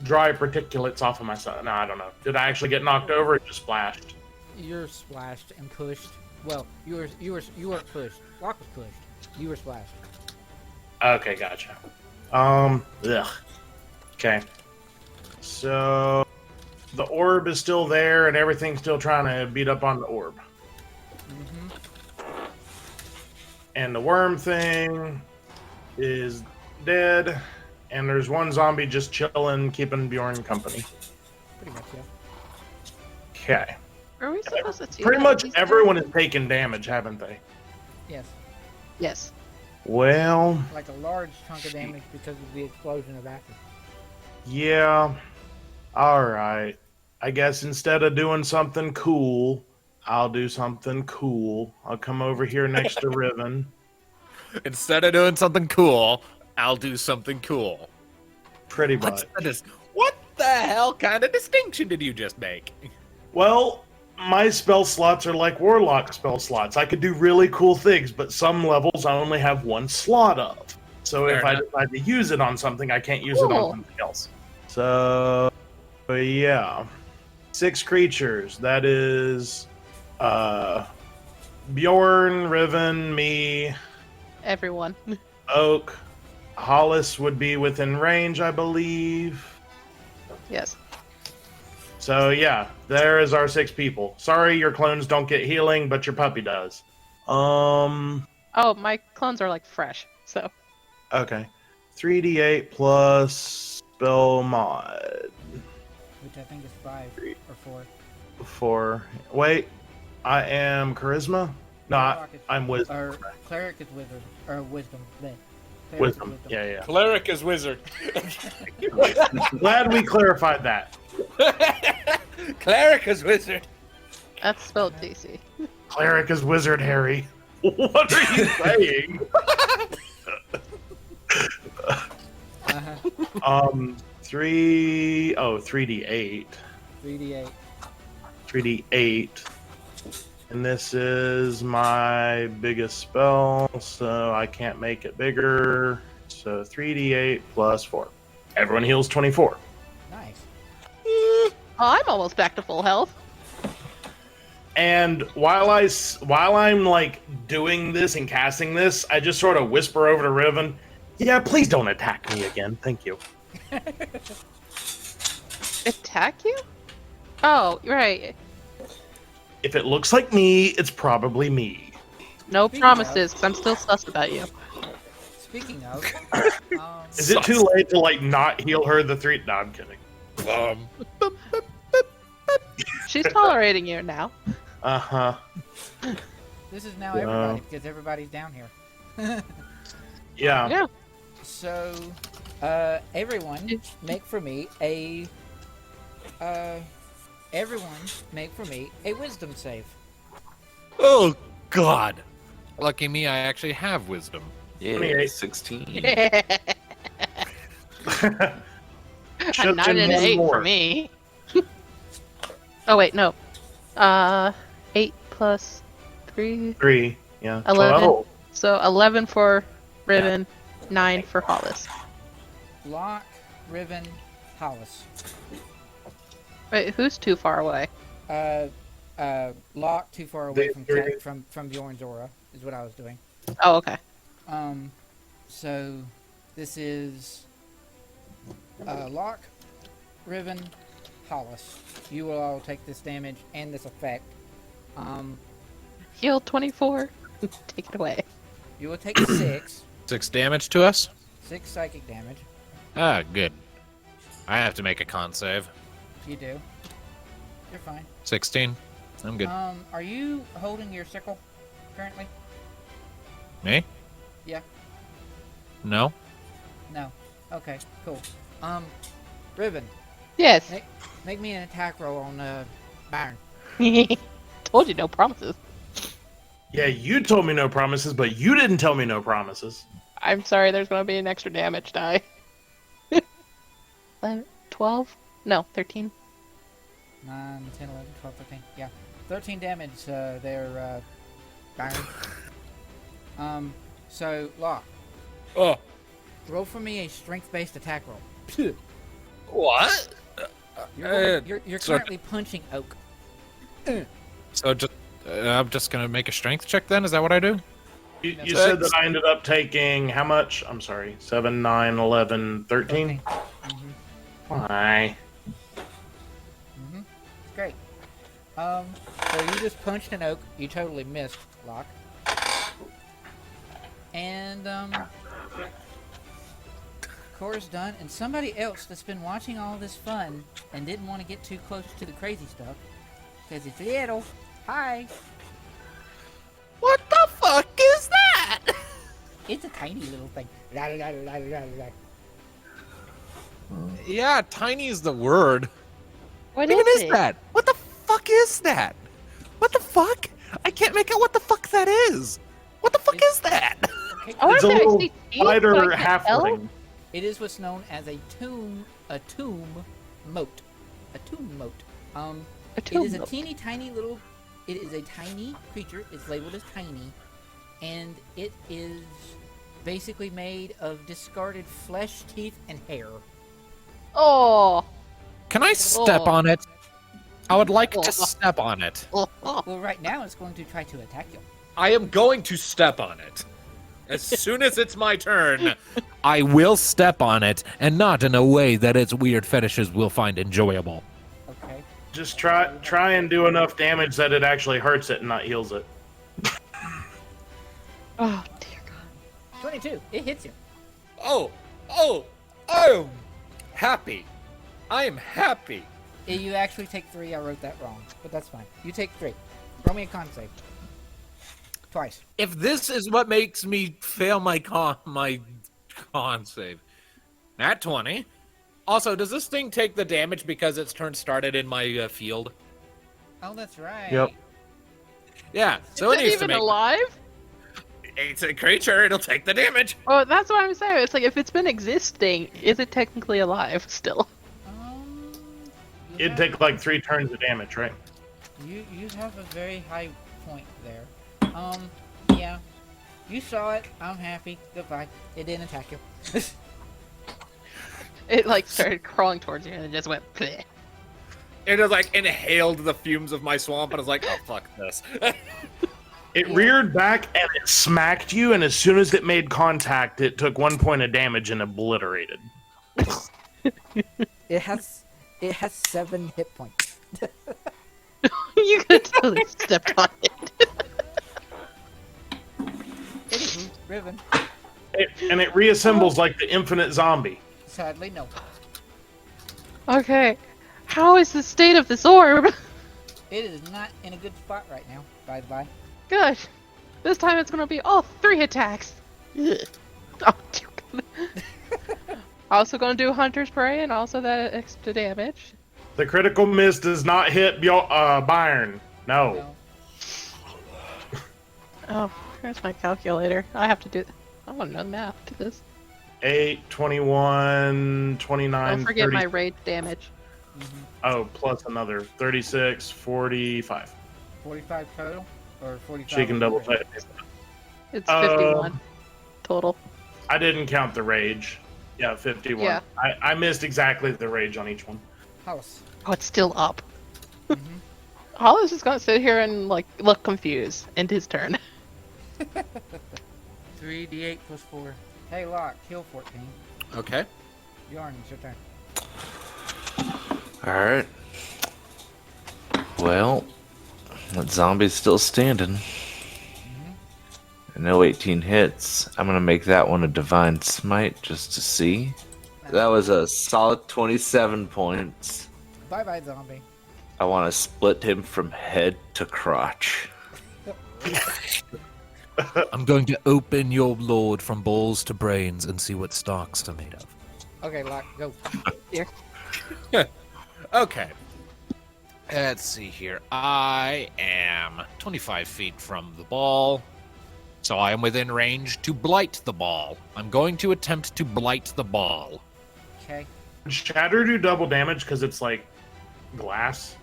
dry particulates off of myself. No, I don't know. Did I actually get knocked over? Or just splashed. You're splashed and pushed. Well, you weren't pushed. Locke was pushed. You were splashed. Okay, gotcha. Ugh. Okay. So the orb is still there, and everything's still trying to beat up on the orb. And the worm thing is dead, and there's one zombie just chilling, keeping Bjorn company. Pretty much, yeah. Okay. Are we supposed to see Pretty that much he's everyone has taken damage, haven't they? Yes. dead? Yes. Well, Like a large chunk of damage because of the explosion of acid. yeah. Alright. I guess instead of doing something cool, I'll do something cool. I'll come over here next to Riven. Instead of doing something cool, I'll do something cool. Pretty much. What the hell kind of distinction did you just make? Well, my spell slots are like warlock spell slots. I could do really cool things, but some levels I only have one slot of. So Fair if I enough. decide to use it on something, I can't use it on Cool. something else. So, yeah. 6 creatures. That is Bjorn, Riven, me, Everyone. Oak. Hollis would be within range, I believe. Yes. So yeah, there is our 6 people. Sorry your clones don't get healing, but your puppy does. Oh, my clones are like fresh, so. Okay. 3d8 plus spell mod. Which I think is 5 or 4. 4. Wait, I am charisma? No, Locke is- I'm wisdom. Or cleric is wizard. Or wisdom. Cleric is Wisdom. Yeah. Cleric is wizard. Glad we clarified that. Cleric is wizard. That's spelled DC. Cleric is wizard, Harry. What are you saying? Uh-huh. 3d8. 3d8. 3d8. And this is my biggest spell, so I can't make it bigger. So 3d8 plus 4. Everyone heals 24. Nice. Oh, I'm almost back to full health. And while I'm like doing this and casting this, I just sort of whisper over to Riven, "Yeah, please don't attack me again. Thank you." Attack you? Oh, right. If it looks like me, it's probably me. No Speaking promises, because I'm still sus about you. Speaking of, Is it too late to like not heal her the 3? No, I'm kidding. She's tolerating you now. Uh-huh. this is now everybody because everybody's down here. Yeah. Yeah. So, everyone make for me a wisdom save. Oh, God. Lucky me, I actually have wisdom. Yeah, 28. 16. A Should've 9 been and an 8 more. for me. Oh, wait, no. 8 plus 3. 3. Yeah. 11. 12. So 11 for Riven, 9 for Hollis. Locke, Riven, Hollis. Wait, who's too far away? Locke too far away They- from Bjorn's aura is what I was doing. Oh, okay. So this is Locke, Riven, Hollis. You will all take this damage and this effect. Heal 24. Take it away. You will take 6 6 damage to us? psychic damage. Ah, good. I have to make a con save. You do. You're fine. 16. I'm good. Are you holding your sickle currently? Me? Yeah. No? No. Okay. Cool. Riven, Yes. make me an attack roll on Byrn. told you no promises. Yeah, you told me no promises, but you didn't tell me no promises. I'm sorry, there's going to be an extra damage die. 12? No, 13. 9, 10, 11, 12, 13. Yeah. 13 damage there, Byrn. So, Locke, Oh, roll for me a strength-based attack roll. what? You're so- currently punching Oak. So just I'm just gonna make a strength check then. Is that what I do? You said that I ended up taking how much? I'm sorry, 7, 9, 11, 13? Why? Great. So you just punched an Oak. You totally missed, Locke. And, Cora's done. And somebody else that's been watching all this fun and didn't want to get too close to the crazy stuff, because it's little. Hi. What the fuck is that? It's a tiny little thing. La, la, la, la, la, la. Yeah, tiny is the word. What What even is is it? that? What the fuck is that? What the fuck? I can't make out what the fuck that is. What the fuck is that? I want It's a to say I little see teeth, spider but I can't tell. halfling. It is what's known as a tomb moat. A tomb moat. It is a teeny tiny little. It is a tiny creature. It's labeled as tiny, and it is basically made of discarded flesh, teeth, and hair. Oh. Can I step Oh. on it? I would like to step on it. Oh. Well, right now it's going to try to attack you. I am going to step on it. As soon as it's my turn. I will step on it, and not in a way that its weird fetishes will find enjoyable. Okay. Just try and do enough damage that it actually hurts it and not heals it. Oh, dear God. 22. It hits you. Oh, I am happy. I am happy. You actually take 3. I wrote that wrong, but that's fine. You take 3. Roll me a con save. Twice. If this is what makes me fail my con save. Nat 20. Also, does this thing take the damage because its turn started in my field? Oh, that's right. Yep. Yeah, so Is it it needs to even make. alive? It's a creature, it'll take the damage. Oh, that's what I'm saying. It's like, if it's been existing, is it technically alive still? You It'd have- take like 3 turns of damage, right? You have a very high point there. Yeah. You saw it. I'm happy. Goodbye. It didn't attack you. It, like, started crawling towards you and it just went bleh. It just like inhaled the fumes of my swamp and I was like, oh fuck this. It reared back and it smacked you, and as soon as it made contact, it took 1 point of damage and obliterated. It has 7 hit points. You could totally stepped on it. Anywho, Riven. And it reassembles like the infinite zombie. Sadly, no. Okay. How is the state of this orb? It is not in a good spot right now, by the by. Gosh. This time it's gonna be all 3 attacks. Ugh. Oh, dear God. Also gonna do Hunter's Prey and also that extra damage. The critical miss does not hit Byrn. No. No. Oh, here's my calculator. I have to do. I want to know the math to this. 8, 21, 29, Don't forget 30. my rage damage. Oh, plus another 36, 45. 45 total? Or 45? She can double check. It's 51 total. I didn't count the rage. Yeah, 51. Yeah. I missed exactly the rage on each one. House. Oh, it's still up. Hollis is gonna sit here and like look confused. End his turn. 3d8 plus 4. Hey, Locke, kill 14. Okay. Bjorn, it's your turn. Alright. Well, that zombie's still standing. And no 18 hits. I'm gonna make that one a divine smite just to see. That was a solid 27 points. Bye-bye, zombie. I want to split him from head to crotch. I'm going to open your lord from balls to brains and see what stalks are made of. Okay, Locke, go. Okay. Let's see here. I am 25 feet from the ball, so I am within range to blight the ball. I'm going to attempt to blight the ball. Okay. Would Shatter do double damage because it's like glass?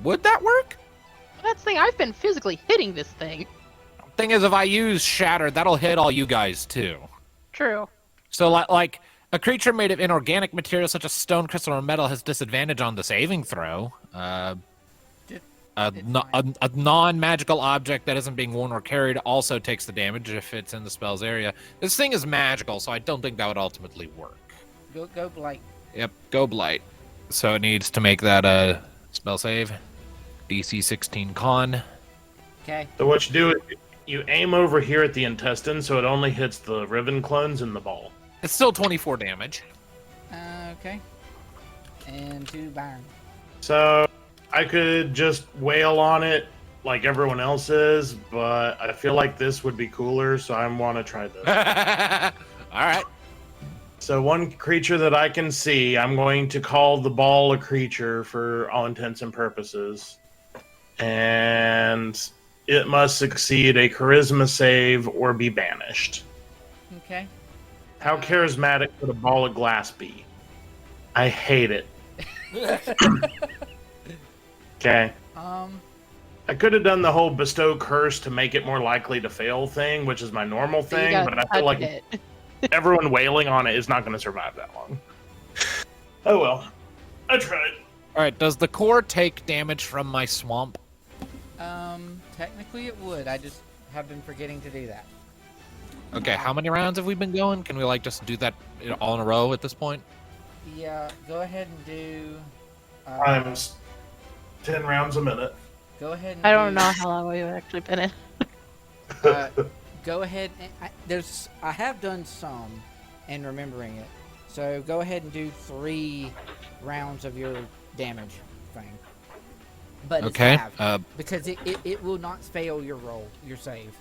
Would that work? That's the thing. I've been physically hitting this thing. Thing is, if I use Shatter, that'll hit all you guys too. True. So, like, a creature made of inorganic material such as stone, crystal, or metal has disadvantage on the saving throw. A non-magical object that isn't being worn or carried also takes the damage if it's in the spell's area. This thing is magical, so I don't think that would ultimately work. Go blight. Yep, go blight. So it needs to make that spell save. DC 16 con. Okay. So what you do is you aim over here at the intestine, so it only hits the Riven clones in the ball. It's still 24 damage. Okay. And to Byrn. So I could just wail on it like everyone else is, but I feel like this would be cooler, so I want to try this. All right. So one creature that I can see, I'm going to call the ball a creature for all intents and purposes. And it must succeed a charisma save or be banished. Okay. How charismatic would a ball of glass be? I hate it. Okay. I could have done the whole bestow curse to make it more likely to fail thing, which is my normal So you thing, gotta but I feel like it. everyone wailing on it is not going to survive that long. Oh well. I tried. All right. Does the core take damage from my swamp? Technically it would. I just have been forgetting to do that. Okay. How many rounds have we been going? Can we like just do that all in a row at this point? Yeah, go ahead and do... Times 10 rounds a minute. Go ahead and I don't do- know how long we've actually been in. Go ahead and... I have done some and remembering it. So go ahead and do 3 rounds of your damage thing. But Okay, it's half, because it will not fail your roll, your save.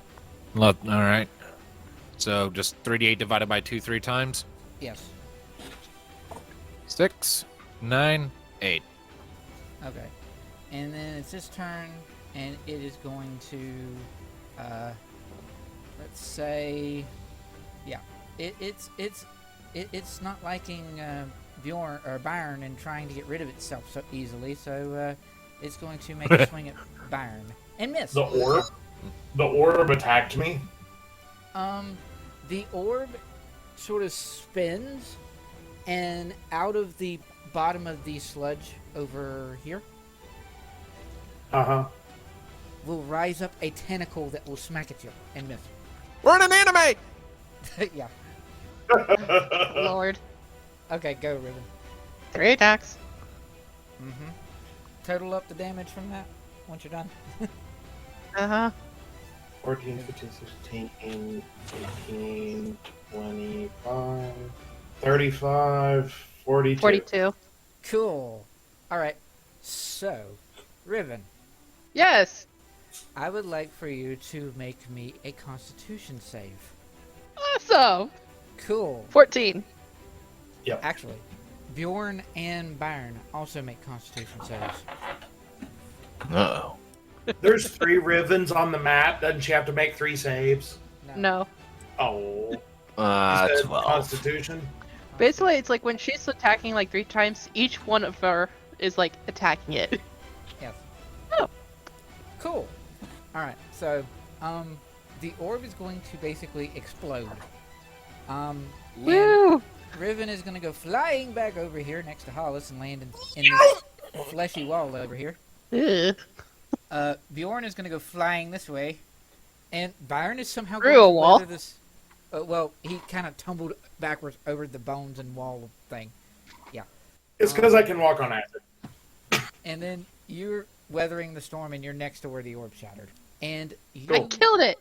Look, all right. So just 3d8 divided by 2 3 times. Yes. 6, 9, 8. Okay. And then it's his turn, and it is going to, let's say, yeah, it's not liking Bjorn or Byrn and trying to get rid of itself so easily, so it's going to make a swing at Byrn and miss. The orb attacked me. The orb sort of spins, and out of the bottom of the sludge over here Uh-huh. will rise up a tentacle that will smack at you and miss. We're in an anime. Yeah. Lord. Okay, go, Riven. 3 attacks. Mm-hmm. Total up the damage from that once you're done. Uh-huh. 14, 15, 16, 18, 25, 35, 42. 42. Cool. All right. So, Riven, Yes. I would like for you to make me a Constitution save. Awesome. Cool. 14. Actually, Bjorn and Byrn also make Constitution saves. Uh-oh. There's 3 Rivens on the map. Doesn't she have to make 3 saves? No. Oh. Is that 12. Constitution? Basically, it's like when she's attacking like 3 times, each one of her is like attacking it. Yes. Oh. Cool. All right. So, the orb is going to basically explode. And Woo! Riven is going to go flying back over here next to Hollis and land in this fleshy wall over here. Ugh. Bjorn is going to go flying this way, and Byrn is somehow Through going a to wall? weather this. Well, he kind of tumbled backwards over the bones and wall thing. Yeah. It's because I can walk on acid. And then you're weathering the storm, and you're next to where the orb shattered. And I killed it.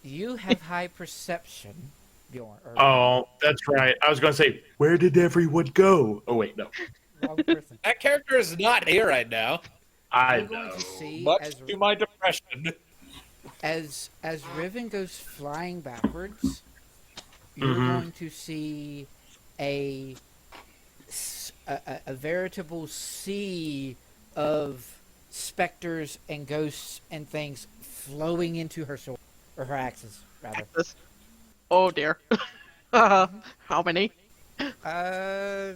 you have high perception, Bjorn. Or Oh, that's right. I was going to say, where did everyone go? Oh, wait, no. wrong person. That character is not here right now. I You're going know. to see Much to my depression. as Riven goes flying backwards, you're going to see a veritable sea of specters and ghosts and things flowing into her sword, or her axes, rather. Oh dear. How many? Uh,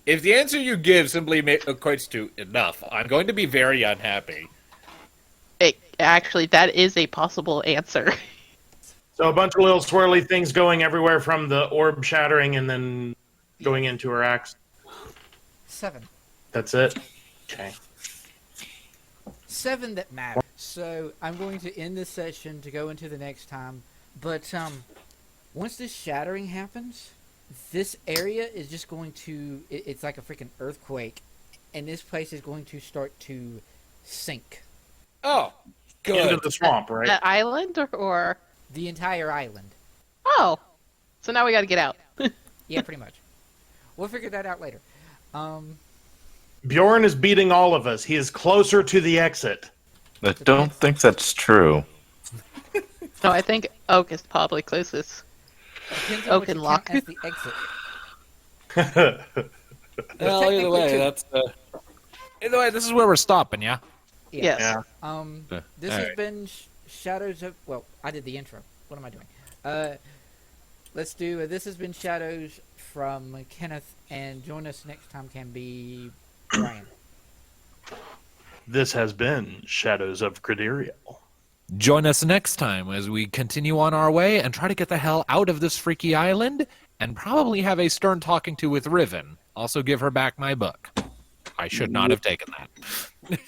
If the answer you give simply equates to enough, I'm going to be very unhappy. Actually, that is a possible answer. So a bunch of little swirly things going everywhere from the orb shattering and then going into her axe. 7. That's it? Okay. 7 that matter. So I'm going to end this session to go into the next time. But once this shattering happens, this area is just going to... It's like a freaking earthquake. And this place is going to start to sink. Oh, Into good. the swamp, right? That island or? The entire island. Oh, so now we got to get out. Yeah, pretty much. We'll figure that out later. Bjorn is beating all of us. He is closer to the exit. I don't think that's true. No, I think Oak is probably closest. Depends on Oak what and you Locke. count as the exit. Well, either technically way, two. that's Either way, this is where we're stopping, yeah? Yes. Yeah. This All has right. been Shadows of... Well, I did the intro. What am I doing? Let's do... this has been Shadows from Kenneth, and join us next time can be Brian. This has been Shadows of Gradiriel. Join us next time as we continue on our way and try to get the hell out of this freaky island and probably have a stern talking to with Riven. Also give her back my book. I should not have taken that.